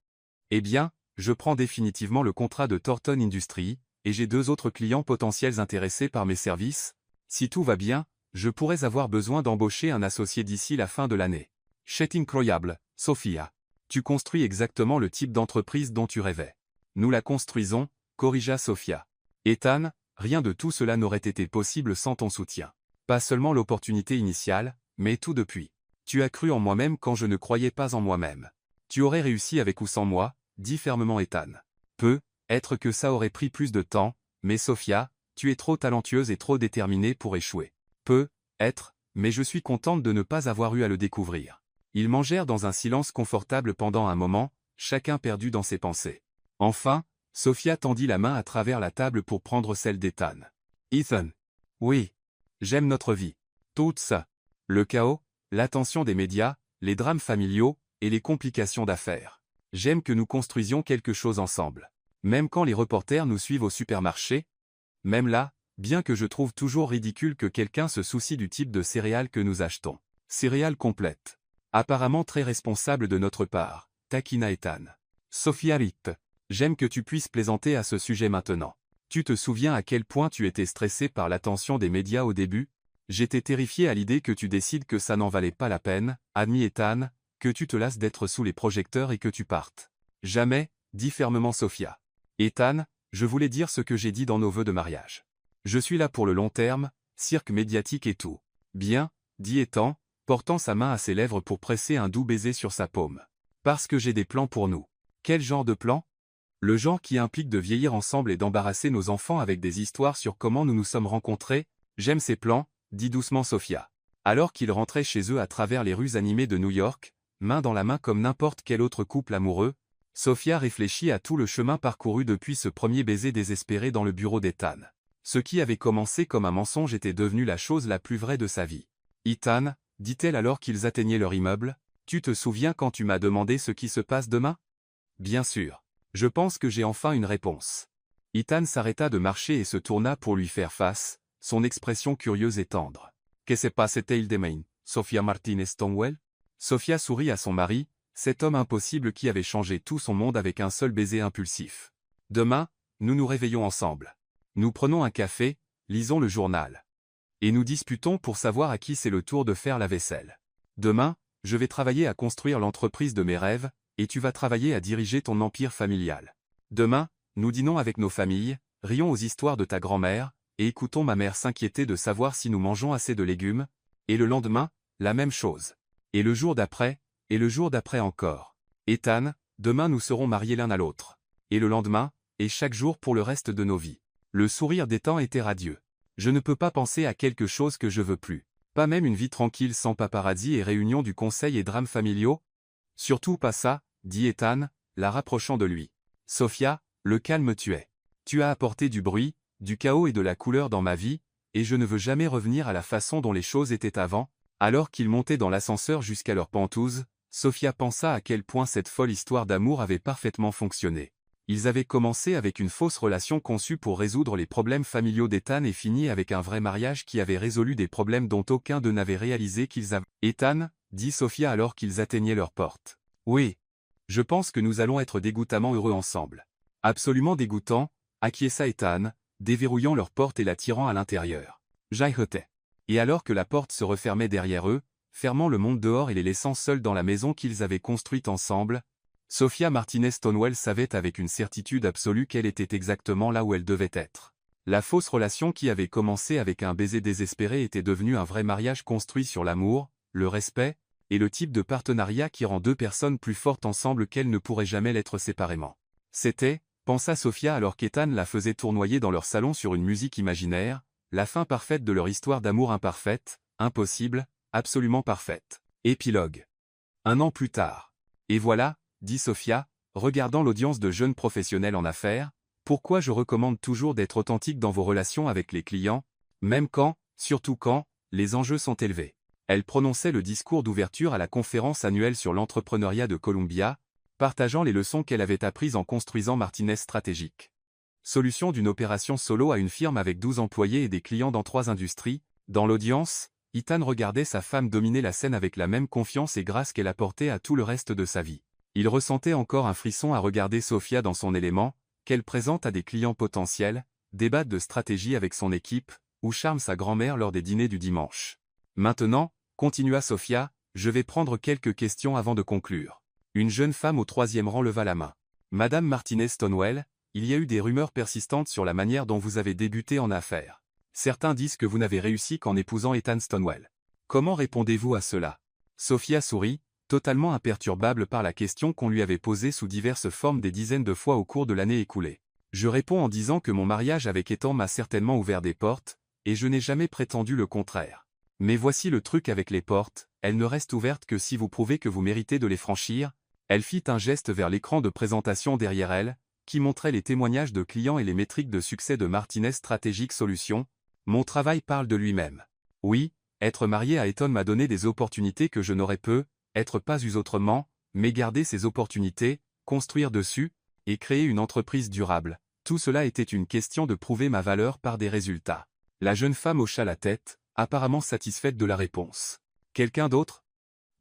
Eh bien, je prends définitivement le contrat de Thornton Industries, et j'ai 2 autres clients potentiels intéressés par mes services. Si tout va bien, je pourrais avoir besoin d'embaucher un associé d'ici la fin de l'année. C'est incroyable, Sophia. Tu construis exactement le type d'entreprise dont tu rêvais. Nous la construisons, corrigea Sophia. Ethan, rien de tout cela n'aurait été possible sans ton soutien. Pas seulement l'opportunité initiale, mais tout depuis. Tu as cru en moi-même quand je ne croyais pas en moi-même. Tu aurais réussi avec ou sans moi, dit fermement Ethan. Peut-être que ça aurait pris plus de temps, mais Sophia, tu es trop talentueuse et trop déterminée pour échouer. Peut-être, mais je suis contente de ne pas avoir eu à le découvrir. Ils mangèrent dans un silence confortable pendant un moment, chacun perdu dans ses pensées. Enfin, Sophia tendit la main à travers la table pour prendre celle d'Ethan. Ethan. Oui. J'aime notre vie. Tout ça. Le chaos, l'attention des médias, les drames familiaux, et les complications d'affaires. J'aime que nous construisions quelque chose ensemble. Même quand les reporters nous suivent au supermarché. Même là, bien que je trouve toujours ridicule que quelqu'un se soucie du type de céréales que nous achetons. Céréales complètes. Apparemment très responsable de notre part, taquina Ethan. Sophia Ritt. J'aime que tu puisses plaisanter à ce sujet maintenant. Tu te souviens à quel point tu étais stressé par l'attention des médias au début? J'étais terrifié à l'idée que tu décides que ça n'en valait pas la peine, admis Ethan, que tu te lasses d'être sous les projecteurs et que tu partes. Jamais, dit fermement Sophia. Ethan, je voulais dire ce que j'ai dit dans nos vœux de mariage. Je suis là pour le long terme, cirque médiatique et tout. Bien, dit Ethan, portant sa main à ses lèvres pour presser un doux baiser sur sa paume. Parce que j'ai des plans pour nous. Quel genre de plan? Le genre qui implique de vieillir ensemble et d'embarrasser nos enfants avec des histoires sur comment nous nous sommes rencontrés. J'aime ces plans, dit doucement Sophia. Alors qu'ils rentraient chez eux à travers les rues animées de New York, main dans la main comme n'importe quel autre couple amoureux, Sophia réfléchit à tout le chemin parcouru depuis ce premier baiser désespéré dans le bureau d'Ethan. Ce qui avait commencé comme un mensonge était devenu la chose la plus vraie de sa vie. « Ethan, dit-elle alors qu'ils atteignaient leur immeuble, tu te souviens quand tu m'as demandé ce qui se passe demain ? Bien sûr. Je pense que j'ai enfin une réponse. » Ethan s'arrêta de marcher et se tourna pour lui faire face, son expression curieuse et tendre. « Que se passe-t-il demain, Sophia Martinez-Stonewell ?» Sophia sourit à son mari, cet homme impossible qui avait changé tout son monde avec un seul baiser impulsif. « Demain, nous nous réveillons ensemble. Nous prenons un café, lisons le journal. Et nous disputons pour savoir à qui c'est le tour de faire la vaisselle. Demain, je vais travailler à construire l'entreprise de mes rêves, et tu vas travailler à diriger ton empire familial. Demain, nous dînons avec nos familles, rions aux histoires de ta grand-mère, et écoutons ma mère s'inquiéter de savoir si nous mangeons assez de légumes, et le lendemain, la même chose. Et le jour d'après, et le jour d'après encore. Ethan, demain nous serons mariés l'un à l'autre. Et le lendemain, et chaque jour pour le reste de nos vies. » Le sourire d'Ethan était radieux. « Je ne peux pas penser à quelque chose que je veux plus. Pas même une vie tranquille sans paparazzi et réunions du conseil et drames familiaux ? Surtout pas ça, dit Ethan, la rapprochant de lui. Sophia, le calme tuait. Tu as apporté du bruit, du chaos et de la couleur dans ma vie, et je ne veux jamais revenir à la façon dont les choses étaient avant. » Alors qu'ils montaient dans l'ascenseur jusqu'à leur pentouse, Sophia pensa à quel point cette folle histoire d'amour avait parfaitement fonctionné. Ils avaient commencé avec une fausse relation conçue pour résoudre les problèmes familiaux d'Ethan et fini avec un vrai mariage qui avait résolu des problèmes dont aucun d'eux n'avait réalisé qu'ils avaient. « Ethan, dit Sophia alors qu'ils atteignaient leur porte. Oui. Je pense que nous allons être dégoûtamment heureux ensemble. Absolument dégoûtant, acquiesça Ethan, déverrouillant leur porte et la tirant à l'intérieur. J'ailletais. Et alors que la porte se refermait derrière eux, fermant le monde dehors et les laissant seuls dans la maison qu'ils avaient construite ensemble, Sophia Martinez-Stonewell savait avec une certitude absolue qu'elle était exactement là où elle devait être. La fausse relation qui avait commencé avec un baiser désespéré était devenue un vrai mariage construit sur l'amour, le respect, et le type de partenariat qui rend deux personnes plus fortes ensemble qu'elles ne pourraient jamais l'être séparément. C'était, pensa Sophia alors qu'Ethan la faisait tournoyer dans leur salon sur une musique imaginaire, la fin parfaite de leur histoire d'amour imparfaite, impossible, absolument parfaite. Épilogue. 1 an plus tard. Et voilà, dit Sophia, regardant l'audience de jeunes professionnels en affaires, pourquoi je recommande toujours d'être authentique dans vos relations avec les clients, même quand, surtout quand, les enjeux sont élevés. Elle prononçait le discours d'ouverture à la conférence annuelle sur l'entrepreneuriat de Columbia, partageant les leçons qu'elle avait apprises en construisant Martinez Stratégique. Solution d'une opération solo à une firme avec 12 employés et des clients dans 3 industries. Dans l'audience, Ethan regardait sa femme dominer la scène avec la même confiance et grâce qu'elle apportait à tout le reste de sa vie. Il ressentait encore un frisson à regarder Sophia dans son élément, qu'elle présente à des clients potentiels, débatte de stratégie avec son équipe, ou charme sa grand-mère lors des dîners du dimanche. Maintenant, continua Sophia, je vais prendre quelques questions avant de conclure. Une jeune femme au 3e rang leva la main. Madame Martinez-Stonewell, il y a eu des rumeurs persistantes sur la manière dont vous avez débuté en affaires. Certains disent que vous n'avez réussi qu'en épousant Ethan Stonewell. Comment répondez-vous à cela? Sophia sourit, totalement imperturbable par la question qu'on lui avait posée sous diverses formes des dizaines de fois au cours de l'année écoulée. Je réponds en disant que mon mariage avec Ethan m'a certainement ouvert des portes, et je n'ai jamais prétendu le contraire. Mais voici le truc avec les portes, elles ne restent ouvertes que si vous prouvez que vous méritez de les franchir. Elle fit un geste vers l'écran de présentation derrière elle, qui montrait les témoignages de clients et les métriques de succès de Martinez Strategic Solutions. Mon travail parle de lui-même. Oui, être marié à Ethan m'a donné des opportunités que je n'aurais être pas eu autrement, mais garder ces opportunités, construire dessus, et créer une entreprise durable. Tout cela était une question de prouver ma valeur par des résultats. La jeune femme hocha la tête, apparemment satisfaite de la réponse. Quelqu'un d'autre?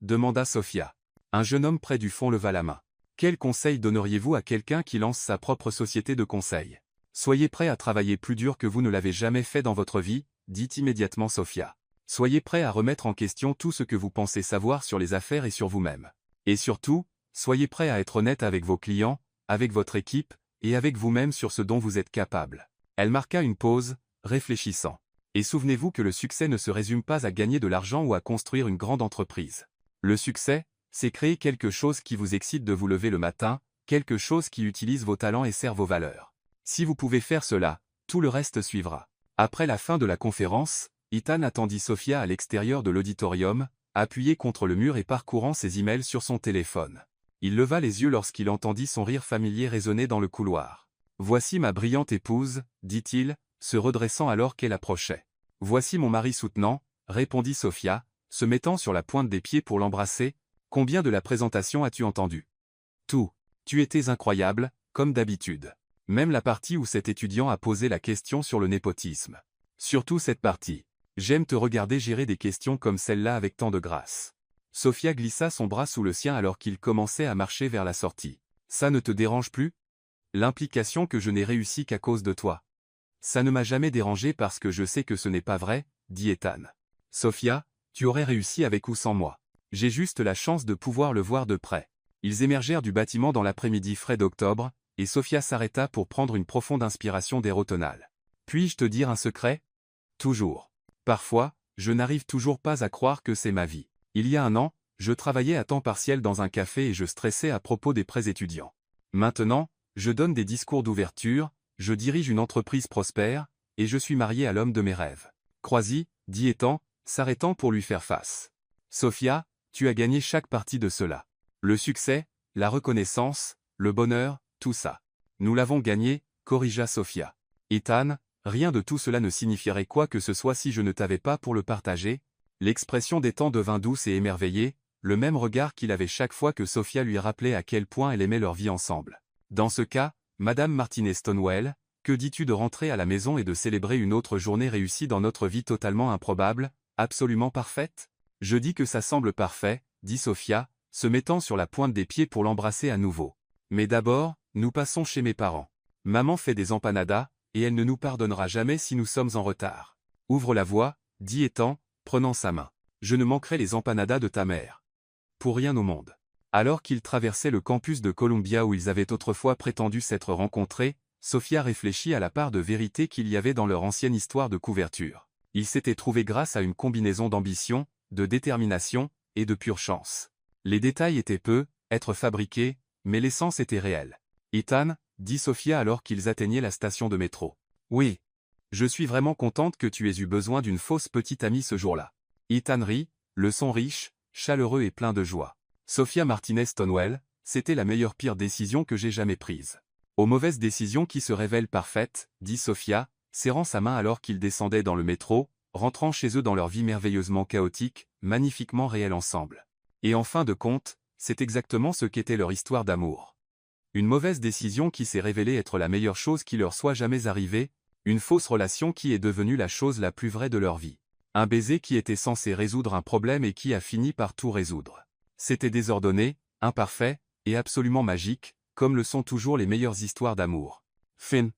Demanda Sophia. Un jeune homme près du fond leva la main. Quel conseil donneriez-vous à quelqu'un qui lance sa propre société de conseil? Soyez prêt à travailler plus dur que vous ne l'avez jamais fait dans votre vie, dit immédiatement Sophia. Soyez prêt à remettre en question tout ce que vous pensez savoir sur les affaires et sur vous-même. Et surtout, soyez prêt à être honnête avec vos clients, avec votre équipe, et avec vous-même sur ce dont vous êtes capable. Elle marqua une pause, réfléchissant. Et souvenez-vous que le succès ne se résume pas à gagner de l'argent ou à construire une grande entreprise. Le succès, c'est créer quelque chose qui vous excite de vous lever le matin, quelque chose qui utilise vos talents et sert vos valeurs. Si vous pouvez faire cela, tout le reste suivra. Après la fin de la conférence, Ethan attendit Sophia à l'extérieur de l'auditorium, appuyé contre le mur et parcourant ses emails sur son téléphone. Il leva les yeux lorsqu'il entendit son rire familier résonner dans le couloir. « Voici ma brillante épouse, dit-il, se redressant alors qu'elle approchait. « Voici mon mari soutenant, répondit Sophia, se mettant sur la pointe des pieds pour l'embrasser. Combien de la présentation as-tu entendu? Tout. Tu étais incroyable, comme d'habitude. Même la partie où cet étudiant a posé la question sur le népotisme. Surtout cette partie. J'aime te regarder gérer des questions comme celle-là avec tant de grâce. » Sophia glissa son bras sous le sien alors qu'il commençait à marcher vers la sortie. « Ça ne te dérange plus? L'implication que je n'ai réussi qu'à cause de toi. » « Ça ne m'a jamais dérangé parce que je sais que ce n'est pas vrai, dit Ethan. « Sophia, tu aurais réussi avec ou sans moi. J'ai juste la chance de pouvoir le voir de près. » Ils émergèrent du bâtiment dans l'après-midi frais d'octobre, et Sophia s'arrêta pour prendre une profonde inspiration d'aérotonal. « Puis-je te dire un secret? Toujours. Parfois, je n'arrive toujours pas à croire que c'est ma vie. Il y a un an, je travaillais à temps partiel dans un café et je stressais à propos des prêts étudiants. Maintenant, je donne des discours d'ouverture, je dirige une entreprise prospère, et je suis marié à l'homme de mes rêves. » Crois-y, dit Ethan, s'arrêtant pour lui faire face. « Sophia, tu as gagné chaque partie de cela. Le succès, la reconnaissance, le bonheur, tout ça. Nous l'avons gagné, corrigea Sophia. Ethan, rien de tout cela ne signifierait quoi que ce soit si je ne t'avais pas pour le partager. » L'expression d'Ethan devint douce et émerveillée, le même regard qu'il avait chaque fois que Sophia lui rappelait à quel point elle aimait leur vie ensemble. « Dans ce cas, Madame Martinez-Stonewell, que dis-tu de rentrer à la maison et de célébrer une autre journée réussie dans notre vie totalement improbable, absolument parfaite? » « Je dis que ça semble parfait, dit Sophia, se mettant sur la pointe des pieds pour l'embrasser à nouveau. « Mais d'abord, nous passons chez mes parents. Maman fait des empanadas, et elle ne nous pardonnera jamais si nous sommes en retard. Ouvre la voie, dit Ethan, prenant sa main. Je ne manquerai les empanadas de ta mère. Pour rien au monde. » Alors qu'ils traversaient le campus de Columbia où ils avaient autrefois prétendu s'être rencontrés, Sophia réfléchit à la part de vérité qu'il y avait dans leur ancienne histoire de couverture. Ils s'étaient trouvés grâce à une combinaison d'ambition, de détermination, et de pure chance. Les détails étaient peu, être fabriqués, mais l'essence était réelle. « Ethan, dit Sophia alors qu'ils atteignaient la station de métro. Oui. Je suis vraiment contente que tu aies eu besoin d'une fausse petite amie ce jour-là. » Ethan rit, le son riche, chaleureux et plein de joie. Sophia Martinez-Stonewell, c'était la meilleure pire décision que j'ai jamais prise. Aux mauvaises décisions qui se révèlent parfaites, dit Sophia, serrant sa main alors qu'ils descendaient dans le métro, rentrant chez eux dans leur vie merveilleusement chaotique, magnifiquement réelle ensemble. Et en fin de compte, c'est exactement ce qu'était leur histoire d'amour. Une mauvaise décision qui s'est révélée être la meilleure chose qui leur soit jamais arrivée, une fausse relation qui est devenue la chose la plus vraie de leur vie. Un baiser qui était censé résoudre un problème et qui a fini par tout résoudre. C'était désordonné, imparfait, et absolument magique, comme le sont toujours les meilleures histoires d'amour. Fin.